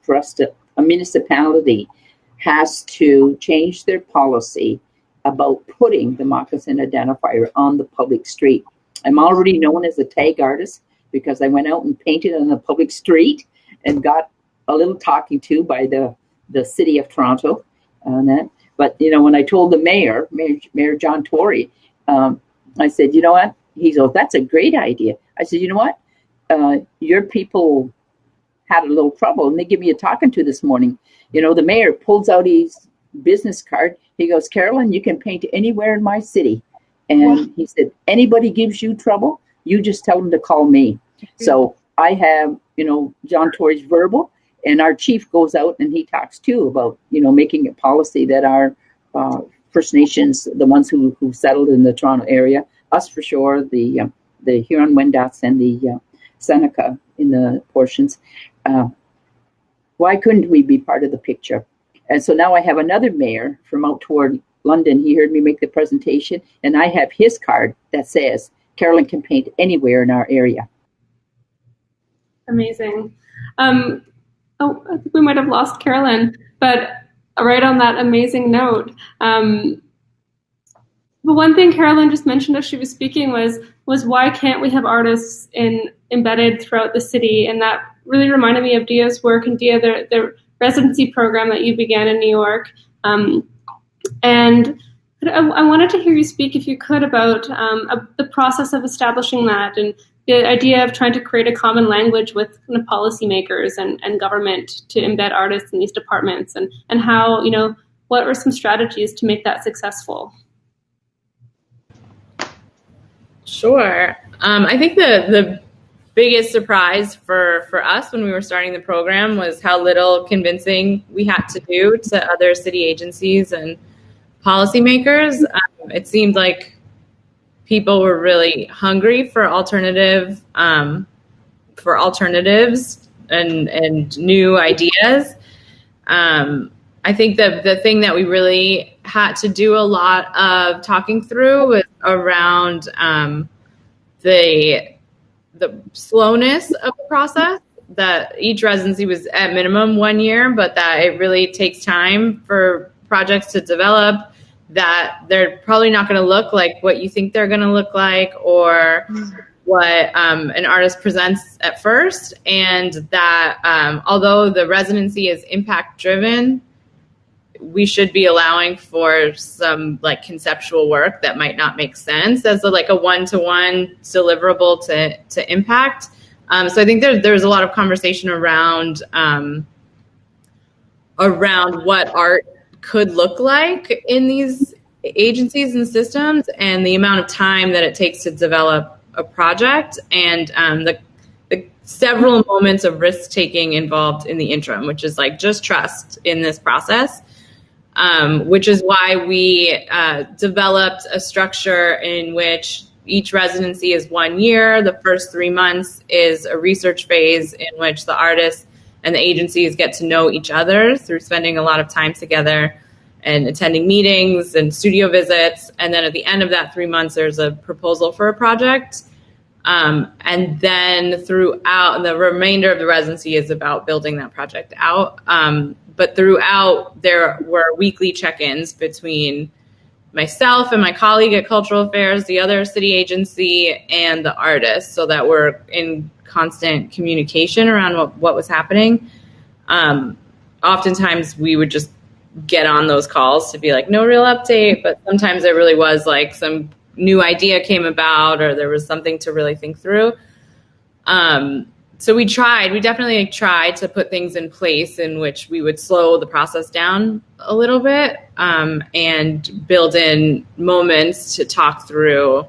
for us to, a municipality has to change their policy about putting the Moccasin Identifier on the public street. I'm already known as a tag artist because I went out and painted on the public street and got a little talking to by the City of Toronto on that. But, when I told the Mayor John Torrey, I said, you know what? He goes, that's a great idea. I said, you know what? Your people had a little trouble, and they give me a talking to this morning. You know, the mayor pulls out his business card. He goes, Carolyn, you can paint anywhere in my city. And he said, anybody gives you trouble, you just tell them to call me. So I have, you know, John Tory's verbal, and our chief goes out and he talks too about, you know, making it policy that our First Nations, the ones who settled in the Toronto area, us for sure, the Huron-Wendat and the Seneca in the portions, why couldn't we be part of the picture? And so now I have another mayor from out toward London. He heard me make the presentation, and I have his card that says, Carolyn can paint anywhere in our area. Amazing. I think we might have lost Carolyn, but right on that amazing note. The one thing Carolyn just mentioned as she was speaking was why can't we have artists embedded throughout the city? And that really reminded me of Dia's work and Dia, the residency program that you began in New York. And I wanted to hear you speak, if you could, about the process of establishing that and the idea of trying to create a common language with kind of policymakers and government to embed artists in these departments, and how, you know, what are some strategies to make that successful? Sure. I think the biggest surprise for us when we were starting the program was how little convincing we had to do to other city agencies and policymakers. It seemed like people were really hungry for alternatives and new ideas. I think the thing that we really had to do a lot of talking through was around the slowness of the process, that each residency was at minimum 1 year, but that it really takes time for projects to develop, that they're probably not going to look like what you think they're going to look like or what an artist presents at first. And that although the residency is impact driven, we should be allowing for some like conceptual work that might not make sense as like a one-to-one deliverable to impact. So I think there's a lot of conversation around what art could look like in these agencies and systems, and the amount of time that it takes to develop a project, and the several moments of risk taking involved in the interim, which is like just trust in this process, which is why we developed a structure in which each residency is 1 year. The first 3 months is a research phase in which the artists and the agencies get to know each other through spending a lot of time together and attending meetings and studio visits. And then at the end of that 3 months, there's a proposal for a project. And then throughout, the remainder of the residency is about building that project out. But throughout, there were weekly check-ins between myself and my colleague at Cultural Affairs, the other city agency, and the artist, so that we're in constant communication around what was happening. Oftentimes we would just get on those calls to be like, no real update, but sometimes it really was like some new idea came about, or there was something to really think through. So we definitely tried to put things in place in which we would slow the process down a little bit, and build in moments to talk through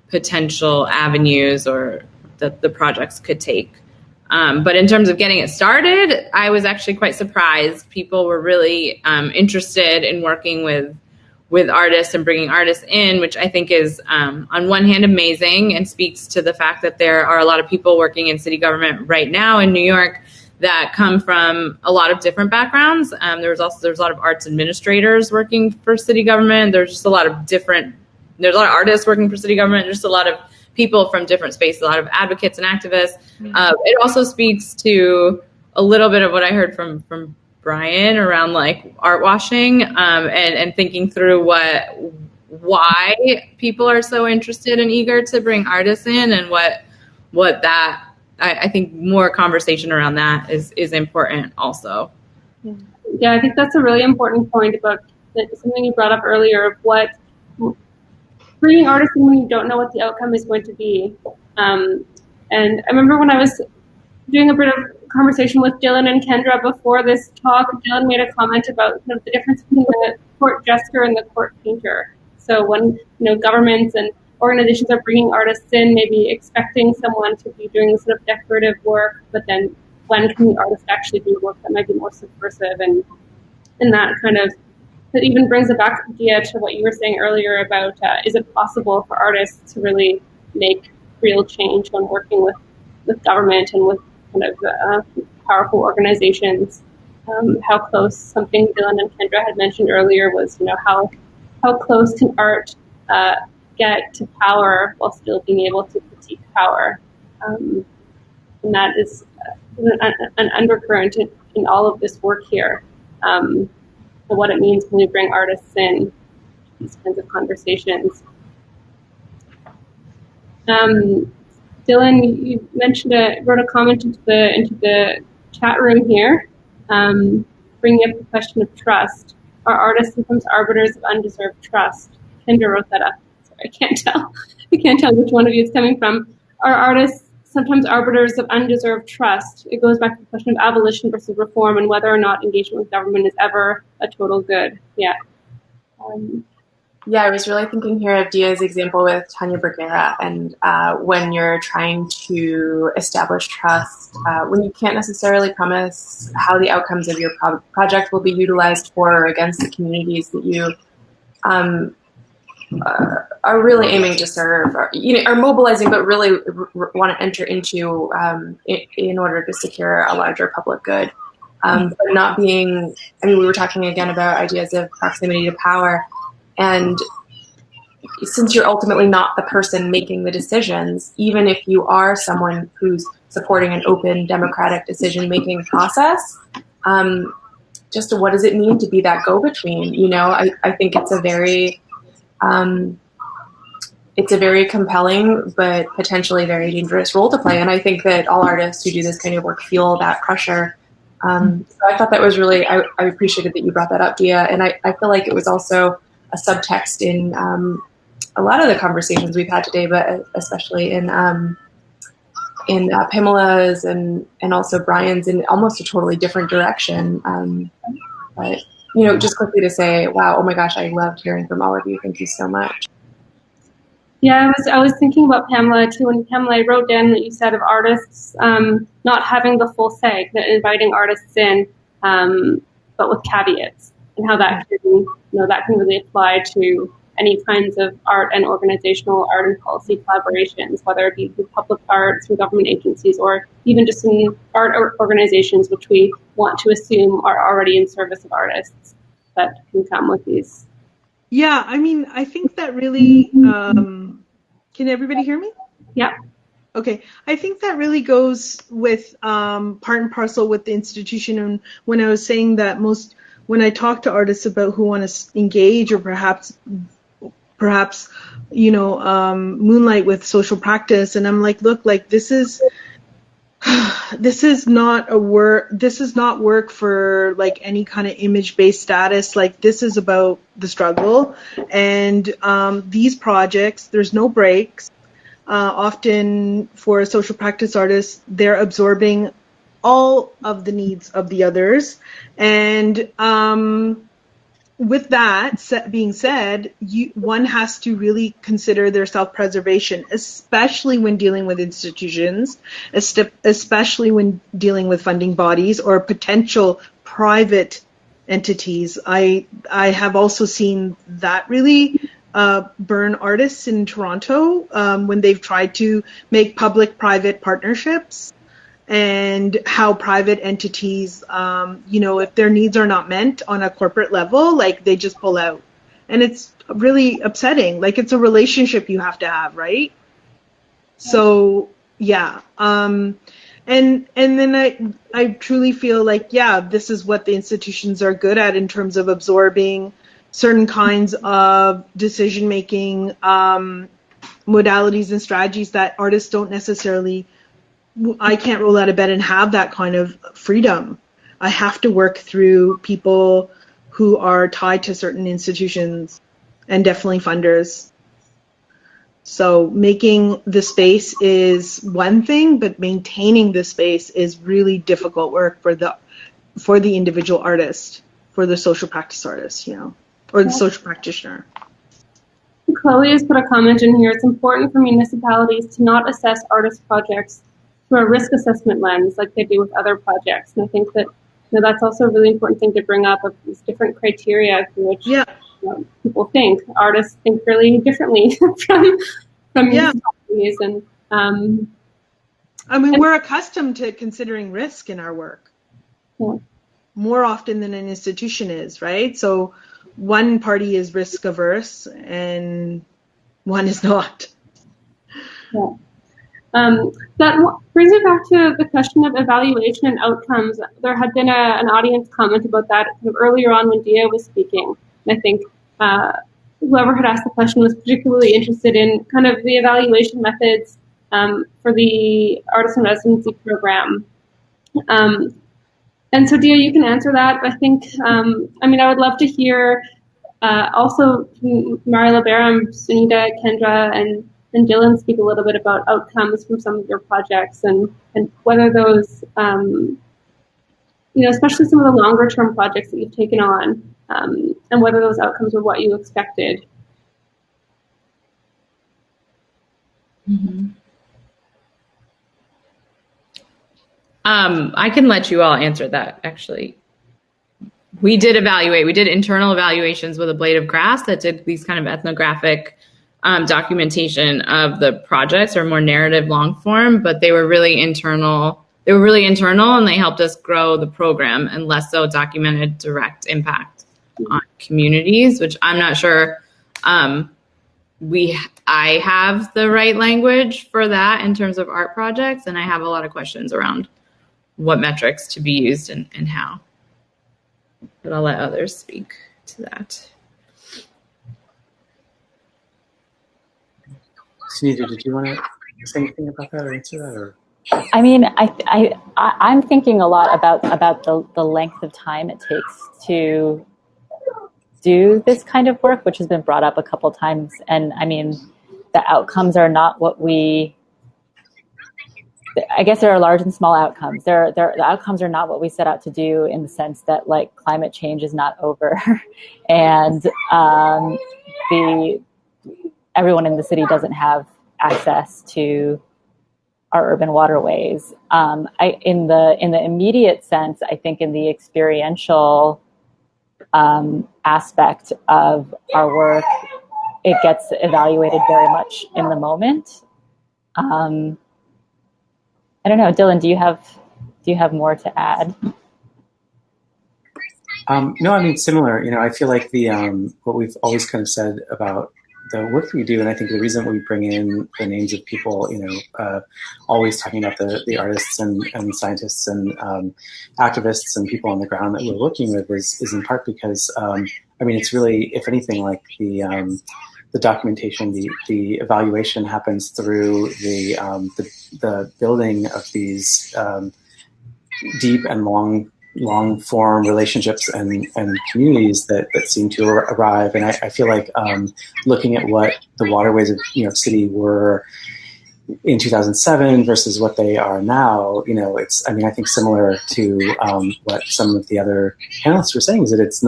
potential avenues or that the projects could take. But in terms of getting it started, I was actually quite surprised. People were really interested in working with artists and bringing artists in, which I think is, on one hand, amazing and speaks to the fact that there are a lot of people working in city government right now in New York that come from a lot of different backgrounds. There's a lot of arts administrators working for city government. There's a lot of artists working for city government. There's a lot of people from different spaces, a lot of advocates and activists. It also speaks to a little bit of what I heard from Brian around like art washing, and thinking through why people are so interested and eager to bring artists in, and what that, I think more conversation around that is important also. Yeah, I think that's a really important point about something you brought up earlier of what bringing artists in when you don't know what the outcome is going to be. And I remember when I was doing a bit of conversation with Dylan and Kendra before this talk, Dylan made a comment about the difference between the court jester and the court painter. So when governments and organizations are bringing artists in, maybe expecting someone to be doing sort of decorative work, but then when can the artist actually do work that might be more subversive, and that kind of, that even brings it back, Dia, to what you were saying earlier about is it possible for artists to really make real change when working with government and with kind of powerful organizations. How close, something Dylan and Kendra had mentioned earlier was, how close can art get to power while still being able to critique power? And that is an undercurrent in all of this work here. And what it means when we bring artists in these kinds of conversations. Dylan, you mentioned wrote a comment into the chat room here, bringing up the question of trust. Are artists sometimes arbiters of undeserved trust? Kendra wrote that up. Sorry, I can't tell which one of you it's coming from. Are artists sometimes arbiters of undeserved trust? It goes back to the question of abolition versus reform and whether or not engagement with government is ever a total good. Yeah. Yeah, I was really thinking here of Dia's example with Tanya Bergera, and when you're trying to establish trust, when you can't necessarily promise how the outcomes of your project will be utilized for or against the communities that you are really aiming to serve, or, are mobilizing, but really want to enter into in order to secure a larger public good. But not being, we were talking again about ideas of proximity to power. And since you're ultimately not the person making the decisions, even if you are someone who's supporting an open, democratic decision-making process, just what does it mean to be that go-between? I think it's a very compelling but potentially very dangerous role to play. And I think that all artists who do this kind of work feel that pressure. So I thought that was really, I appreciated that you brought that up, Dia. And I feel like it was also a subtext in a lot of the conversations we've had today, but especially in Pamela's and also Brian's, in almost a totally different direction. But just quickly to say, wow, oh my gosh, I loved hearing from all of you. Thank you so much. Yeah, I was thinking about Pamela too, and Pamela, I wrote down what you said of artists not having the full say, that inviting artists in, but with caveats, and how that can really apply to any kinds of art and organizational art and policy collaborations, whether it be through public art, through government agencies, or even just in art organizations, which we want to assume are already in service of artists, that can come with these. Yeah, I think that really, can everybody hear me? Yeah. Okay, I think that really goes with part and parcel with the institution. And when I was saying that when I talk to artists about who want to engage or perhaps moonlight with social practice, and I'm like, look, like this is not work for like any kind of image-based status. Like, this is about the struggle, and these projects, there's no breaks. Often for a social practice artist, they're absorbing all of the needs of the others, and with that being said, one has to really consider their self-preservation, especially when dealing with institutions, especially when dealing with funding bodies or potential private entities. I have also seen that really burn artists in Toronto when they've tried to make public-private partnerships, and how private entities, if their needs are not met on a corporate level, like they just pull out. And it's really upsetting. Like, it's a relationship you have to have, right? So, yeah. And then I truly feel like, yeah, this is what the institutions are good at in terms of absorbing certain kinds of decision-making modalities and strategies that artists don't necessarily. I can't roll out of bed and have that kind of freedom. I have to work through people who are tied to certain institutions and definitely funders. So making the space is one thing, but maintaining the space is really difficult work for the individual artist, for the social practice artist, or the social practitioner. Chloe has put a comment in here. It's important for municipalities to not assess artist projects through a risk assessment lens like they do with other projects. And I think that that's also a really important thing to bring up, of these different criteria through which people think. Artists think really differently from municipalities. And I mean, we're accustomed to considering risk in our work more often than an institution is, right? So one party is risk averse and one is not. Yeah. That brings me back to the question of evaluation and outcomes. There had been an audience comment about that kind of earlier on when Dia was speaking. And I think whoever had asked the question was particularly interested in kind of the evaluation methods for the artist in residency program. And so, Dia, you can answer that. I think, I would love to hear also Mare Liberum, Sunita, Kendra, and Dylan speak a little bit about outcomes from some of your projects and whether those, especially some of the longer term projects that you've taken on, and whether those outcomes were what you expected. Mm-hmm. I can let you all answer that, actually. We did internal evaluations with a blade of grass that did these kind of ethnographic documentation of the projects, or more narrative long form, but they were really internal. They were really internal, and they helped us grow the program, and less so documented direct impact on communities, which I'm not sure I have the right language for that in terms of art projects, and I have a lot of questions around what metrics to be used and how. But I'll let others speak to that. Sunita, did you want to say anything about that or answer that? Or? I mean, I'm thinking a lot about the length of time it takes to do this kind of work, which has been brought up a couple times. And I mean, the outcomes are not what I guess there are large and small outcomes. The outcomes are not what we set out to do, in the sense that, like, climate change is not over, and everyone in the city doesn't have access to our urban waterways. In the immediate sense, I think in the experiential aspect of our work, it gets evaluated very much in the moment. I don't know, Dylan, do you have more to add? No, I mean, similar. I feel like what we've always kind of said about the work that we do, and I think the reason we bring in the names of people, always talking about the artists and scientists and activists and people on the ground that we're working with is in part because, it's really, if anything, like the documentation, the evaluation happens through the building of these deep and long form relationships and communities that seem to arrive. And I feel like looking at what the waterways of New York City were in 2007 versus what they are now, I think similar to what some of the other panelists were saying, is that it's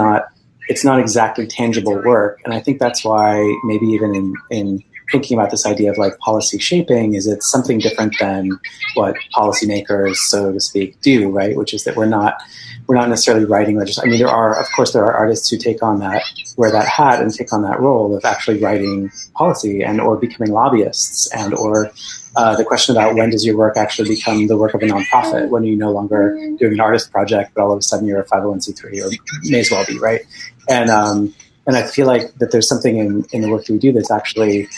not exactly tangible work. And I think that's why maybe even in thinking about this idea of like policy shaping, is it's something different than what policymakers, so to speak, do, right? Which is that we're not necessarily writing legislation. there are artists who wear that hat and take on that role of actually writing policy or becoming lobbyists or the question about when does your work actually become the work of a nonprofit, when are you no longer doing an artist project, but all of a sudden you're a 501c3, or may as well be, right? And I feel like that there's something in the work that we do that's actually,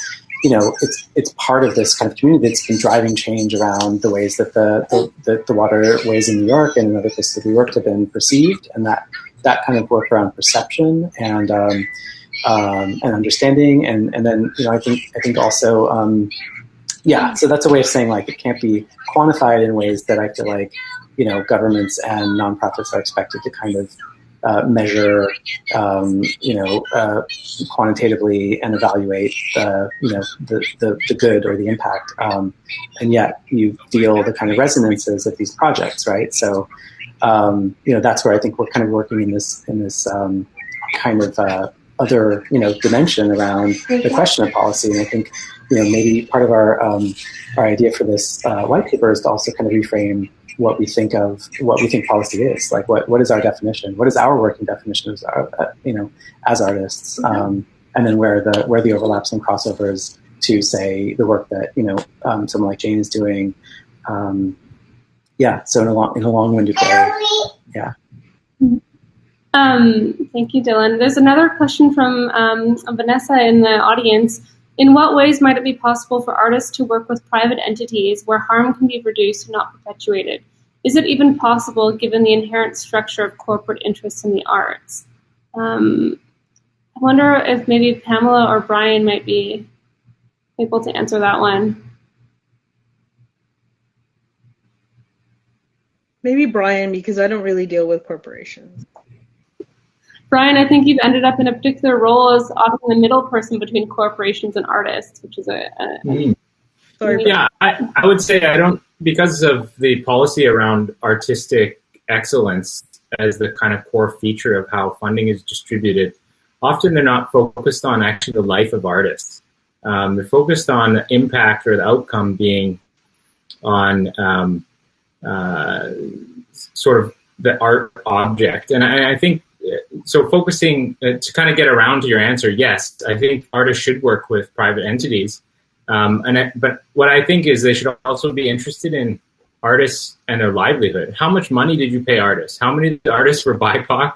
it's part of this kind of community that's been driving change around the ways that the waterways in New York and in other places that we worked have been perceived, and that kind of work around perception and understanding, and then I think also so that's a way of saying, like, it can't be quantified in ways that I feel like governments and nonprofits are expected to kind of measure, quantitatively and evaluate the good or the impact, and yet you feel the kind of resonances of these projects, right? So that's where I think we're kind of working in this kind of other dimension around the question of policy, and I think maybe part of our idea for this white paper is to also kind of reframe what we think policy is. Like, what is our definition? What is our working definition as as artists? And then where the overlaps and crossovers to, say, the work that someone like Jane is doing. So in a long-winded way, yeah. Thank you, Dylan. There's another question from Vanessa in the audience. In what ways might it be possible for artists to work with private entities where harm can be reduced and not perpetuated? Is it even possible given the inherent structure of corporate interests in the arts? I wonder if maybe Pamela or Brian might be able to answer that one. Maybe Brian, because I don't really deal with corporations. Brian, I think you've ended up in a particular role as often the middle person between corporations and artists, which is Sorry. Yeah, I would say I don't, because of the policy around artistic excellence as the kind of core feature of how funding is distributed. Often they're not focused on actually the life of artists. They're focused on the impact or the outcome being on sort of the art object. And I think, so focusing, to kind of get around to your answer, yes, I think artists should work with private entities. But what I think is they should also be interested in artists and their livelihood. How much money did you pay artists? How many artists were BIPOC?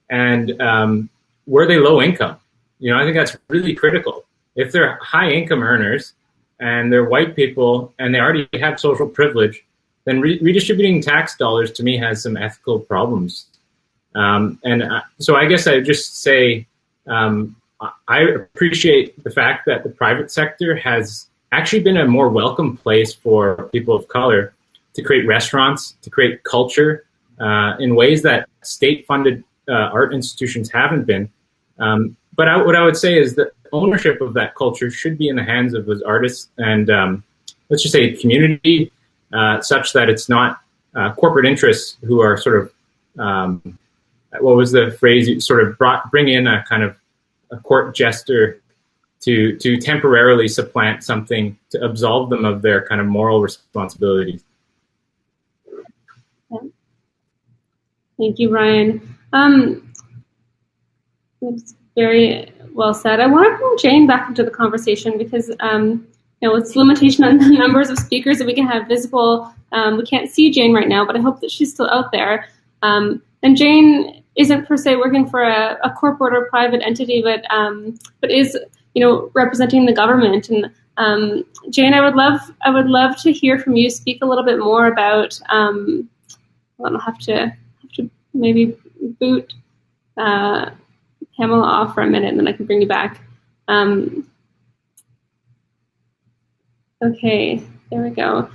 And were they low income? I think that's really critical. If they're high income earners and they're white people and they already have social privilege, then redistributing tax dollars to me has some ethical problems. So I guess I would just say I appreciate the fact that the private sector has actually been a more welcome place for people of color to create restaurants, to create culture in ways that state-funded art institutions haven't been. But what I would say is that ownership of that culture should be in the hands of those artists and, let's just say, community, such that it's not corporate interests who are sort of, what was the phrase, you sort of bring in a kind of a court jester to temporarily supplant something to absolve them of their kind of moral responsibilities. Thank you, Ryan. It's very well said. I want to bring Jane back into the conversation because, it's limitation on the numbers of speakers that we can have visible. We can't see Jane right now, but I hope that she's still out there. And Jane isn't per se working for a corporate or private entity, but is representing the government. And Jane, I would love to hear from you. Speak a little bit more about. I'll have to maybe boot Pamela off for a minute, and then I can bring you back. Okay, there we go.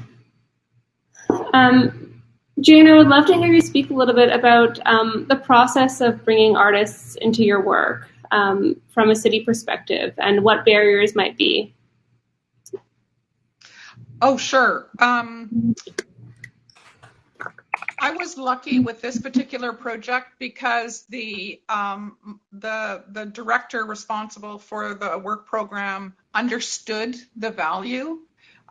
Jane, I would love to hear you speak a little bit about the process of bringing artists into your work from a city perspective and what barriers might be. Oh, sure. I was lucky with this particular project because the director responsible for the work program understood the value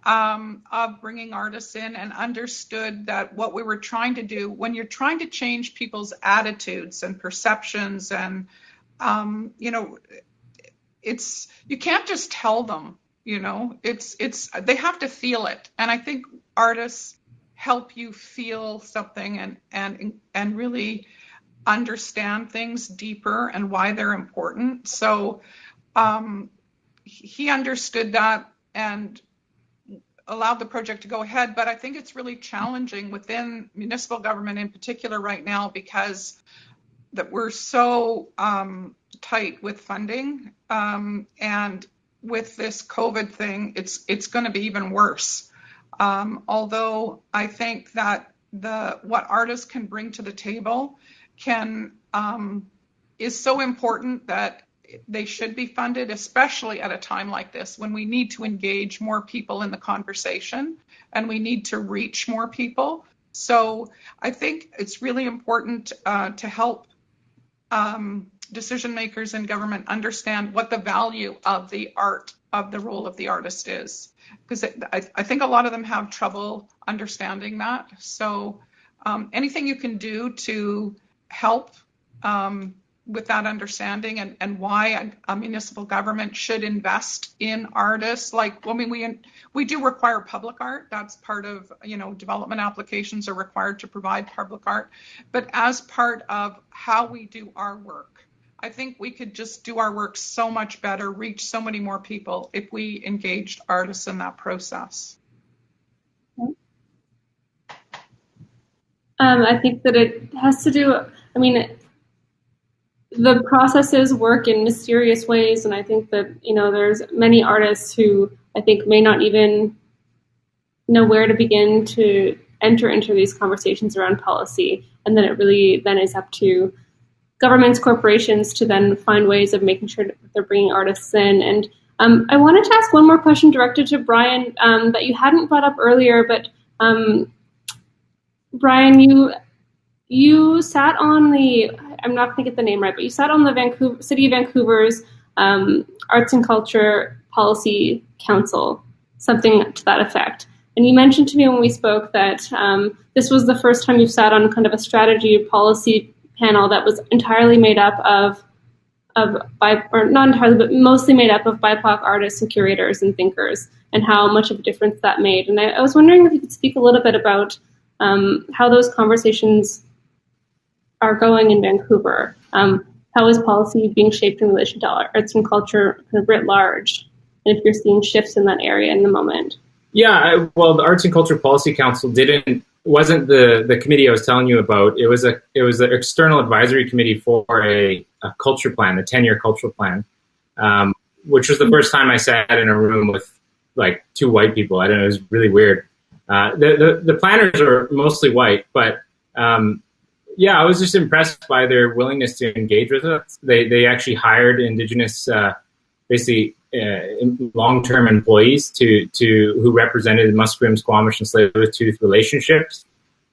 of bringing artists in and understood that what we were trying to do when you're trying to change people's attitudes and perceptions and it's you can't just tell them, it's they have to feel it. And I think artists help you feel something and really understand things deeper and why they're important. So he understood that and allowed the project to go ahead. But I think it's really challenging within municipal government in particular right now because that we're so tight with funding, and with this COVID thing, it's going to be even worse. Although I think that what artists can bring to the table is so important that they should be funded, especially at a time like this when we need to engage more people in the conversation and we need to reach more people. So I think it's really important to help decision makers in government understand what the value of the art, of the role of the artist is, because I think a lot of them have trouble understanding that. So anything you can do to help with that understanding and why a municipal government should invest in artists. Like, I mean, we do require public art. That's part of, development applications are required to provide public art. But as part of how we do our work, I think we could just do our work so much better, reach so many more people if we engaged artists in that process. I think that it has to do, the processes work in mysterious ways, and I think that, there's many artists who I think may not even know where to begin to enter into these conversations around policy, and then it really then is up to governments, corporations to then find ways of making sure that they're bringing artists in. And I wanted to ask one more question directed to Brian that you hadn't brought up earlier, but Brian, you sat on the, I'm not going to get the name right, but you sat on the City of Vancouver's Arts and Culture Policy Council, something to that effect. And you mentioned to me when we spoke that this was the first time you've sat on kind of a strategy policy panel that was entirely made up or not entirely, but mostly made up of BIPOC artists and curators and thinkers, and how much of a difference that made. And I was wondering if you could speak a little bit about how those conversations are going in Vancouver. How is policy being shaped in relation to arts and culture kind of writ large? And if you're seeing shifts in that area in the moment. Yeah, well, the Arts and Culture Policy Council wasn't the committee I was telling you about. It was the external advisory committee for a culture plan, the 10-year cultural plan, which was the first time I sat in a room with like two white people. I don't know, it was really weird. The planners are mostly white, but I was just impressed by their willingness to engage with us. They actually hired Indigenous, basically long-term employees who represented Musqueam, Squamish, and Tsleil-Waututh relationships.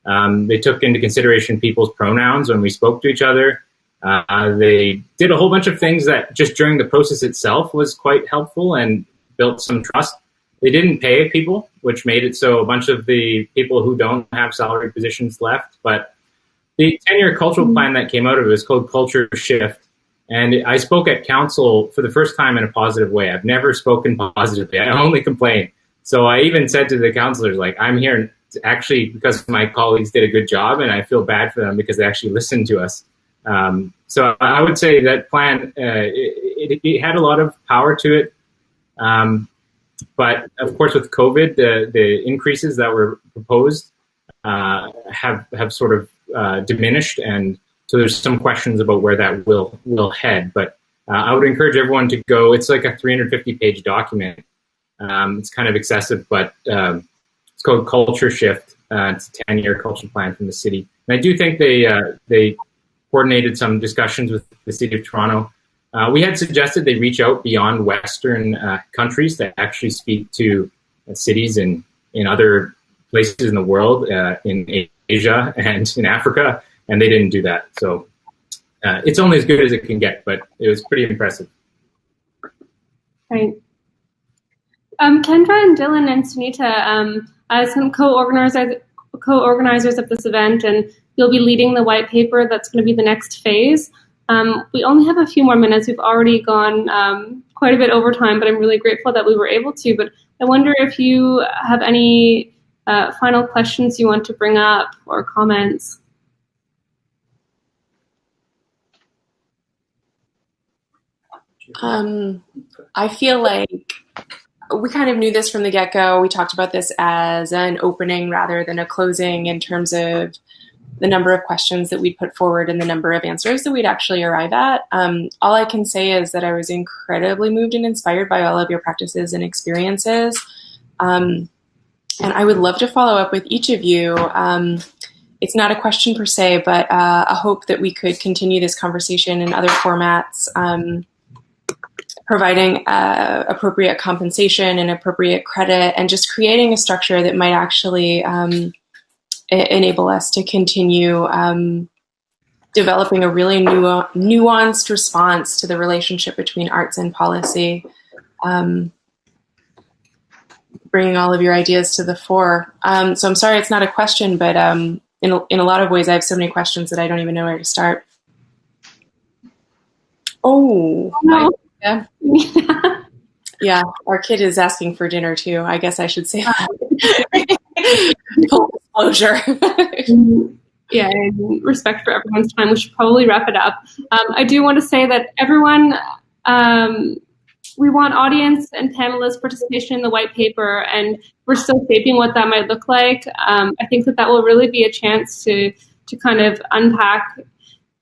They took into consideration people's pronouns when we spoke to each other. They did a whole bunch of things that just during the process itself was quite helpful and built some trust. They didn't pay people, which made it so a bunch of the people who don't have salary positions left. But the 10-year cultural plan that came out of it was called Culture Shift. And I spoke at council for the first time in a positive way. I've never spoken positively. I only complain. So I even said to the councillors, like, I'm here actually because my colleagues did a good job, and I feel bad for them because they actually listened to us. So I would say that plan, it had a lot of power to it. But of course, with COVID, the increases that were proposed have sort of diminished, and so there's some questions about where that will head. But I would encourage everyone to go. It's like a 350-page document. It's kind of excessive, but it's called Culture Shift. It's a 10-year culture plan from the city. And I do think they coordinated some discussions with the City of Toronto. We had suggested they reach out beyond Western countries to actually speak to cities in other places in the world, in Asia and in Africa, and they didn't do that. So it's only as good as it can get, but it was pretty impressive. Right. Kendra and Dylan and Sunita, as some co-organizers of this event, and you'll be leading the white paper that's going to be the next phase. We only have a few more minutes. We've already gone quite a bit over time, but I'm really grateful that we were able to. But I wonder if you have any final questions you want to bring up or comments. I feel like we kind of knew this from the get-go. We talked about this as an opening rather than a closing in terms of the number of questions that we'd put forward and the number of answers that we'd actually arrive at. All I can say is that I was incredibly moved and inspired by all of your practices and experiences. And I would love to follow up with each of you. it's not a question per se, but a hope that we could continue this conversation in other formats, providing appropriate compensation and appropriate credit, and just creating a structure that might actually enable us to continue developing a really nuanced response to the relationship between arts and policy, bringing all of your ideas to the fore. So I'm sorry it's not a question, but in a lot of ways I have so many questions that I don't even know where to start. Oh, no. Yeah. Yeah, our kid is asking for dinner too. I guess I should say that. Full disclosure. Yeah, in respect for everyone's time, we should probably wrap it up. I do want to say that everyone, we want audience and panelist participation in the white paper, and we're still shaping what that might look like. I think that will really be a chance to kind of unpack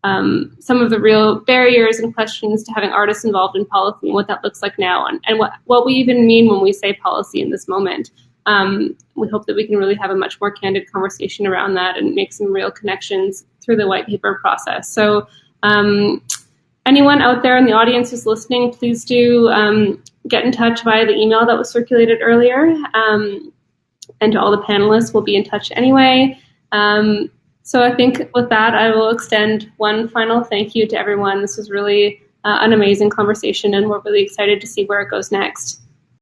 some of the real barriers and questions to having artists involved in policy and what that looks like now, and what we even mean when we say policy in this moment. We hope that we can really have a much more candid conversation around that and make some real connections through the white paper process. So anyone out there in the audience who's listening, please do get in touch via the email that was circulated earlier. And to all the panelists, we'll be in touch anyway. So I think with that, I will extend one final thank you to everyone. This was really an amazing conversation, and we're really excited to see where it goes next.